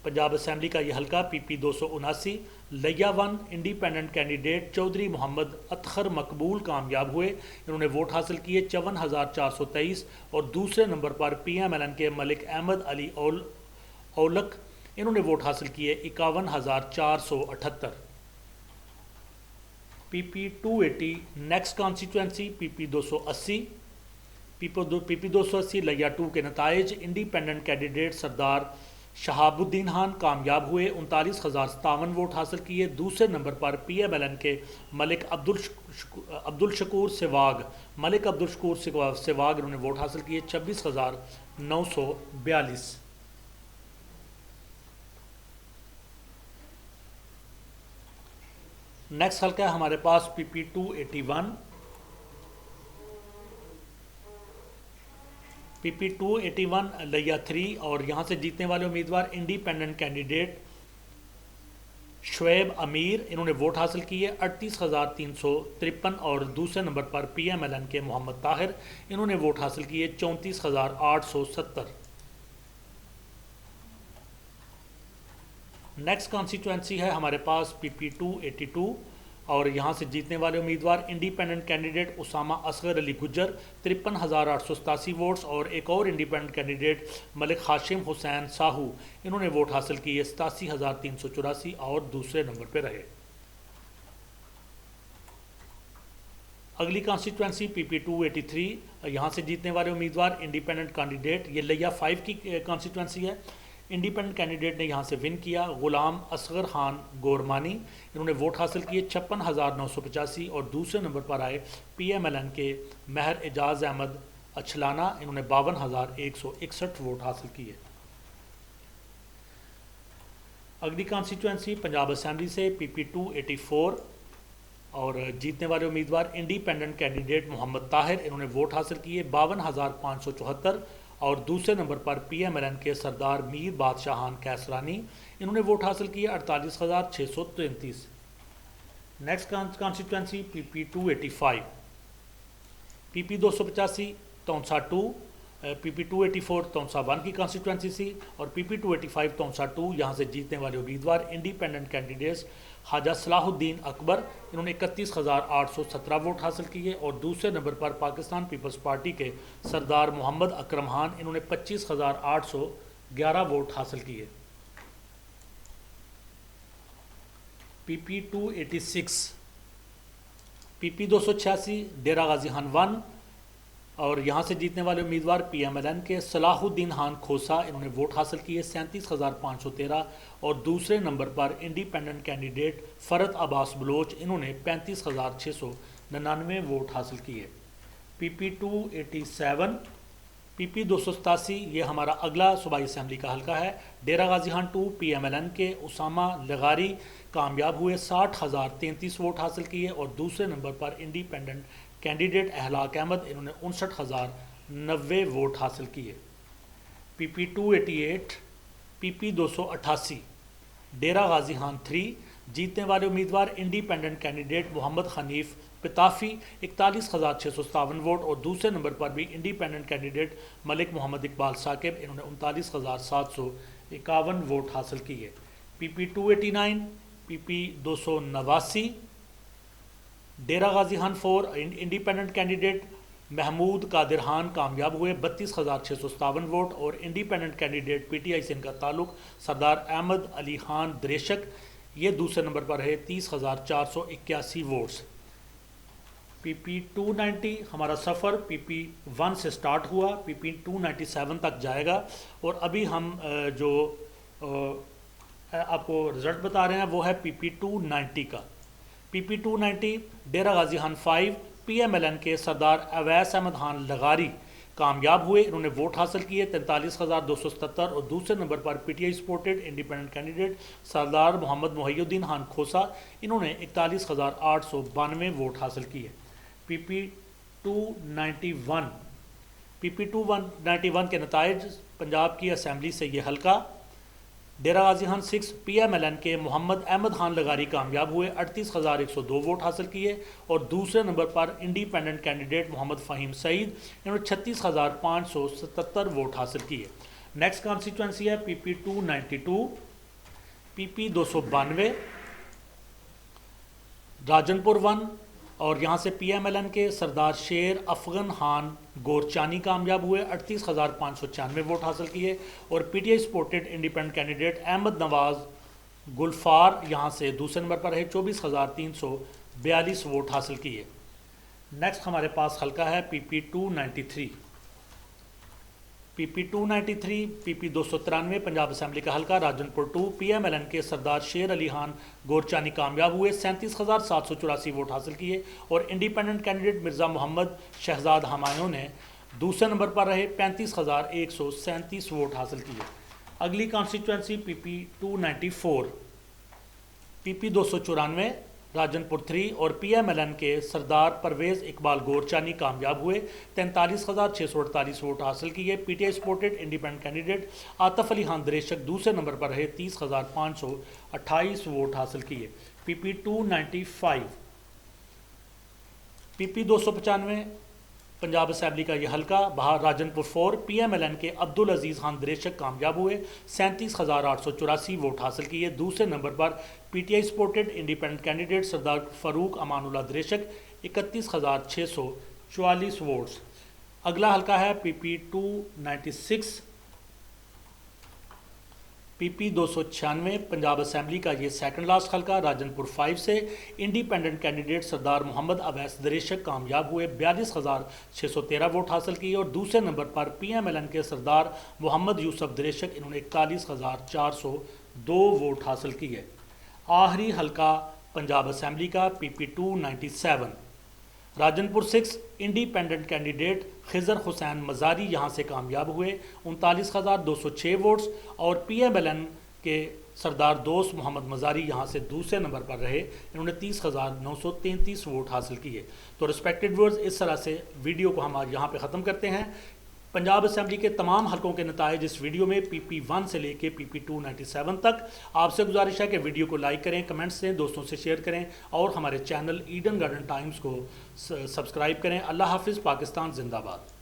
پنجاب اسمبلی کا یہ حلقہ پی پی 279 لیا 1 انڈیپینڈنٹ کینڈیڈیٹ چودھری محمد اطہر مقبول کامیاب ہوئے، انہوں نے ووٹ حاصل کیے 54,423 اور دوسرے نمبر پر پی ایم ایل این کے ملک احمد علی اولک، انہوں نے ووٹ حاصل کیے 51,478۔ پی پی 280 نیکسٹ کانسٹیچوئنسی پی پی 280، پی پی 280 لیا 2 کے نتائج انڈیپینڈنٹ کینڈیڈیٹ سردار شہاب الدین خان کامیاب ہوئے، 39,057 ووٹ حاصل کیے۔ دوسرے نمبر پر پی ایم ایل این کے ملک عبدالشکور سواگ، انہوں نے ووٹ حاصل کیے 26,942۔ نیکسٹ حلقہ ہے ہمارے پاس پی پی 281، پی پی 281 لیا 3 اور یہاں سے جیتنے والے امیدوار انڈیپینڈنٹ کینڈیڈیٹ شعیب امیر، انہوں نے ووٹ حاصل کیے 38,353 اور دوسرے نمبر پر پی ایم ایل این کے محمد طاہر، انہوں نے ووٹ حاصل کیے 34,870۔ نیکسٹ کانسٹیچوئنسی ہے ہمارے پاس پی پی 282 اور یہاں سے جیتنے والے امیدوار انڈیپینڈنٹ کینڈیڈیٹ اسامہ اصغر علی گجر 53,887 ووٹس اور ایک اور انڈیپینڈنٹ کینڈیڈیٹ ملک ہاشم حسین ساہو، انہوں نے ووٹ حاصل کیے 87,384 اور دوسرے نمبر پہ رہے۔ اگلی کانسٹیچوئنسی پی پی 283، یہاں سے جیتنے والے امیدوار انڈیپینڈنٹ کینڈیڈیٹ، یہ لیا 5 کی کانسٹیچوئنسی ہے، انڈیپینڈنٹ کینڈیڈیٹ نے یہاں سے ون کیا غلام اصغر خان گورمانی، انہوں نے ووٹ حاصل کیے 56,985 اور دوسرے نمبر پر آئے پی ایم ایل این کے مہر اعجاز احمد اچھلانہ، انہوں نے 52,161 ووٹ حاصل کیے۔ اگلی کانسٹیچوئنسی پنجاب اسمبلی سے پی پی 284 اور جیتنے والے امیدوار انڈیپینڈنٹ کینڈیڈیٹ محمد طاہر، انہوں نے ووٹ حاصل کیے 52,574 اور دوسرے نمبر پر پی ایم ایل این کے سردار میر بادشاہان کیسرانی، انہوں نے ووٹ حاصل کیے 48,633۔ نیکسٹ کانسٹیچوئنسی پی پی 285، پی پی 285 تونسا 2، پی پی 284 تونسا 1 کی کانسٹیچوئنسی سی اور پی پی 285 تونسا 2، یہاں سے جیتنے والے امیدوار انڈیپینڈنٹ کینڈیڈیٹس خواجہ صلاح الدین اکبر، انہوں نے 31,817 ووٹ حاصل کیے اور دوسرے نمبر پر پاکستان پیپلز پارٹی کے سردار محمد اکرم خان، انہوں نے 25,811 ووٹ حاصل کیے۔ پی پی 286، پی پی 286 ڈیرہ غازی خان 1 اور یہاں سے جیتنے والے امیدوار پی ایم ایل این کے صلاح الدین خان کھوسا، انہوں نے ووٹ حاصل کیے 37,513 اور دوسرے نمبر پر انڈیپینڈنٹ کینڈیڈیٹ فرد عباس بلوچ، انہوں نے 35,699 ووٹ حاصل کیے۔ پی پی 287، پی پی 287 یہ ہمارا اگلا صوبائی اسمبلی کا حلقہ ہے، Dera Ghazi Khan 2 P M L N کے اسامہ لغاری کامیاب ہوئے 60,033 ووٹ حاصل کیے اور دوسرے نمبر پر انڈیپینڈنٹ کینڈیڈیٹ احلاق احمد، انہوں نے 59,090 ووٹ حاصل کیے۔ پی پی 288، پی پی 288 ڈیرہ غازی خان 3، جیتنے والے امیدوار انڈیپینڈنٹ کینڈیڈیٹ محمد حنیف پتافی 41,657 ووٹ اور دوسرے نمبر پر بھی انڈیپینڈنٹ کینڈیڈیٹ ملک محمد اقبال ثاقب، انہوں نے 39,751 ووٹ حاصل کیے۔ پی پی 289، پی پی 289 ڈیرہ غازی خان 4 انڈیپینڈنٹ کینڈیڈیٹ محمود قادر خان کامیاب ہوئے 32,657 ووٹ اور independent candidate P T I سے ان کا تعلق سردار احمد علی خان دریشک، یہ دوسرے نمبر پر ہے 30,481 ووٹس۔ پی پی 290 ہمارا سفر پی پی 1 سے سٹارٹ ہوا، پی پی 297 تک جائے گا اور ابھی ہم جو آپ کو رزلٹ بتا رہے ہیں وہ ہے پی پی 290 کا۔ P P 290 Dera Ghazi Khan 5 P M L N کے سردار اویس احمد خان لغاری کامیاب ہوئے، انہوں نے ووٹ حاصل کیے 43,277 اور دوسرے نمبر پر P T I supported independent candidate سردار محمد محی الدین خان کھوسا، انہوں نے 41,892 ووٹ حاصل کیے۔ پی پی 291 کے نتائج پنجاب کی اسمبلی سے یہ حلقہ Dera Ghazi Khan 6 P M L N کے محمد احمد خان لغاری کامیاب ہوئے، 38,102 ووٹ حاصل کیے اور دوسرے نمبر پر انڈیپینڈنٹ کینڈیڈیٹ محمد فہیم سعید، انہوں نے 36,577 ووٹ حاصل کیے۔ نیکسٹ کانسٹیچوئنسی ہے پی پی 292 پی پی 292 راجن پور 1 اور یہاں سے پی ایم ایل این کے سردار شیر افغن خان گورچانی کامیاب ہوئے، 38,596 ووٹ حاصل کیے اور P T I supported independent candidate Ahmad Nawaz Gulfar یہاں سے دوسرے نمبر پر رہے، 24,342 ووٹ حاصل کیے۔ نیکسٹ ہمارے پاس حلقہ ہے پی پی 293 پی پی 293 پی پی 293 پنجاب اسمبلی کا حلقہ راجن پور 2 پی ایم ایل این کے سردار شیر علی خان گورچانی کامیاب ہوئے، 37,784 ووٹ حاصل کیے اور انڈیپینڈنٹ کینڈیڈیٹ مرزا محمد شہزاد ہمایوں نے دوسرے نمبر پر رہے، 35,137 ووٹ حاصل کیے۔ اگلی کانسٹیچوئنسی پی پی 294 پی پی 294 راجن پور 3 اور پی ایم ایل این کے سردار پرویز اقبال گورچانی کامیاب ہوئے، 43,648 ووٹ حاصل کیے۔ P T I supported independent candidate Atif Ali Khan Dreshak دوسرے نمبر پر رہے، 30,528 ووٹ حاصل کیے۔ پی پی 295 پی پی 295 پنجاب اسمبلی کا یہ حلقہ بہار راجن پور 4 پی ایم ایل این کے عبدالعزیز خان دریشک کامیاب ہوئے، 37,884 ووٹ حاصل کیے۔ دوسرے نمبر پر P T I supported independent candidate Sardar Farooq Aman Ullah Dreshak, 31,644 votes. اگلا حلقہ ہے پی پی 296 پی پی 296 پنجاب اسمبلی کا یہ سیکنڈ لاسٹ حلقہ راجن پور 5 سے انڈیپینڈنٹ کینڈیڈیٹ سردار محمد اویس دریشک کامیاب ہوئے، 42,613 ووٹ حاصل کیے اور دوسرے نمبر پر پی ایم ایل این کے سردار محمد یوسف دریشک، انہوں نے 41,402 ووٹ حاصل کیے۔ آخری حلقہ پنجاب اسمبلی کا پی پی 297 راجن پور 6 انڈیپینڈنٹ کینڈیڈیٹ خضر حسین مزاری یہاں سے کامیاب ہوئے، 39,206 ووٹس اور پی ایم ایل این کے سردار دوست محمد مزاری یہاں سے دوسرے نمبر پر رہے، انہوں نے 30,933 ووٹ حاصل کیے۔ تو ریسپیکٹڈ ویورز، اس طرح سے ویڈیو کو ہم آج یہاں پہ ختم کرتے ہیں۔ پنجاب اسمبلی کے تمام حلقوں کے نتائج اس ویڈیو میں پی پی 1 سے لے کے پی پی 297 تک۔ آپ سے گزارش ہے کہ ویڈیو کو لائک کریں، کمنٹس دیں، دوستوں سے شیئر کریں اور ہمارے چینل ایڈن گارڈن ٹائمز کو سبسکرائب کریں۔ اللہ حافظ، پاکستان زندہ باد۔